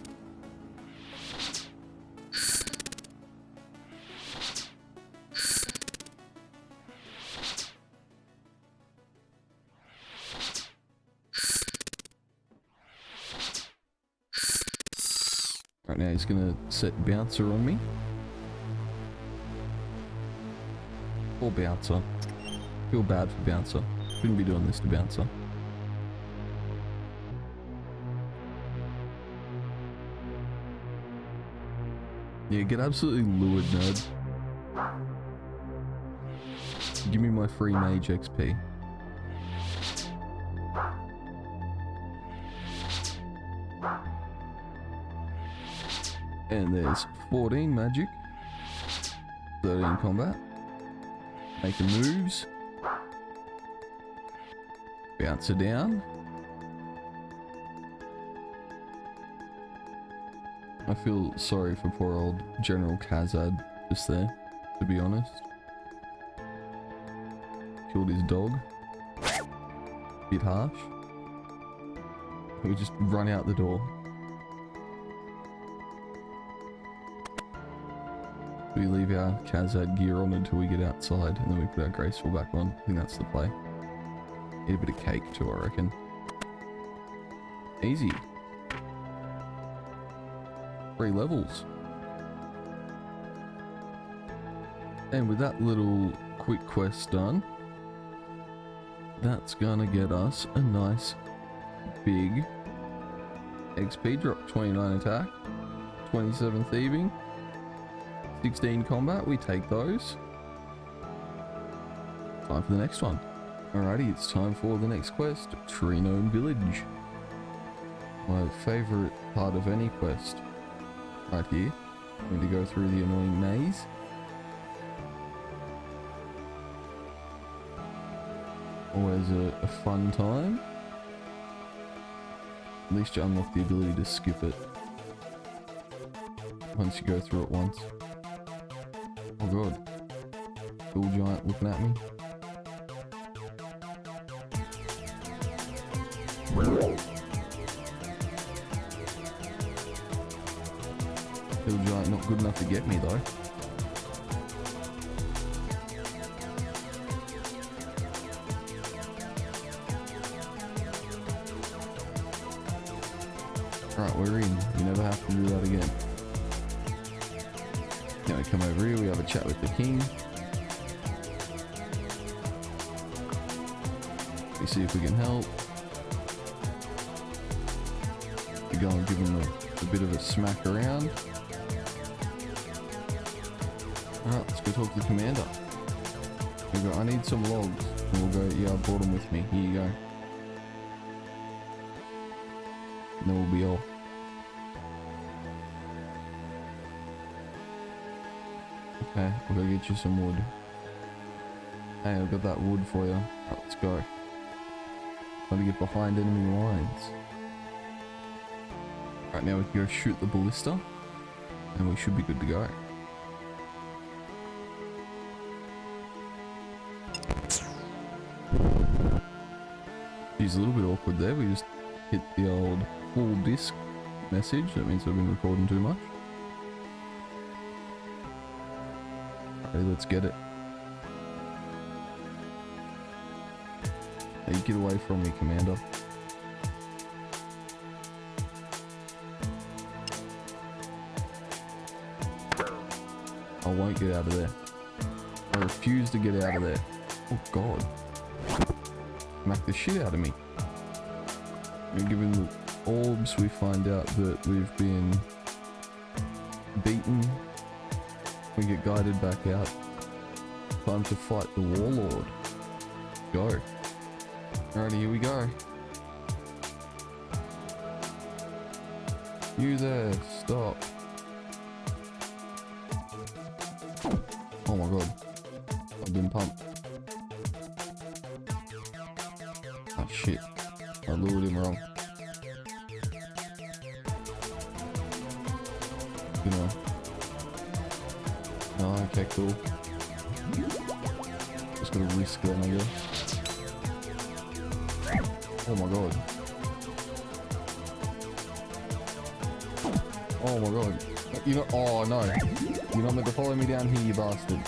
Right now he's gonna set bouncer on me. Or bouncer. Feel bad for bouncer. Shouldn't be doing this to bouncer. Yeah, get absolutely lured, nerd. Give me my free mage XP. And there's 14 magic, 13 combat, making moves, bouncer down. I feel sorry for poor old General Kazad just there, to be honest. Killed his dog. Bit harsh. We just run out the door. We leave our Kazad gear on until we get outside, and then we put our graceful back on. I think that's the play. Eat a bit of cake too, I reckon. Easy. 3 levels. And with that little quick quest done, that's gonna get us a nice big XP drop. 29 attack, 27 thieving, 16 combat. We take those. Time for the next one. Alrighty, it's time for the next quest, Tree Gnome Village. My favourite part of any quest. Right here. I'm going to go through the annoying maze. Always a fun time. At least you unlock the ability to skip it once you go through it once. Oh god. Bull giant looking at me. Bull giant not good enough to get me though. Alright, we're in. You never have to do that again. Now we come over here, we have a chat with the king. We see if we can help. We go and give him a bit of a smack around. Alright, let's go talk to the commander. We go, I need some logs. And we'll go, yeah, I brought them with me. Here you go. And then we'll be off. Okay, we'll go get you some wood. Hey, I've got that wood for you. Right, let's go. Trying to get behind enemy lines. Right, now we can go shoot the ballista. And we should be good to go. She's a little bit awkward there. We just hit the old full disc message. That means I've been recording too much. Alright, let's get it. Hey, get away from me, Commander. I won't get out of there. I refuse to get out of there. Oh god. Smack the shit out of me. And given the orbs, we find out that we've been beaten. We get guided back out. Time to fight the warlord. Go. Alrighty, here we go. You there, stop. Oh my god. I've been pumped. Oh shit. I lured him wrong. gonna... Oh, okay, cool. Just gotta risk then, I guess. Oh my god. Oh my god. You know, oh no. You're not meant to follow me down here, you bastard.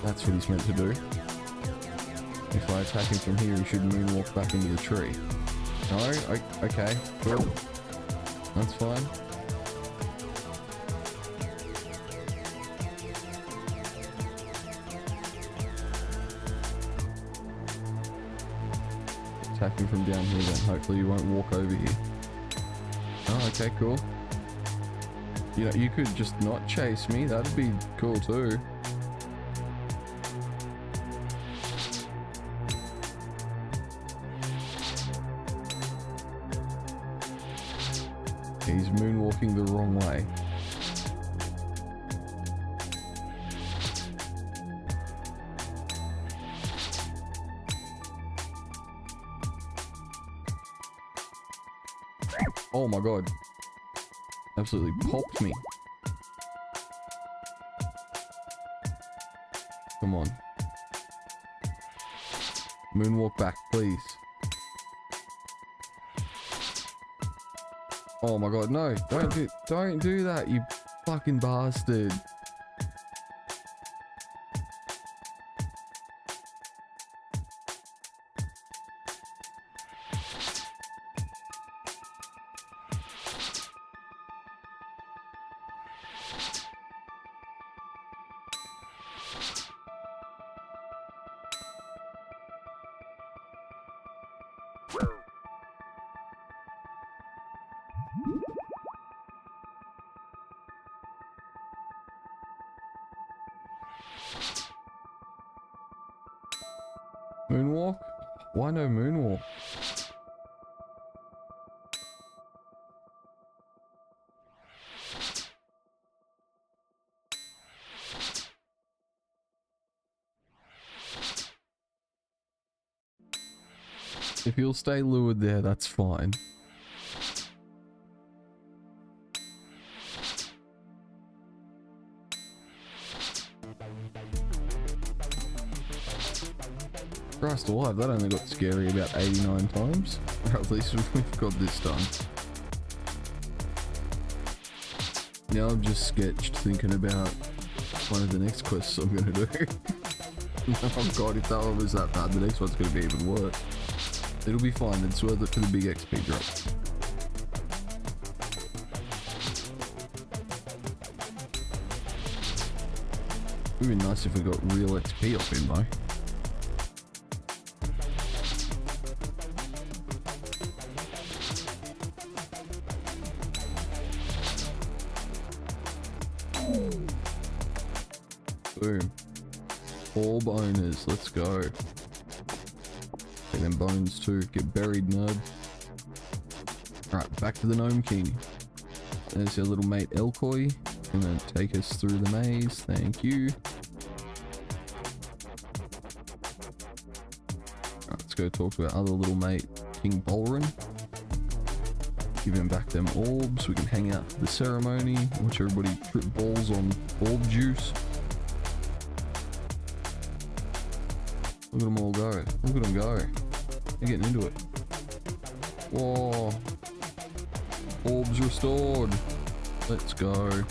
That's what he's meant to do. If I attack him from here, he should moonwalk back into the tree. No? Okay, cool. That's fine. Attack him from down here then. Hopefully you won't walk over here. Oh, okay, cool. You know, you could just not chase me. That'd be cool too. He's moonwalking the wrong way. Oh my god. Absolutely popped me. Come on. Moonwalk back, please. Oh my god, no. Don't do that, you fucking bastard. Moonwalk? Why no moonwalk? If you'll stay lured there, that's fine. Christ alive, that only got scary about 89 times. Or at least we've got this done. Now I'm just sketched thinking about one of the next quests I'm gonna do. Oh god, if that one was that bad, the next one's gonna be even worse. It'll be fine, it's worth it for the big XP drop. It would be nice if we got real XP off him though. Boom. Orb owners, let's go. Take them bones too, get buried, nerd. Alright, back to the Gnome King. There's your little mate Elkoy. Gonna take us through the maze, thank you. Alright, let's go talk to our other little mate, King Bolrin. Give him back them orbs, we can hang out for the ceremony, watch everybody trip balls on orb juice. Look at them all go. Look at them go. They're getting into it. Whoa. Orbs restored. Let's go.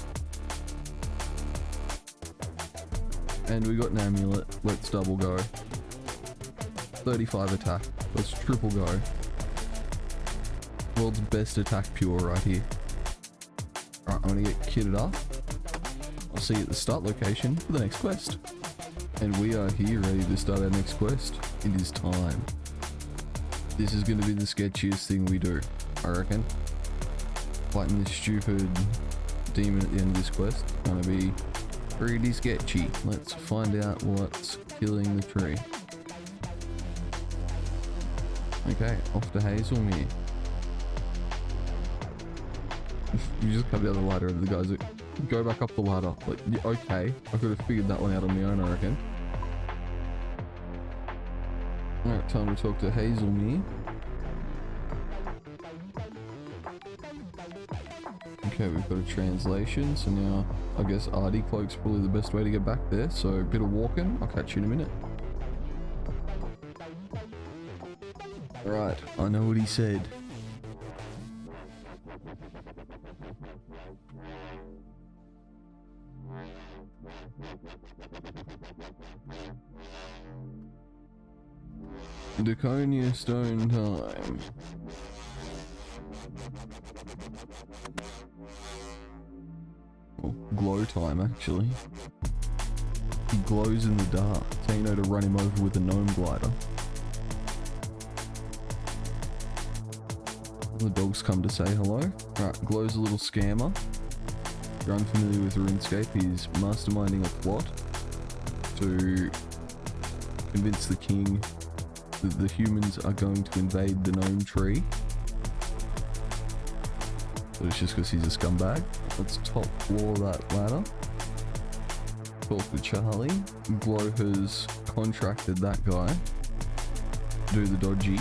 And we got an amulet. Let's double go. 35 attack. Let's triple go. World's best attack pure right here. Alright, I'm gonna get kitted up. I'll see you at the start location for the next quest. And we are here ready to start our next quest. It is time. This is going to be the sketchiest thing we do, I reckon. Fighting this stupid demon at the end of this quest. Going to be pretty sketchy. Let's find out what's killing the tree. Okay, off to Hazelmere. You just come down the ladder and the guys like, go back up the ladder. Like, yeah, okay, I could have figured that one out on my own, I reckon. Alright, Time to talk to Hazelmere. Okay, we've got a translation, so now I guess Artie Cloak's probably the best way to get back there, so a bit of walking. I'll catch you in a minute. Right, I know what he said. Draconia Stone time. Or glow time, actually. He glows in the dark. Tino to run him over with a gnome glider. The dogs come to say hello. Right, Glow's a little scammer. If you're unfamiliar with RuneScape, he's masterminding a plot to convince the king that the humans are going to invade the gnome tree. But it's just because he's a scumbag. Let's top floor that ladder. Talk to Charlie. Glow has contracted that guy to do the dodgy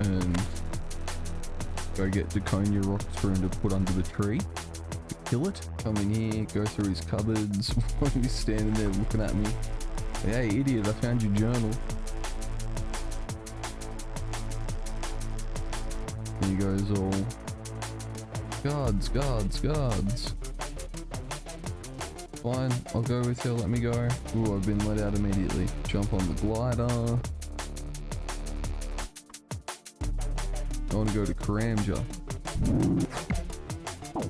and go get Draconia rocks for him to put under the tree to kill it. Come in here, go through his cupboards while he's standing there looking at me. Hey idiot, I found your journal. And he goes all, guards, guards, guards. Fine, I'll go with you, let me go. Ooh, I've been let out immediately. Jump on the glider. I want to go to Karamja.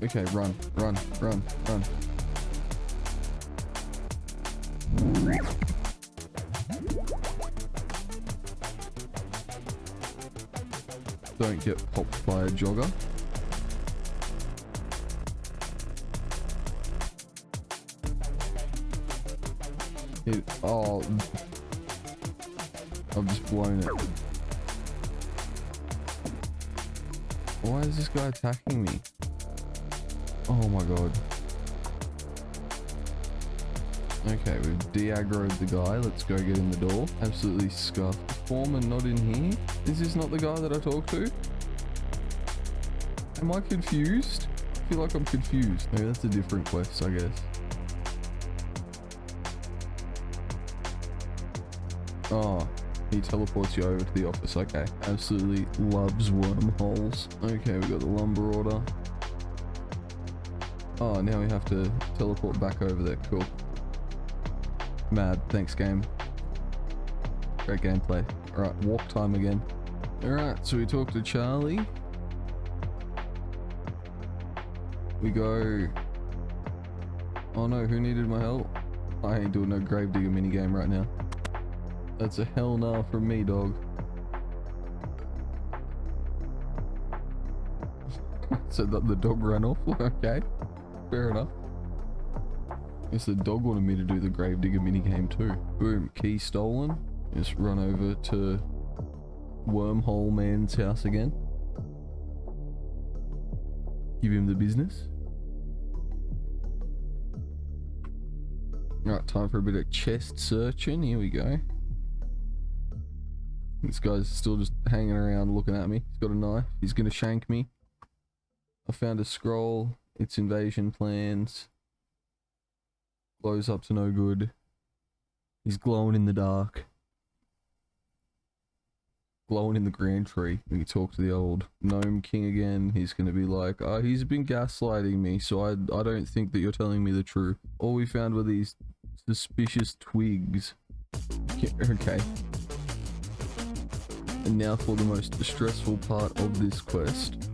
Okay, run, run, run, run. Don't get popped by a jogger. Oh, I've just blown it. Why is this guy attacking me? Oh my god. Okay, we've de-aggroed the guy. Let's go get in the door. Absolutely scuffed. Foreman not in here? Is this not the guy that I talked to? Am I confused? I feel like I'm confused. Maybe that's a different quest, I guess. Oh, he teleports you over to the office. Okay. Absolutely loves wormholes. Okay, we got the lumber order. Oh, now we have to teleport back over there. Cool. Mad. Thanks, game. Great gameplay. Alright, walk time again. Alright, so we talk to Charlie. We go... Oh no, who needed my help? I ain't doing no gravedigger minigame right now. That's a hell no from me, dog. So that the dog ran off? Okay, fair enough. Guess the dog wanted me to do the gravedigger minigame too. Boom, key stolen. Just run over to Wormhole Man's house again. Give him the business. Right, time for a bit of chest searching. Here we go. This guy's still just hanging around looking at me. He's got a knife. He's gonna shank me. I found a scroll. It's invasion plans. Glows up to no good. He's glowing in the dark. Glowing in the grand tree. We can talk to the old gnome king again. He's gonna be like, oh, he's been gaslighting me, so I don't think that you're telling me the truth. All we found were these suspicious twigs. Okay. And now for the most stressful part of this quest.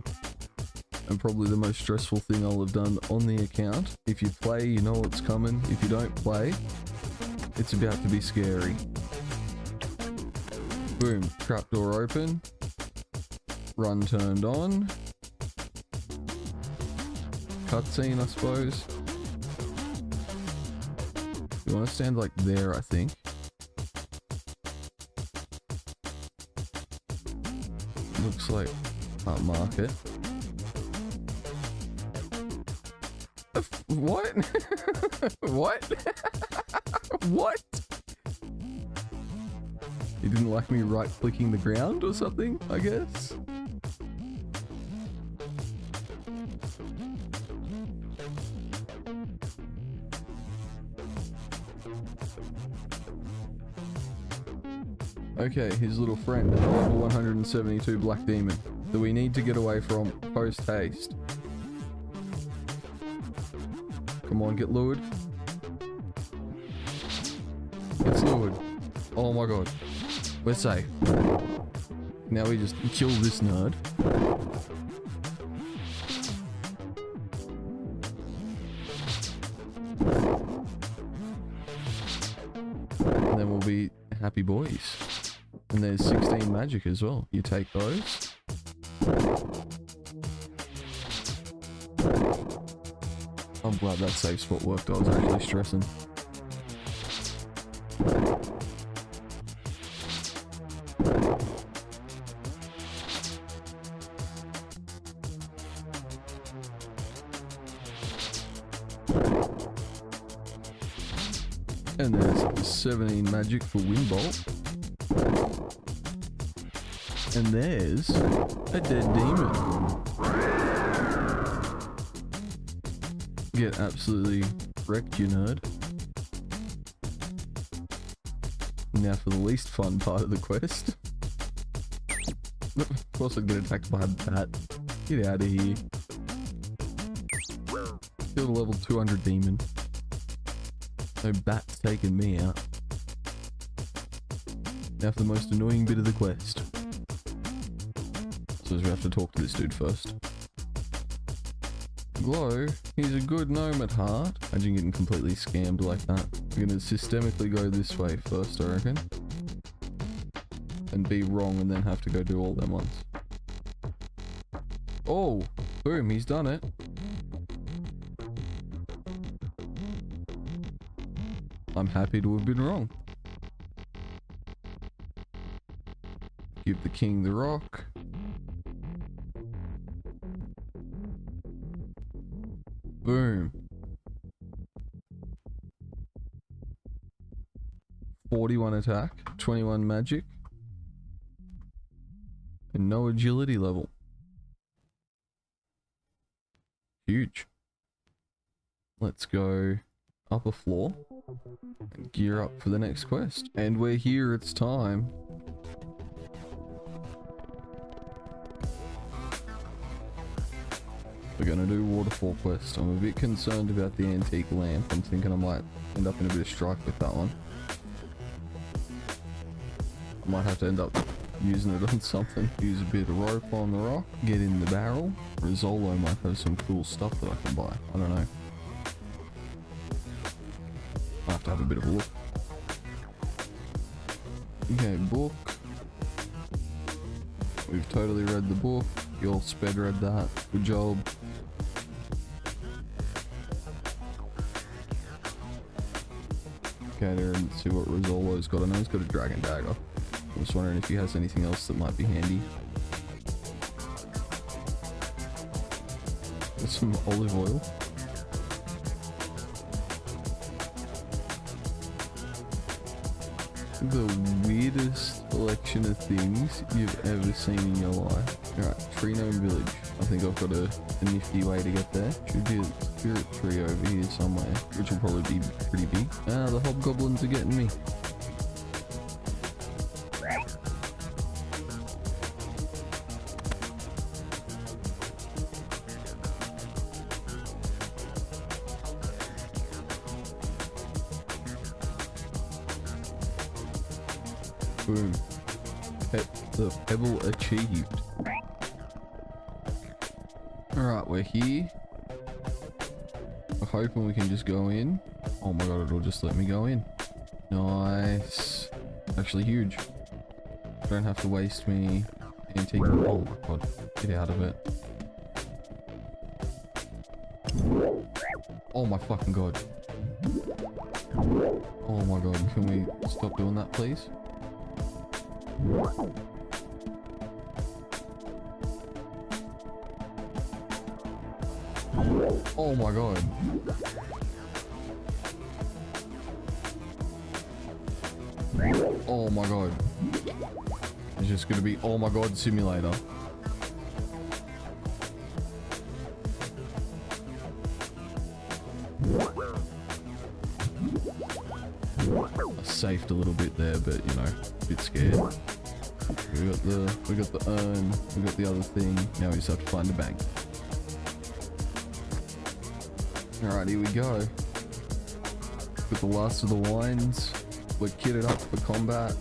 And probably the most stressful thing I'll have done on the account. If you play, you know what's coming. If you don't play, it's about to be scary. Boom, trapdoor open. Run turned on. Cutscene, I suppose. You want to stand like there, I think. Looks like can't mark it. What? What? What? He didn't like me right clicking the ground or something, I guess. Okay, his little friend, level 172 Black Demon, that we need to get away from post haste. Come on, get lured. It's lured. Oh my god. We're safe. Now we just kill this nerd. And then we'll be happy boys. And there's 16 magic as well. You take those. I'm glad that safe spot worked. I was actually stressing. And there's 17 magic for Windbolt. And there's a dead demon. Get absolutely wrecked, you nerd. Now for the least fun part of the quest. Of course I'd get attacked by a bat. Get out of here. Killed a level 200 demon. No bat's taking me out. Now for the most annoying bit of the quest. So we have to talk to this dude first. Glow, he's a good gnome at heart. Imagine getting completely scammed like that. We're gonna systemically go this way first, I reckon. And be wrong and then have to go do all them ones. Oh, boom, he's done it. I'm happy to have been wrong. Give the king the rock. Boom. 41 attack, 21 magic, and no agility level. Huge. Let's go up a floor and gear up for the next quest. And we're here, it's time. We're gonna do waterfall quest. I'm a bit concerned about the antique lamp. I'm thinking I might end up in a bit of strike with that one. I might have to end up using it on something. Use a bit of rope on the rock. Get in the barrel. Rizzolo might have some cool stuff that I can buy. I don't know. I have to have a bit of a look. Okay, book. We've totally read the book. You all sped read that. Good job. Okay, there and see what Rizzolo's got. I know he's got a dragon dagger. I was wondering if he has anything else that might be handy. There's some olive oil. The weirdest collection of things you've ever seen in your life. Alright, Tree Gnome Village. I think I've got a nifty way to get there. Should be a spirit tree over here somewhere, which will probably be pretty big. Ah, the hobgoblins are getting me. Boom. The pebble achieved. Alright, we're here. We're hoping we can just go in. Oh my god, it'll just let me go in. Nice. Actually huge. Don't have to waste me antique. Oh my god, get out of it. Oh my fucking god. Oh my god, can we stop doing that please? Oh my god. Oh my god. is just gonna be, oh my god, simulator. I safed a little bit there, but you know, a bit scared. We got the urn, we got the other thing. Now we just have to find the bank. Alright, here we go. Got the last of the wines. We're kitted up for combat.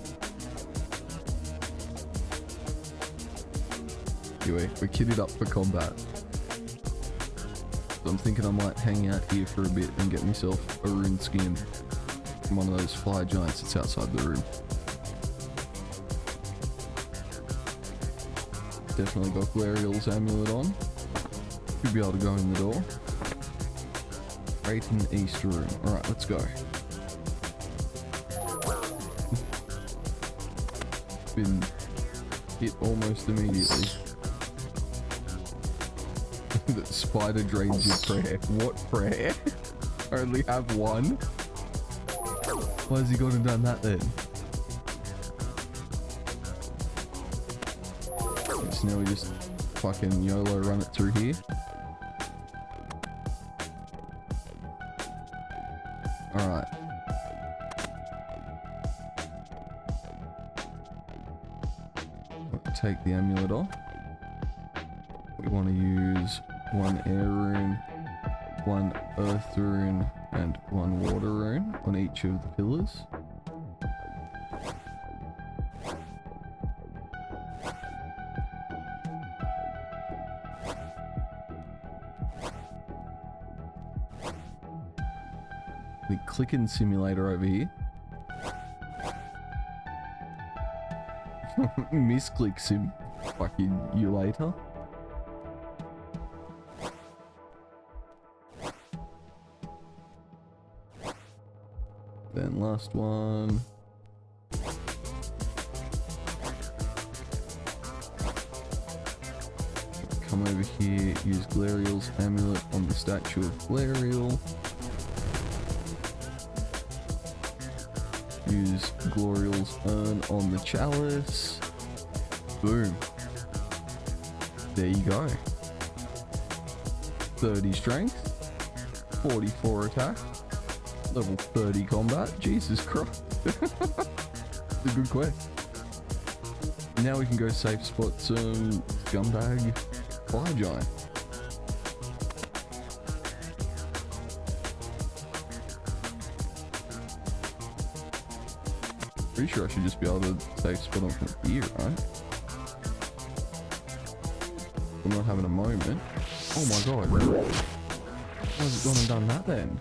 Anyway, we're kitted up for combat. So I'm thinking I might hang out here for a bit and get myself a rune skin from one of those fire giants that's outside the room. Definitely got Glariel's amulet on. Should be able to go in the door. Right in the east room. Alright, let's go. Been hit almost immediately. The spider drains your prayer. What prayer? I only have one. Why has he gone and done that then? So now we just fucking YOLO run it through here. Alright. Take the amulet off. We want to use one air rune, one earth rune, and one water rune on each of the pillars. The clicking simulator over here. Misclick sim. Fucking you later. Then last one. Come over here, use Glariel's amulet on the statue of Glariel. Use Gloriel's urn on the chalice. Boom. There you go. 30 strength, 44 attack, level 30 combat. Jesus Christ. It's a good quest. Now we can go safe spot some scumbag fire giant. Pretty sure I should just be able to safe spot them from here, right? I'm not having a moment. Oh my god. Why has it gone and done that then?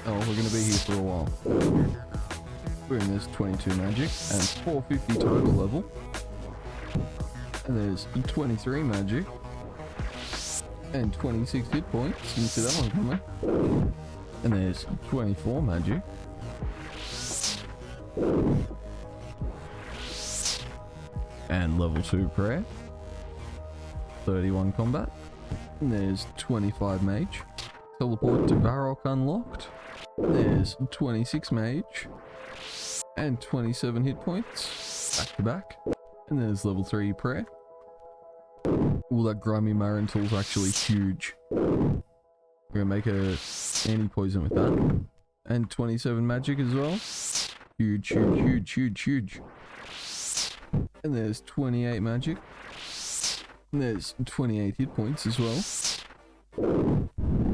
Oh, we're gonna be here for a while. Boom, there's 22 magic and 450 total level. And there's 23 magic and 26 hit points. Didn't see that one coming. And there's 24 magic. And level 2 prayer. 31 combat. And there's 25 mage. Teleport to Varrock unlocked. There's 26 mage. And 27 hit points. Back to back. And there's level 3 prayer. Ooh, that grimy Marin tool's actually huge. We're gonna make a anti-poison with that. And 27 magic as well. Huge, huge, huge, huge, huge. And there's 28 magic. And there's 28 hit points as well.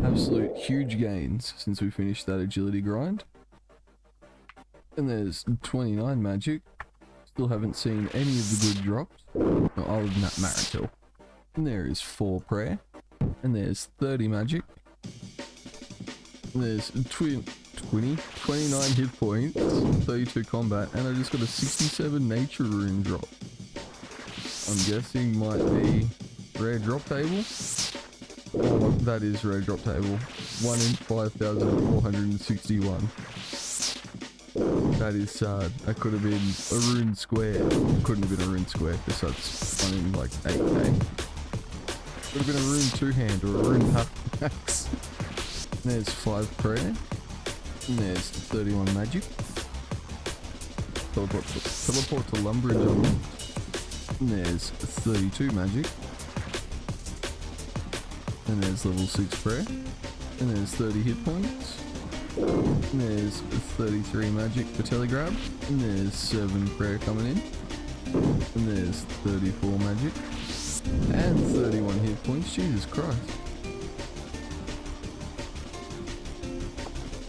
Absolute huge gains since we finished that agility grind. And there's 29 magic. Still haven't seen any of the good drops. No, other than that Maritil. And there is 4 prayer. And there's 30 magic. And there's 29 hit points, 32 combat, and I just got a 67 nature rune drop. I'm guessing might be rare drop table. Oh, that is rare drop table. 1 in 5,461. That is sad. That could have been a rune square. Couldn't have been a rune square because that's 1 in like 8k. Could have been a rune 2-hand or a rune half max. There's 5 prayer. And there's 31 magic. Teleport to Lumbridge unlocked. And there's 32 magic. And there's level 6 prayer. And there's 30 hit points. And there's 33 magic for telegrab. And there's 7 prayer coming in. And there's 34 magic. And 31 hit points. Jesus Christ.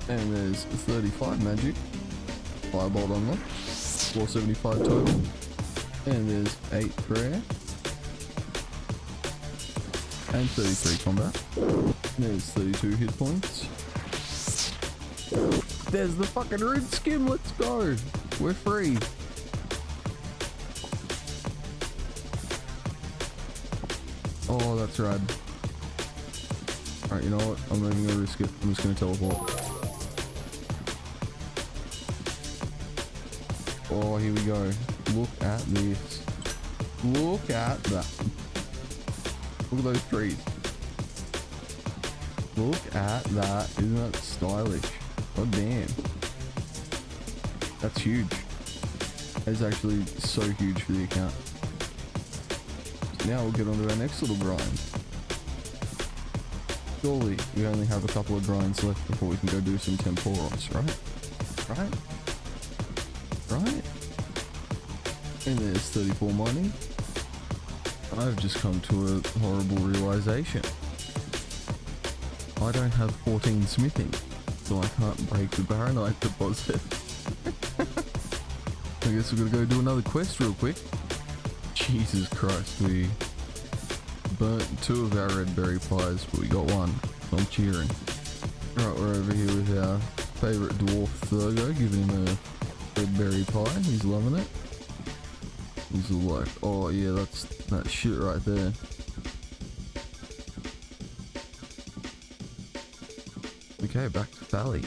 And there's 35 magic. Firebolt unlocked. 475 total. And there's 8 prayer. And 33 combat. And there's 32 hit points. There's the fucking rune skin. Let's go. We're free. Oh, that's rad. Alright, you know what? I'm not even gonna risk it. I'm just gonna teleport. Oh, here we go. Look at this. Look at that. Look at those trees. Look at that. Isn't that stylish? God damn. That's huge. That's actually so huge for the account. Now we'll get on to our next little grind. Surely we only have a couple of grinds left before we can go do some temporos, right? Right? Right? And there's 34 mining. I've just come to a horrible realization. I don't have 14 smithing, so I can't break the Baronite deposit. I guess we're gonna go do another quest real quick. Jesus Christ, we burnt 2 of our red berry pies, but we got 1, so I'm cheering. Right, we're over here with our favourite dwarf Thurgo, giving him a red berry pie. He's loving it. He's all like, oh yeah, that's that shit right there. Okay, back to Valley.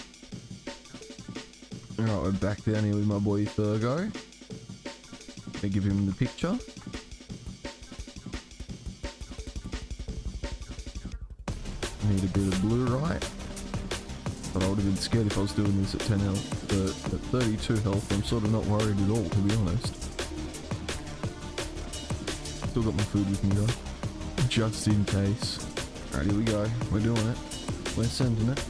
Alright, we're back down here with my boy Thurgo. I give him the picture. Need a bit of blue right. But I would have been scared if I was doing this at 10 health. But at 32 health, I'm sort of not worried at all, to be honest. Still got my food with me though, just in case. Alright, here we go. We're doing it. We're sending it.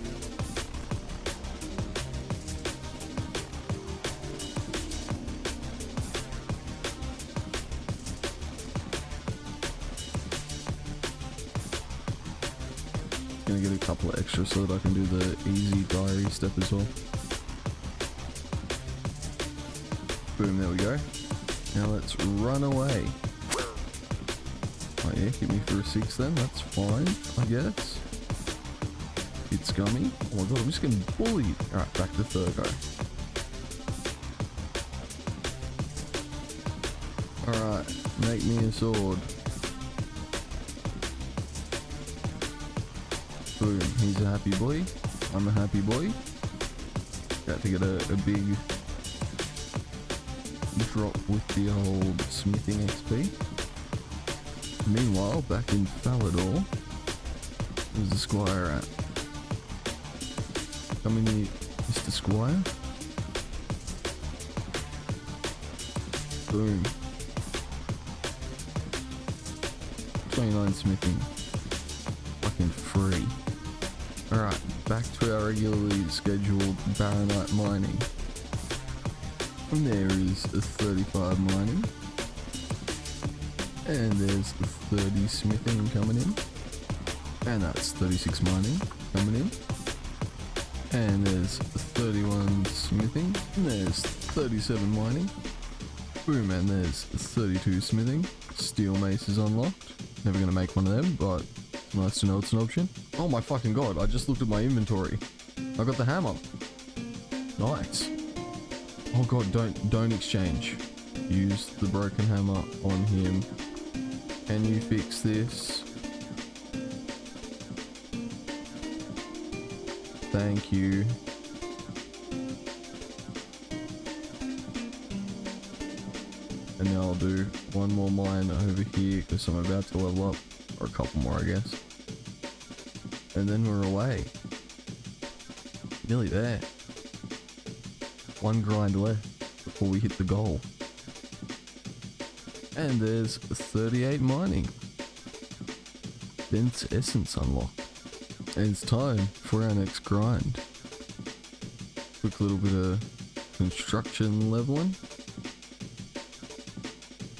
Gonna get a couple of extra so that I can do the easy diary step as well. Boom, there we go. Now let's run away. Oh yeah, hit me for a 6 then, that's fine, I guess. It's scummy. Oh my god, I'm just getting bullied. Alright, back to Thurgo. Alright, make me a sword. Boom, he's a happy boy. I'm a happy boy. Got to get a big drop with the old smithing XP. Meanwhile, back in Falador, where's the Squire at? Come in here, Mr. Squire. Boom. 29 smithing. Fucking free. Alright, back to our regularly scheduled Baronite mining. And there is a 35 mining. And there's 30 smithing coming in. And that's 36 mining coming in. And there's 31 smithing. And there's 37 mining. Boom, and there's 32 smithing. Steel mace is unlocked. Never gonna make one of them, but nice to know it's an option. Oh my fucking god, I just looked at my inventory. I got the hammer. Nice. Oh god, don't exchange. Use the broken hammer on him. Can you fix this? Thank you. And now I'll do one more mine over here because I'm about to level up. Or a couple more, I guess. And then we're away. Nearly there. One grind left before we hit the goal. And there's 38 mining. Dense essence unlocked. And it's time for our next grind. Quick little bit of construction leveling.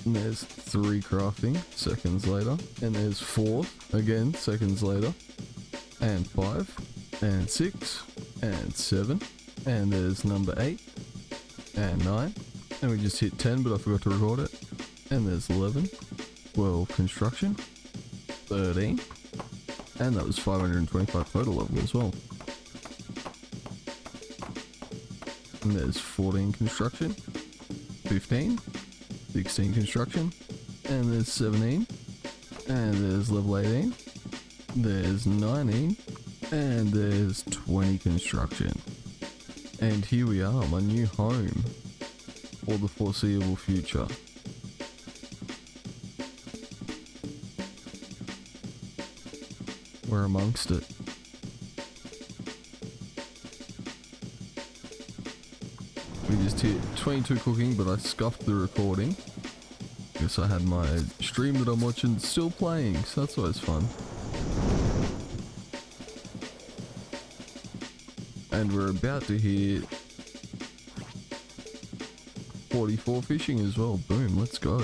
And there's 3 crafting, seconds later. And there's 4, again, seconds later. And 5, and 6, and 7. And there's number 8, and 9. And we just hit 10, but I forgot to record it. And there's 11, 12 construction, 13. And that was 525 total level as well. And there's 14 construction, 15, 16 construction, and there's 17, and there's level 18, there's 19, and there's 20 construction. And here we are, my new home for the foreseeable future. We're amongst it. We just hit 22 cooking, but I scuffed the recording. Guess I had my stream that I'm watching still playing, so that's always fun. And we're about to hit 44 fishing as well. Boom, let's go.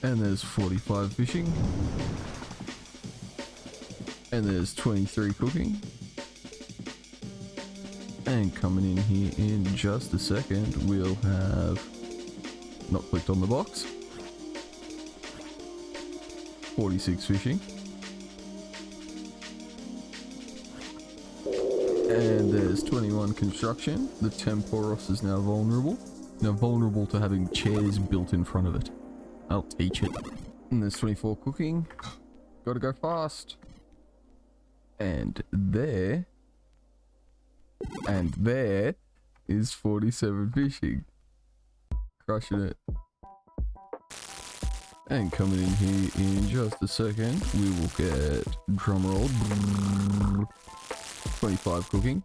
And there's 45 fishing. And there's 23 cooking. And coming in here in just a second, we'll have, not clicked on the box, 46 fishing. And there's 21 construction. The Temporos is now vulnerable. Now vulnerable to having chairs built in front of it. I'll teach it. And there's 24 cooking. Gotta go fast. And there is 47 fishing. Crushing it. And coming in here in just a second, we will get drumroll. 25 cooking.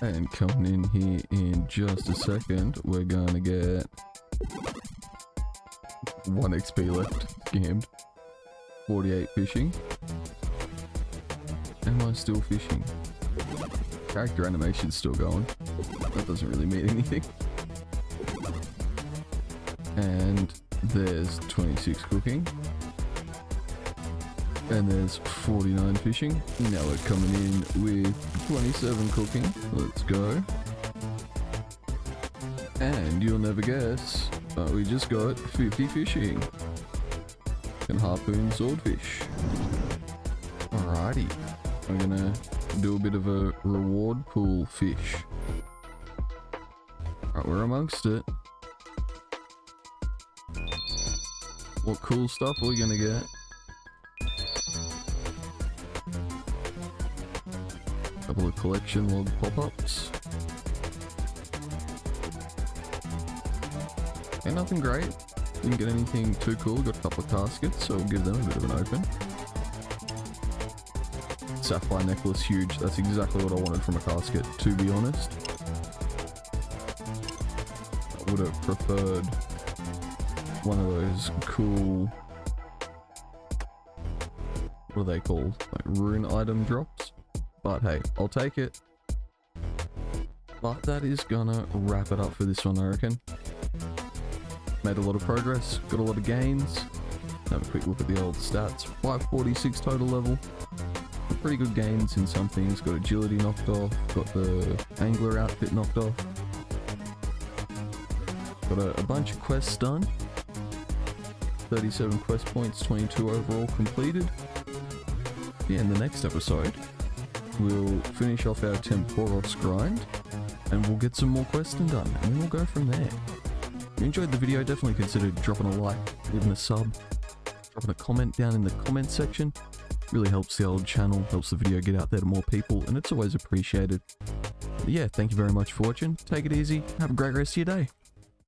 And coming in here in just a second, we're gonna get 1 XP left. Scammed. 48 fishing. Am I still fishing? Character animation's still going. That doesn't really mean anything. And there's 26 cooking. And there's 49 fishing. Now we're coming in with 27 cooking. Let's go. And you'll never guess, but we just got 50 fishing. And harpoon swordfish. Alrighty. I'm gonna do a bit of a reward pool fish. Alright, we're amongst it. What cool stuff are we gonna get? Couple of collection log pop-ups. Okay, nothing great. Didn't get anything too cool. Got a couple of caskets, so we'll give them a bit of an open. Sapphire necklace, huge. That's exactly what I wanted from a casket, to be honest. I would have preferred one of those cool, what are they called? Like rune item drops? But hey, I'll take it. But that is gonna wrap it up for this one, I reckon. Made a lot of progress, got a lot of gains. Have a quick look at the old stats. 546 total level. Pretty good gains in some things. Got agility knocked off, got the angler outfit knocked off. Got a bunch of quests done. 37 quest points, 22 overall completed. Yeah, in the next episode, we'll finish off our Temporos grind, and we'll get some more questing done, and then we'll go from there. If you enjoyed the video, definitely consider dropping a like, leaving a sub, dropping a comment down in the comment section. Really helps the old channel, helps the video get out there to more people, and it's always appreciated. But yeah, thank you very much for watching. Take it easy. Have a great rest of your day.